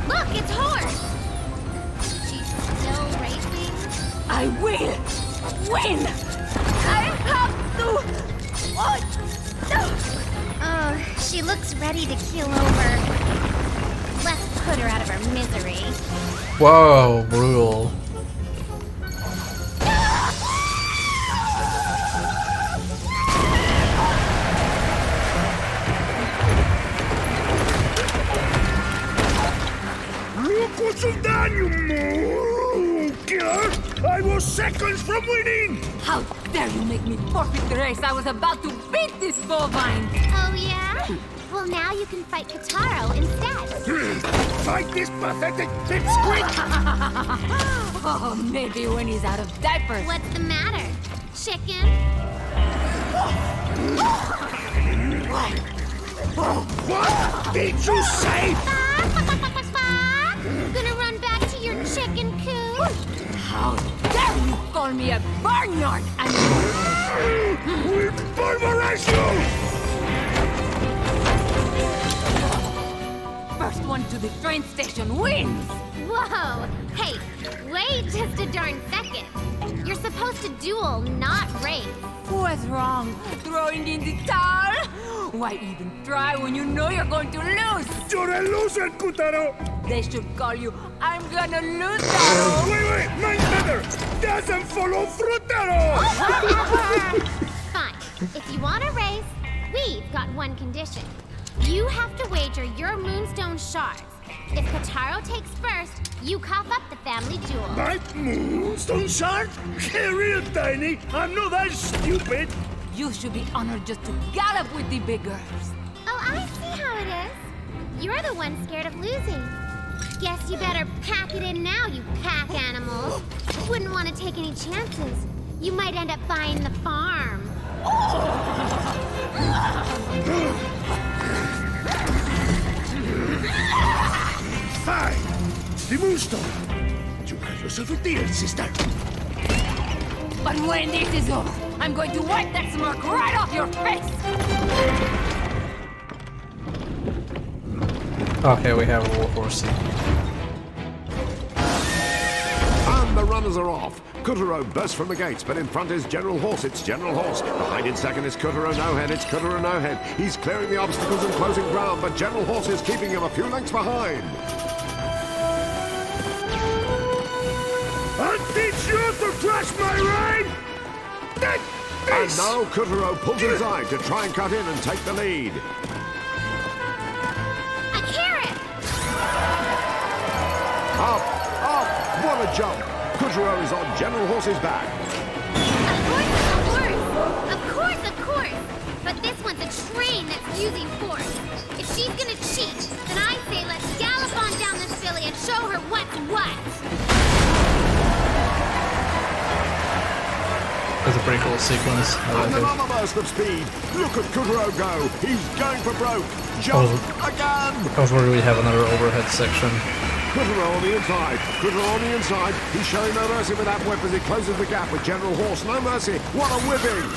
Look, it's Horse. She's still racing. I will win! I have to... Oh, she looks ready to keel over. Let's put her out of her misery. Whoa, brutal. Look what you've done, you mole killer! I was seconds from winning! How dare you make me forfeit the race? I was about to beat this bovine! Oh, yeah? Well, now you can fight Kataro instead. Fight this pathetic pipsqueak! Oh, maybe when he's out of diapers. What's the matter? Chicken? What did you say? Gonna run back to your chicken coop? How dare you call me a barnyard animal? We'll pulverize you! First one to the train station wins! Whoa! Hey, wait just a darn second. You're supposed to duel, not race. What's wrong? Throwing in the towel? Why even try when you know you're going to lose? You're a loser, Kutaro! They should call you I'm gonna lose Taro! Wait, mind better! Doesn't follow Frutaro! Whatever! Fine. If you want to race, we've got one condition. You have to wager your Moonstone shards. If Kataro takes first, you cough up the family jewel. My Moonstone shard? Real tiny! I'm not that stupid! You should be honored just to gallop with the big girls. Oh, I see how it is. You're the one scared of losing. Guess you better pack it in now, you pack animals. Wouldn't want to take any chances. You might end up buying the farm. Fine! The Moonstone! You have yourself a deal, sister! But when this is over, I'm going to wipe that smirk right off your face! Okay, we have a little horsey. And the runners are off. Kuturo bursts from the gates, but in front is General Horse. It's General Horse. Behind in second is Kuturo No Head. It's Kuturo No Head. He's clearing the obstacles and closing ground, but General Horse is keeping him a few lengths behind. And now Kotaro pulls inside to try and cut in and take the lead. A carrot! Up! What a jump! Kotaro is on General Horse's back. Of course! But this one's a train that's using force. If she's gonna cheat, then I say let's gallop on down this filly and show her what's what. That's a pretty cool sequence. I like And it. another burst of speed. Look at Kotaro go. He's going for broke. Jump again. Of course, where do we have another overhead section? Kotaro on the inside. Kotaro on the inside. He's showing no mercy with that whip as he closes the gap with General Horse. No mercy. What a whipping.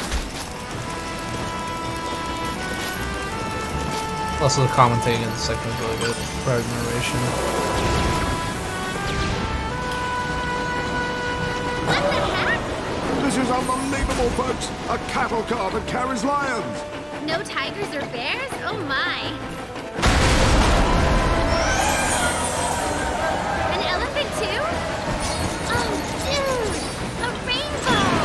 Also, the commentating in the second is really good. Prior narration. What the heck? This is unbelievable, folks. A cattle car that carries lions. No tigers or bears? Oh my. An elephant too? Oh dude! A rainbow!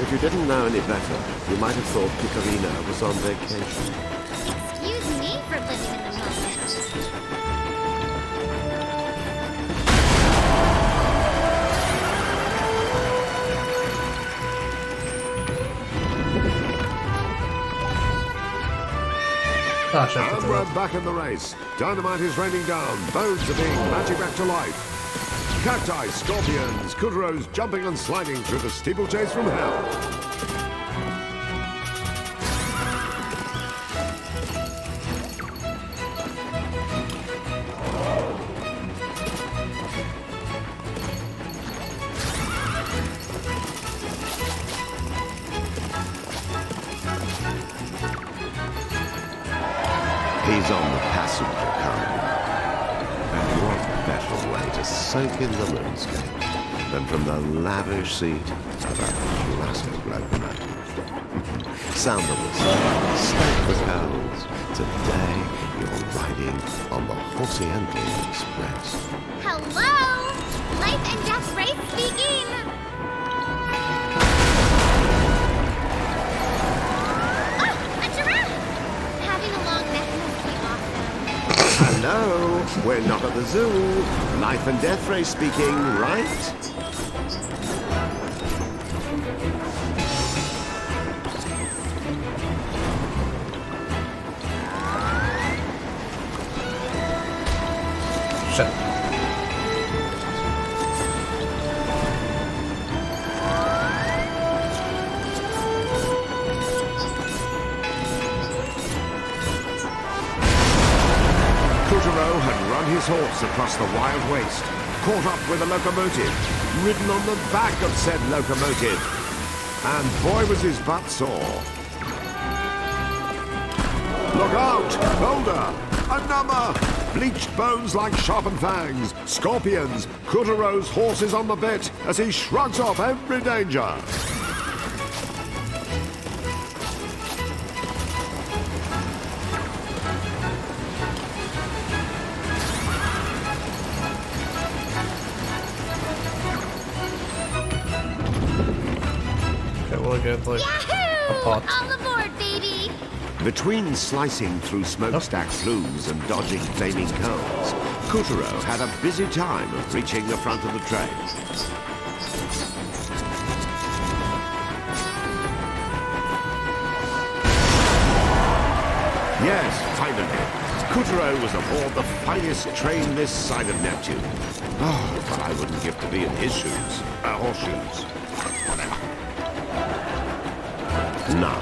If you didn't know any better, you might have thought Picarina was on vacation. Excuse me for living in the moment. Gosh, And we're back in the race. Dynamite is raining down. Bones are being magic back to life. Cacti, scorpions, Kotaro's jumping and sliding through the steeplechase from hell. He's on the passenger car now. And what better way to soak in the moonscape than from the lavish seat of a classic locomotive. Sound the whistle, stoke the coals. Today you're riding on the Horsey-Entley Express. Hello? Life and death race speaking! Oh, a giraffe! Having a long neck must be awesome. Hello, we're not at the zoo. Life and death race speaking, right? Shit. Kotaro had run his horse across the wild waste, caught up with a locomotive, ridden on the back of said locomotive. And boy was his butt sore. Look out! Boulder! A number! Bleached bones like sharpened fangs. Scorpions. Kotaro's horse is on the bit as he shrugs off every danger. Okay, we'll get like Yahoo! a pot. All aboard, baby! Between slicing through smokestack flues and dodging flaming coals, Kotaro had a busy time of reaching the front of the train. Yes, finally. Kotaro was aboard the finest train this side of Neptune. Oh, but I wouldn't give to be in his shoes. Horseshoes. Whatever. Now,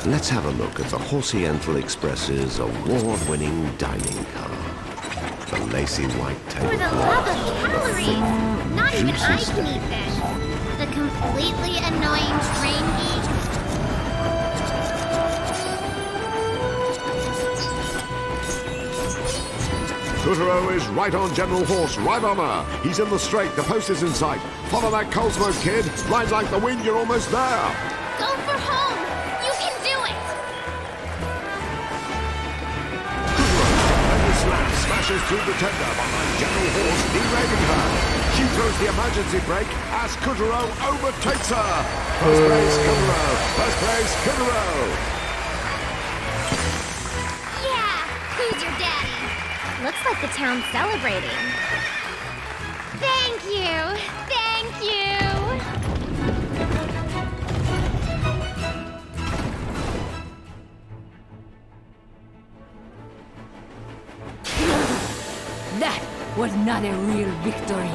let's have a look at the Horsey-Entley Express's award-winning dining car. The lacy white For the love of tablecloth. calories! Not even Juicy I can eat this. The completely annoying train geek. Kotaro is right on General Horse, right on her. He's in the straight, the post is in sight. Follow that coal smoke, kid. Ride like the wind, you're almost there. Go for home! You can do it! Kotaro, and the slap smashes through the tender behind General Horse, derailing her. She's throws the emergency brake as Kuturo overtakes her. First place, Kuturo. First place, Kuturo. Yeah, who's your daddy? Looks like the town's celebrating. Thank you. Thank you. That was not a real victory.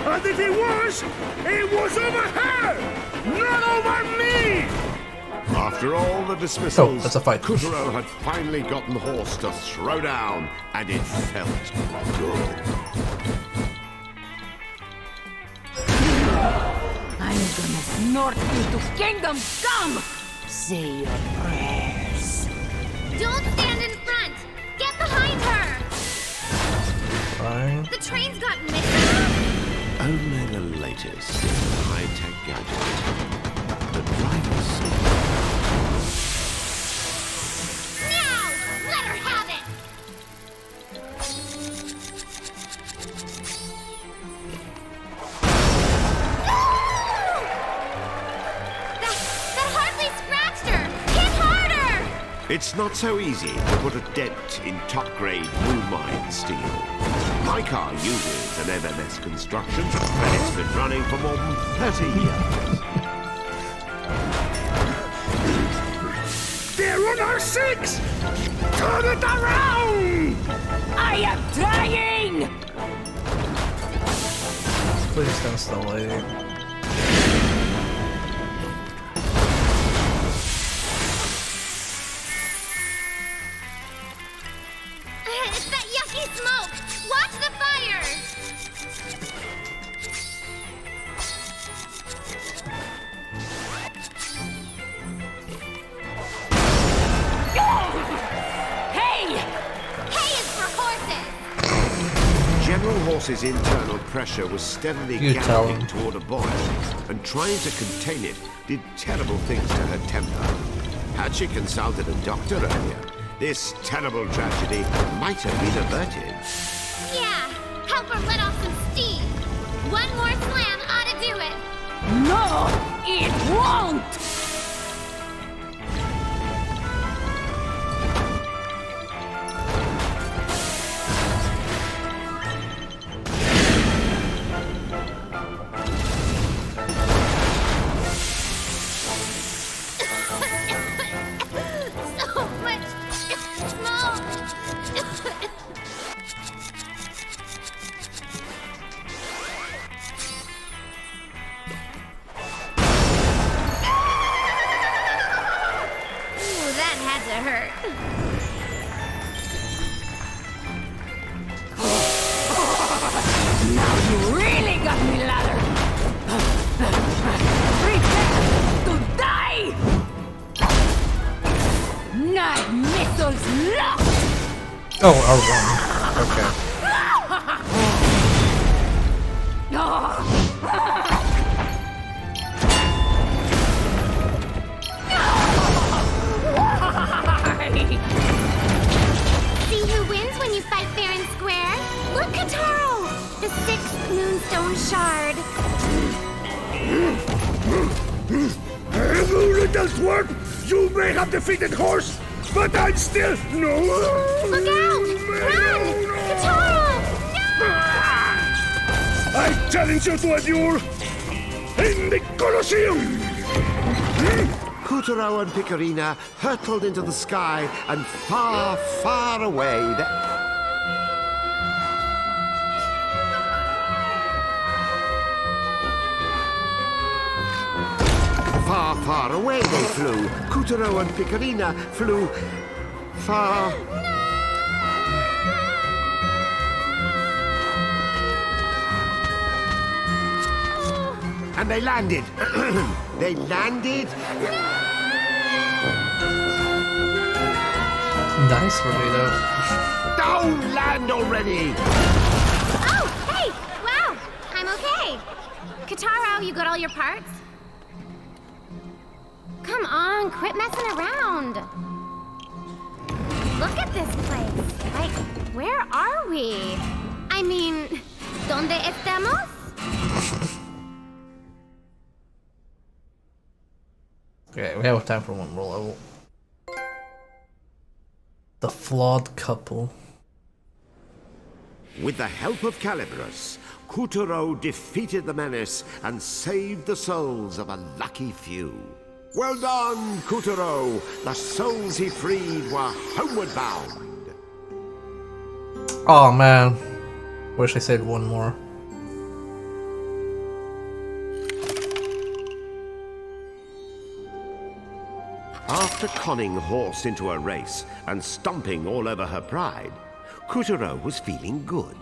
And if it was over her, not over me! After all the dismissals, that's a fight. Kuturo had finally gotten the horse to throw down, and it felt good. I'm gonna snort you to kingdom come! Say your prayers. Don't stand in front. Get behind her. Fine. The train's got missing. Only the latest in high-tech gadgets. The driver's seat. Now! Let her have it! That hardly scratched her! Hit harder! It's not so easy to put a dent in top-grade moon mine steel. My car uses an MMS construction, and it's been running for more than 30 years. They're on our 6! Turn it around! I am trying! Please don't stall lady. It's that yucky smoke! Watch the fire! Hey! Hay is for horses! General Horse's internal pressure was steadily You tell galloping him. toward a boil, and trying to contain it did terrible things to her temper. Had she consulted a doctor earlier, this terrible tragedy might have been averted. Yeah, help her let off some steam. One more slam ought to do it. No, it won't! So much smoke. Ooh, that had to hurt. Now you really got me, ladder! Prepare to die! Night missiles locked! Oh, R1. Okay. See who wins when you fight fair and square? Look, Kataro! The 6th Moonstone Shard. You little twerp! You may have defeated Horse, but I'm still... No! Look out! Run! Kataro! No! I challenge you to a duel in the Colosseum! Kuturo and Picarina hurtled into the sky, and far, far away Far, far away they flew. Kuturo and Picarina flew far... And they landed. They landed... Nice tornado. Don't land already! Oh, hey! Wow! I'm okay. Kataro, you got all your parts? Come on, quit messing around. Look at this place. Like, where are we? I mean, the ¿Dónde estamos? Okay, we have time for one more level. The Flawed Couple. With the help of Caliburus, Kuturo defeated the menace and saved the souls of a lucky few. Well done, Kuturo! The souls he freed were homeward bound. Oh man, wish I said one more. After conning Horse into a race and stomping all over her pride, Kuturo was feeling good.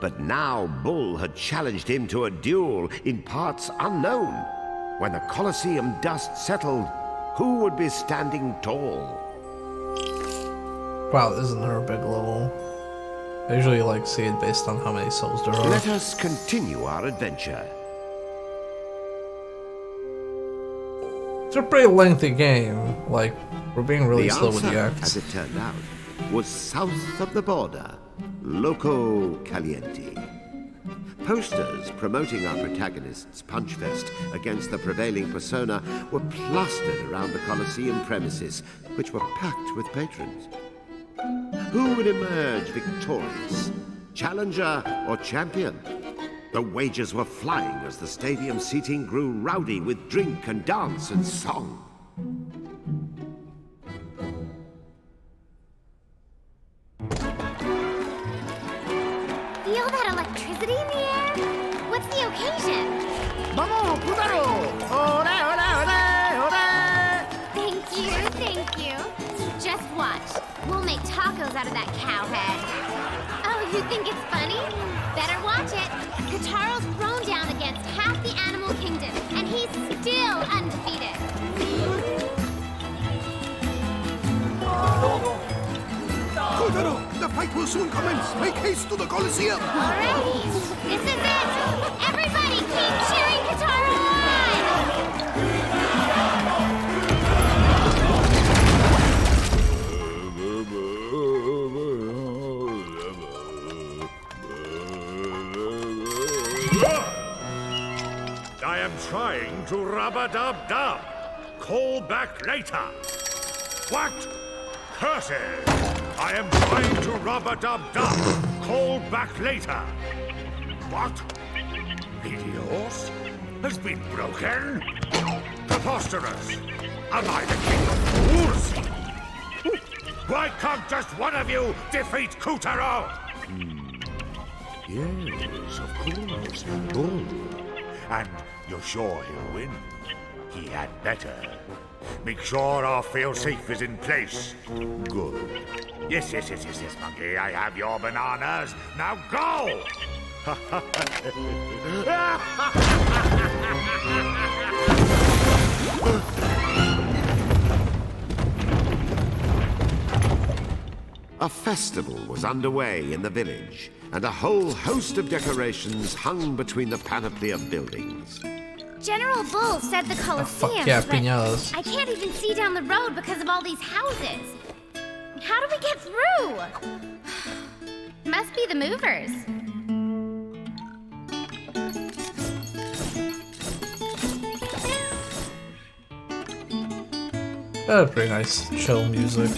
But now Bull had challenged him to a duel in parts unknown. When the Colosseum dust settled, who would be standing tall? Wow, this isn't her big level. I usually like see it based on how many souls there are. Let us continue our adventure. It's a pretty lengthy game. Like, we're being really slow with the answer, acts. as it turned out, was south of the border, Loco Caliente. Posters promoting our protagonist's punch fest against the prevailing persona were plastered around the Colosseum premises, which were packed with patrons. Who would emerge victorious? Challenger or champion? The wagers were flying as the stadium seating grew rowdy with drink and dance and song. Feel that electricity in the air? What's the occasion? Vamos, Putaro! Ore, ore, ore, ore! Thank you. Just watch. We'll make tacos out of that cow head. Oh, you think it's funny? Better watch it. Kataro's thrown down against half the animal kingdom, and he's still undefeated. Putaro, the fight will soon commence. Make haste to the Colosseum. Alrighty, this is it. Everybody keep cheering Kataro I am trying to rub-a-dub-dub. Call back later. What? Curses! I am trying to rub-a-dub-dub. Call back later. What? The horse has been broken? Preposterous! Am I the king of fools? Why can't just one of you defeat Kutaro? Yes, of course. Bull. And you're sure he'll win? He had better. Make sure our fail-safe is in place. Good. Yes, Monkey. I have your bananas. Now go! A festival was underway in the village, and a whole host of decorations hung between the panoply of buildings. General Bull said the Colosseum, yeah, but piñatas. I can't even see down the road because of all these houses. How do we get through? Must be the movers. Pretty nice, chill music.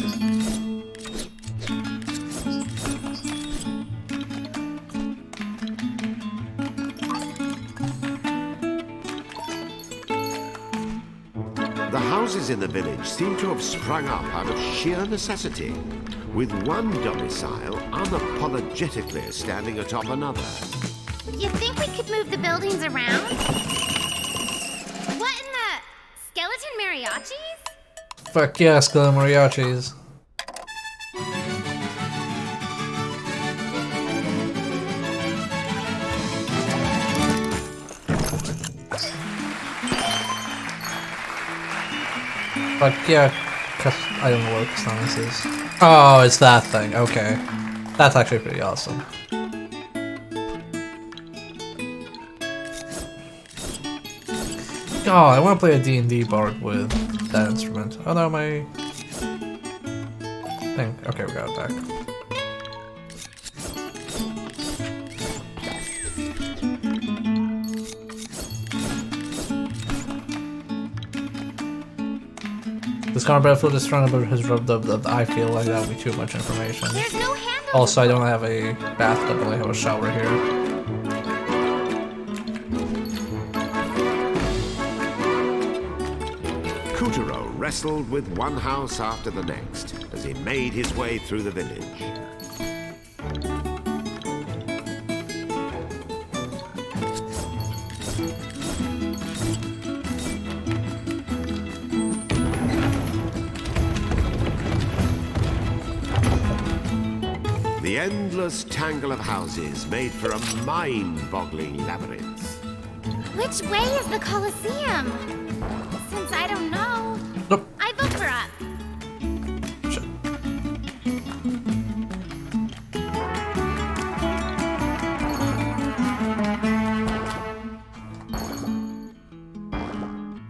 The houses in the village seem to have sprung up out of sheer necessity, with one domicile unapologetically standing atop another. You think we could move the buildings around? What in the... skeleton mariachis? Fuck yeah, skeleton mariachis. Fuck yeah, I don't know what Castanis is. Oh, it's that thing, okay. That's actually pretty awesome. Oh, I want to play a D&D bard with that instrument. Oh no, my thing. Okay, we got it back. This kind of battlefield is strong, but has rubbed up that I feel like that would be too much information. There's no handle. Also, I don't have a bathtub, I only have a shower here. Kutaro wrestled with one house after the next as he made his way through the village. The endless tangle of houses made for a mind-boggling labyrinth. Which way is the Colosseum? Since I don't know, Nope. I vote for up. Shit.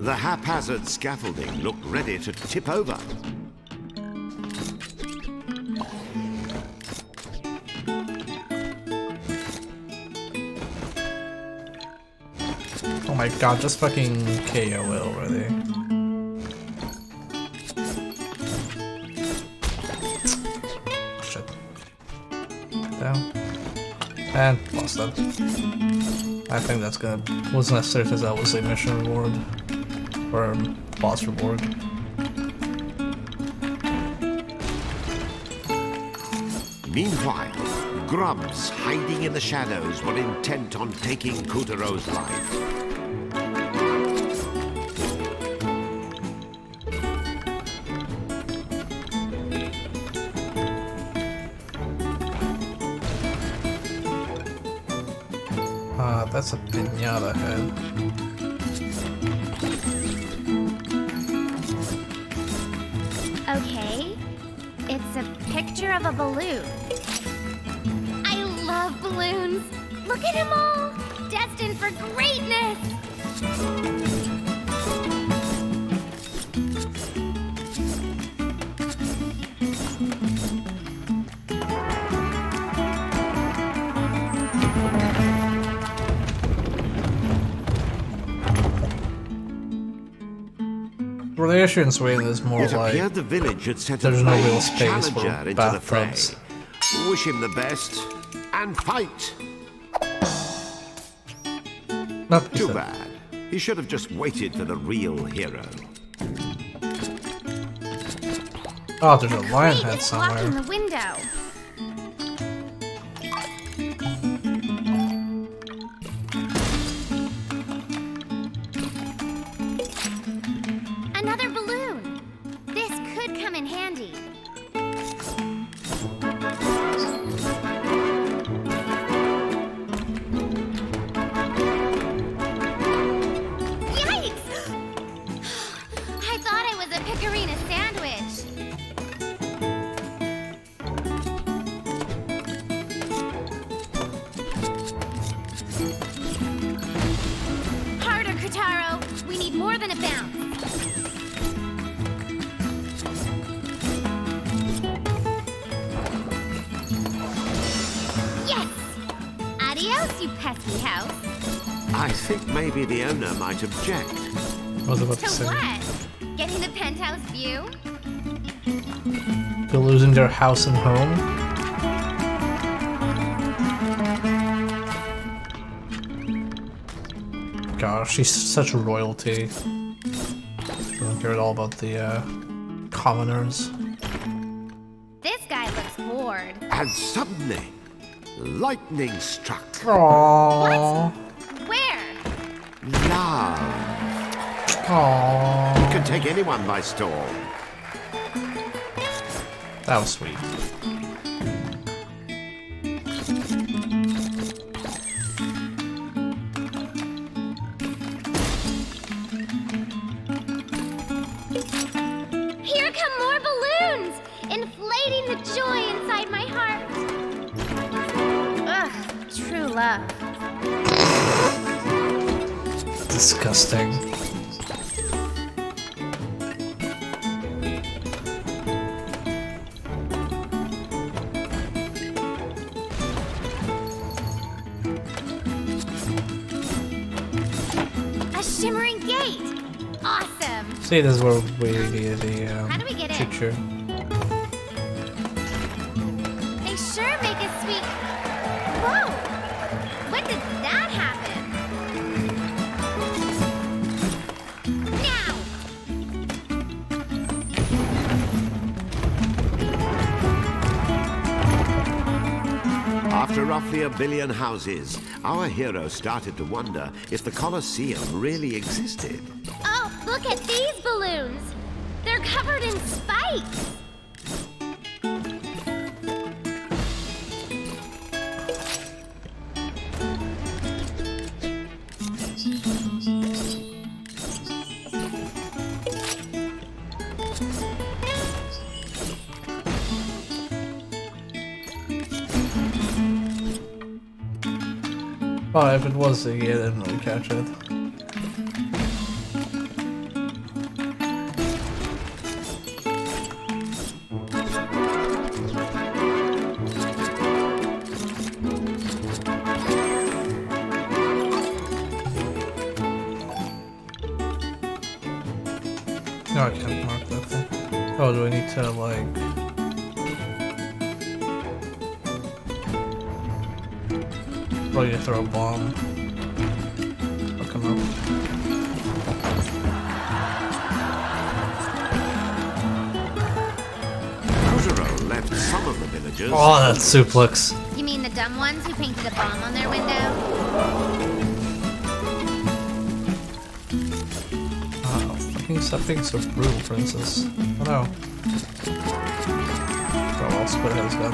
The haphazard scaffolding looked ready to tip over. Oh my god, just fucking KO it already. Shit. Down. And lost that. I think that's gonna was necessary because that was a mission reward. Or a boss reward. Meanwhile, grubs hiding in the shadows were intent on taking Kutaro's life. That's a pinata head. Okay, it's a picture of a balloon. I love balloons. Look at them all, destined for greatness. Well, the issue in Sweden is more It like appeared the village had sent there's a no brave real space for challenger into the fray. bathtubs. Wish him the best and fight. Nope, Too bad. He should have just waited for the real hero. Oh, there's a lion Wait, head it's blocking somewhere. the window. Another balloon. This could come in handy. Yikes! I thought I was a pecorino sandwich. Harder, Kotaro. We need more than a bounce. Yes! Adios, you pesky house. I think maybe the owner might object. I was about to To say. what? Getting the penthouse view? They're losing their house and home. Gosh, she's such a royalty. I don't care at all about the commoners. This guy looks bored. And suddenly, lightning struck. Aww. Where? Love Aww. can take anyone by storm. That was sweet. Here come more balloons, inflating the joy inside my heart. Ugh, true love. Disgusting. A shimmering gate. awesome. See, this is where we needed the How do we get in? choo-choo. They sure make it sweet. Whoa! When did that happen? Now! After roughly 1 billion houses, our hero started to wonder if the Colosseum really existed. Oh, look at these balloons. They're covered in spikes. Oh, if it was Ziggy, I didn't really catch it. No, I can't mark that thing. Oh, do I need to, like... Probably to throw a bomb. I'll come up. Kuzuro left some of the villagers. Oh, that suplex. You mean the dumb ones who painted a bomb on their window? Oh, fucking stop being so brutal, princess. Oh no. Oh, I'll split his gun.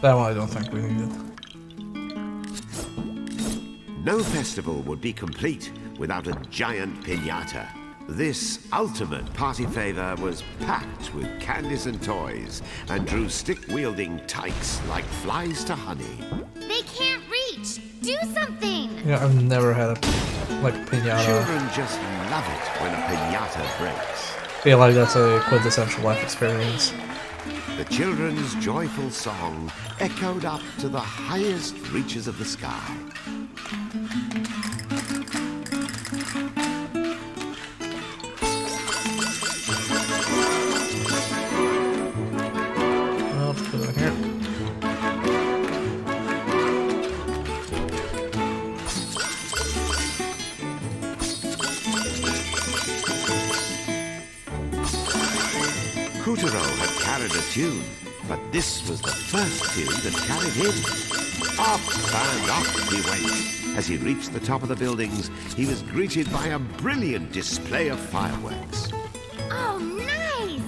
That one I don't think we needed. No festival would be complete without a giant piñata. This ultimate party favor was packed with candies and toys and drew stick-wielding tykes like flies to honey. They can't reach. Do something. Yeah, I've never had a, like, piñata. Children just love it when a piñata breaks. Feel like that's a quintessential life experience. The children's joyful song echoed up to the highest reaches of the sky. Well, let's put it in here. Kuturo had carried a tune, but this was the first tune that carried him. Up and up he went. As he reached the top of the buildings, he was greeted by a brilliant display of fireworks. Oh, nice.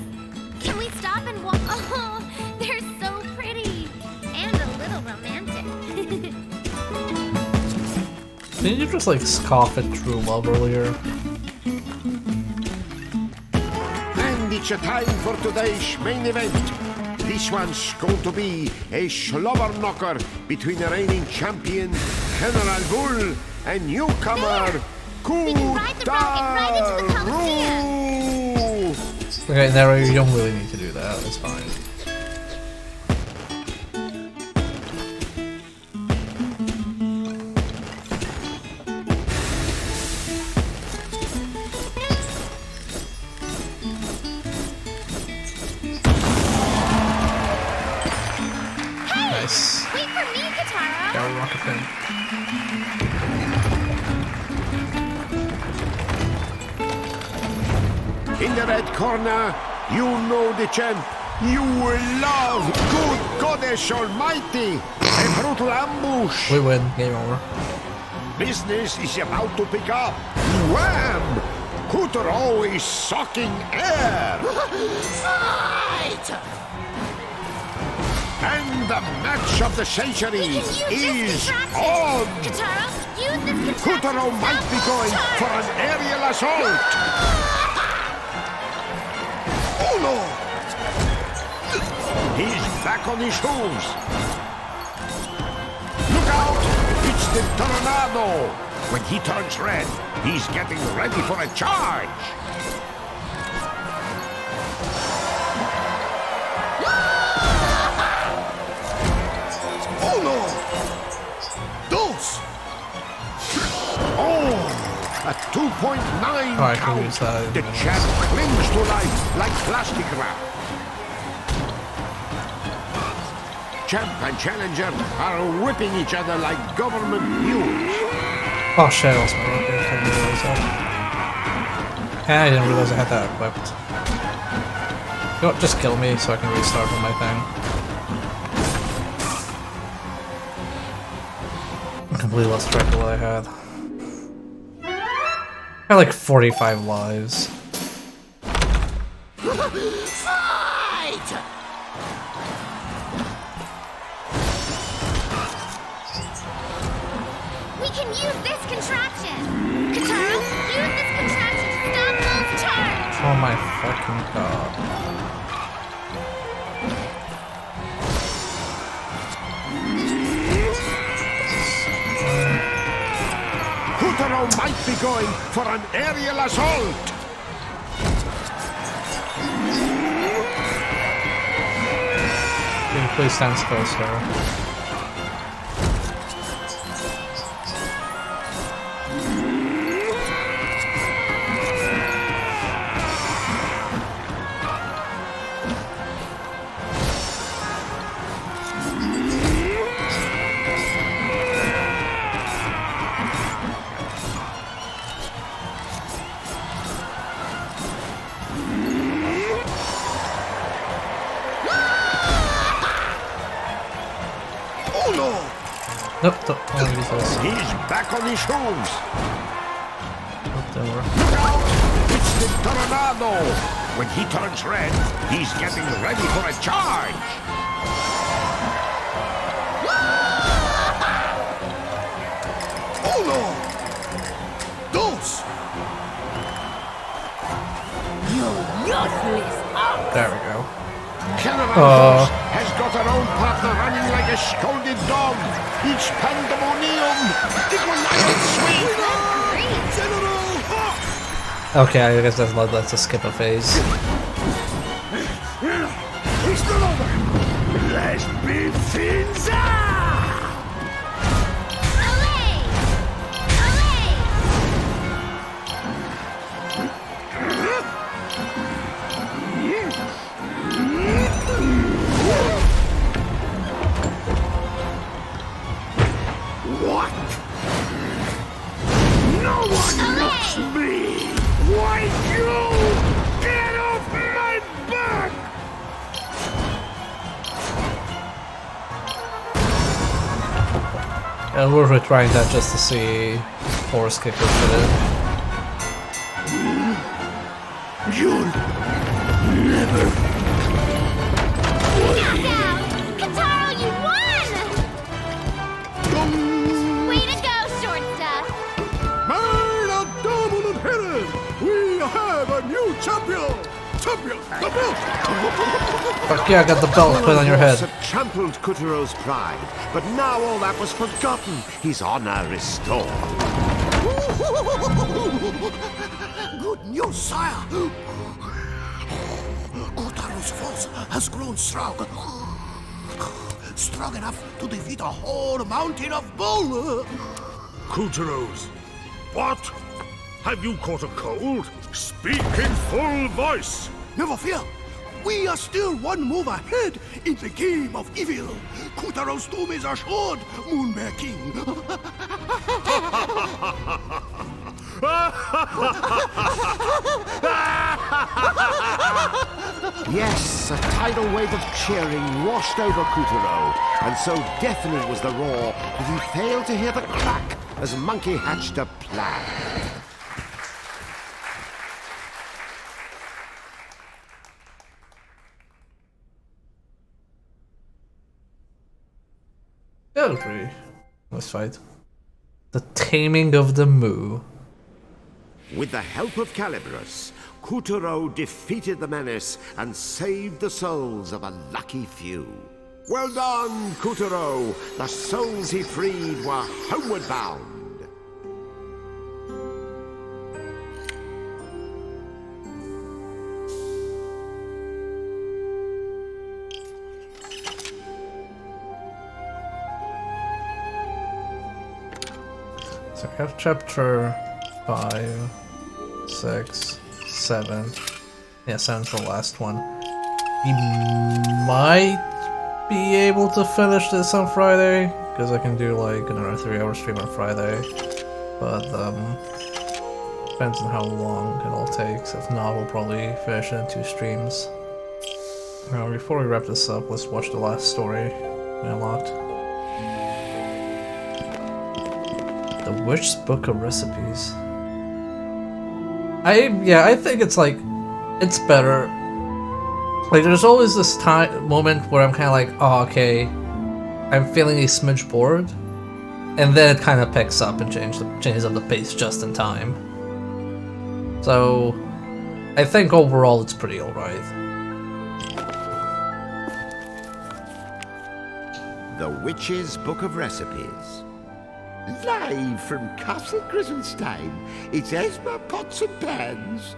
Can we stop and walk? Oh, they're so pretty. And a little romantic. Didn't you just, like, scoff at true love earlier? And it's a time for today's main event. This one's going to be a slobber knocker between the reigning champion, General Bull, and newcomer, We can ride the rocket right into the Coliseum. Okay, Nero, you don't really need to do that. It's fine. Nice. Wait for me, Katara. Got a rocket pen. In the red corner, you know the champ. You will love good goddess almighty. A brutal ambush. We win. Game over. Business is about to pick up. Wham! Kuturo is sucking air. Fight! And the match of the century is on. Katara, use this contraption. Kuturo might be going for an aerial assault. Oh no! He's back on his toes. Look out! It's the tornado. When he turns red, he's getting ready for a charge. Uno, dos. Oh, A 2.9 I can count. use that. The champ clings to life like plastic wrap. Champ and challenger are whipping each other like government mules. Oh shit, I lost my rocket. I didn't realize that. And I didn't realize I had that equipped. You know what, just kill me so I can restart with my thing. I completely lost track of what I had. I had like 45 lives. Fight! We can use this contraption! Katara, use this contraption to stop Bull's charge! Oh my fucking god. Kutaro might be going for an aerial assault. Can you please stand still, sir? Nope, don't want to use those. He's back on his hooves. Nope, don't worry. Look out! It's the Tornado! When he turns red, he's getting ready for a charge. Uno! Dos! You useless ox! There we go. Caravan has got her own partner running like a scolded dog. Each pandemonium. It will not sweet. Okay, I guess that's a skip a phase. It's not over. Let's be things up. Olay! Olay! What? No one knocks me! Why you? Get off my back! And we're retrying that just to see Force Kick would fit in. You'll never. Knockout! Katara, you won! Way to go, short stuff! Man of double and hidden! We have a new champion! Champion! The belt! Fuck yeah, I got the belt put on your head. Had trampled Kutaro's pride, but now all that was forgotten. His honor restored. Good news, sire! Kutaro's force has grown strong. Strong enough to defeat a whole mountain of bull! Kutaros. What? Have you caught a cold? Speak in full voice. Never fear! We are still one move ahead in the game of evil. Kutaro's doom is assured, Moonbear King. Yes, a tidal wave of cheering washed over Kutaro, and so deafening was the roar that he failed to hear the crack as Monkey hatched a plan. That was pretty nice fight. The Taming of the Moo. With the help of Calibros, Kutaro defeated the menace and saved the souls of a lucky few. Well done, Kutaro! The souls he freed were homeward bound. So we have chapter 5, 6, 7. Yeah, 7's the last one. He might be able to finish this on Friday, because I can do like another 3-hour stream on Friday. But depends on how long it all takes. If not, we'll probably finish it in 2 streams. Before we wrap this up, let's watch the last story we unlocked. The Witch's Book of Recipes. I think it's like, it's better. Like, there's always this moment where I'm kind of like, oh, okay, I'm feeling a smidge bored, and then it kind of picks up and changes up the pace just in time. So, I think overall it's pretty alright. The Witch's Book of Recipes. Live from Castle Grizzlestein, it's Esma Pots and Pans.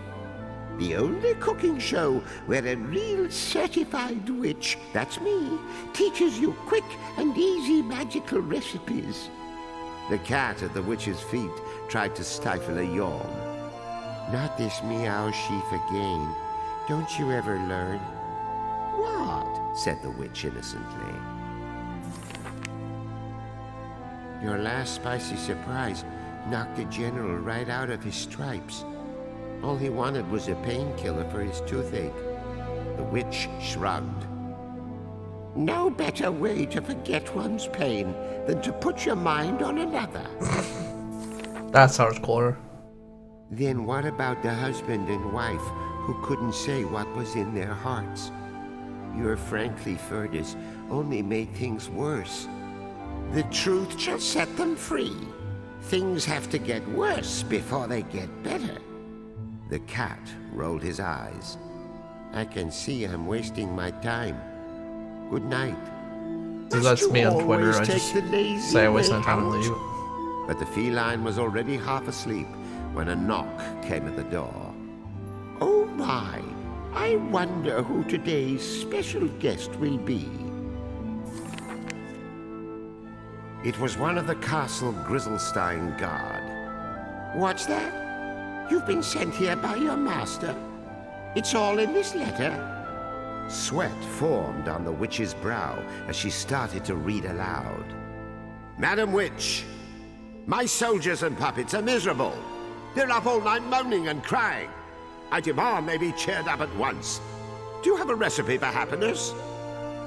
The only cooking show where a real certified witch, that's me, teaches you quick and easy magical recipes. The cat at the witch's feet tried to stifle a yawn. Not this meow sheaf again. Don't you ever learn? What? Said the witch innocently. Your last spicy surprise knocked the general right out of his stripes. All he wanted was a painkiller for his toothache. The witch shrugged. No better way to forget one's pain than to put your mind on another. That's hardcore. Then what about the husband and wife who couldn't say what was in their hearts? Your frankly furnace only made things worse. The truth shall set them free. Things have to get worse before they get better. The cat rolled his eyes. I can see I'm wasting my time. Good night. So that's me on Twitter. I just say I waste my time and leave. But the feline was already half asleep when a knock came at the door. Oh my! I wonder who today's special guest will be. It was one of the Castle Grizzlestein guard. What's that? You've been sent here by your master? It's all in this letter? Sweat formed on the witch's brow as she started to read aloud. Madam Witch, my soldiers and puppets are miserable. They're up all night moaning and crying. I demand they be cheered up at once. Do you have a recipe for happiness?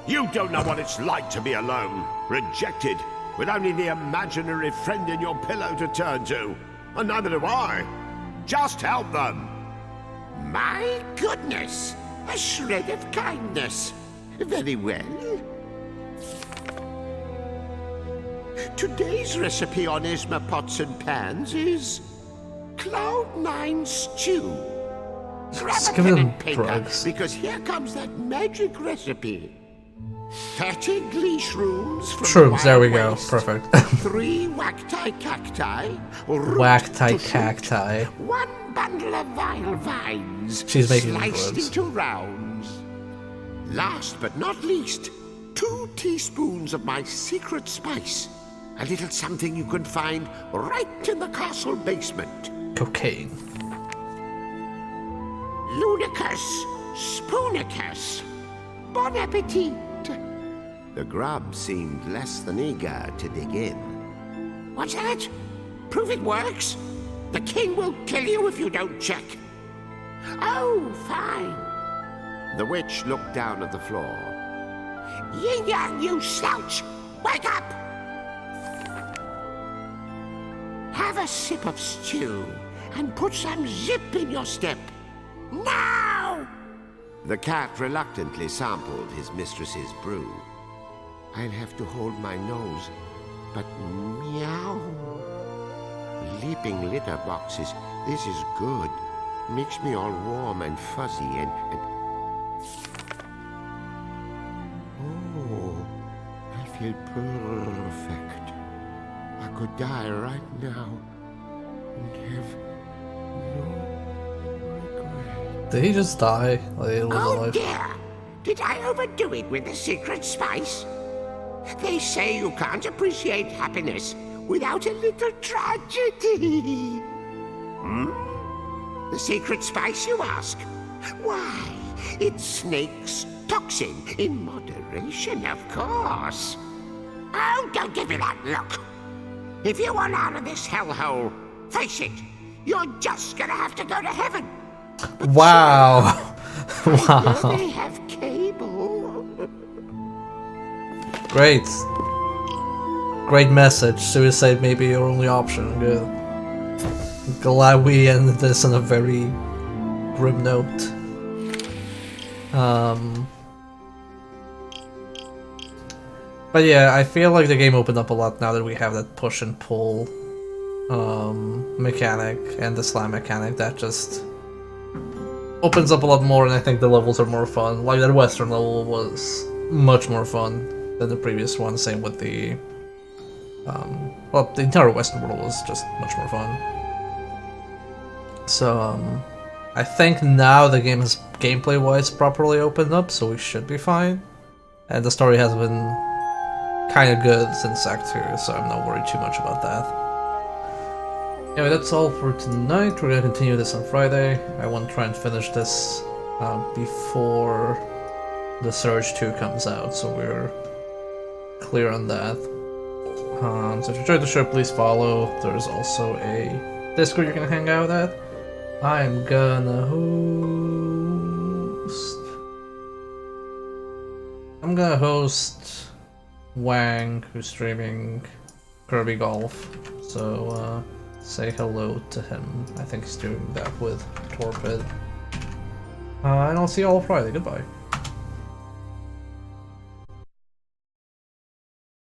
You don't know what it's like to be alone, rejected, with only the imaginary friend in your pillow to turn to. And neither do I. Just help them. My goodness! A shred of kindness. Very well. Today's recipe on Esma Pots and Pans is Cloud9 Stew. Grab a pen and paper, because here comes that magic recipe. 30 glee shrooms from Shrooms, there we go. waste, Perfect. 3 whack-tie cacti. Whack-tie cacti. 1 bundle of vile vines. She's making sliced words. into rounds. Last but not least, 2 teaspoons of my secret spice. A little something you can find right in the castle basement. Cocaine. Ludicus, spoonicus. Bon appetit. The grub seemed less than eager to dig in. What's that? Prove it works? The king will kill you if you don't check. Oh, fine. The witch looked down at the floor. Yin Yang, you slouch! Wake up! Have a sip of stew and put some zip in your step. Now! The cat reluctantly sampled his mistress's brew. I'll have to hold my nose, but meow. Leaping litter boxes, this is good. Makes me all warm and fuzzy and... Oh, I feel perfect. I could die right now and have no regret. Did he just die? Like, Oh dear! Did I overdo it with the secret spice? They say you can't appreciate happiness without a little tragedy. The secret spice, you ask? Why, it's snake's toxin, in moderation, of course. Oh, don't give me that look. If you want out of this hellhole, face it, you're just gonna have to go to heaven. Wow. Wow. Wow. They have cable. Great. Great message. Suicide may be your only option. Good. Glad we ended this on a very grim note. But yeah, I feel like the game opened up a lot now that we have that push and pull mechanic and the slam mechanic. That just opens up a lot more, and I think the levels are more fun. Like that western level was much more fun than the previous one. Same with the well, the entire western world was just much more fun. So I think now the game is gameplay-wise properly opened up, so we should be fine. And the story has been kind of good since Act 2, so I'm not worried too much about that. Anyway, that's all for tonight. We're gonna continue this on Friday. I want to try and finish this before the Surge 2 comes out, so we're clear on that. So if you enjoyed the show, please follow. There's also a Discord you can hang out at. I'm gonna host Wang, who's streaming Kirby Golf. So say hello to him. I think he's doing that with Torpid. And I'll see you all Friday. Goodbye.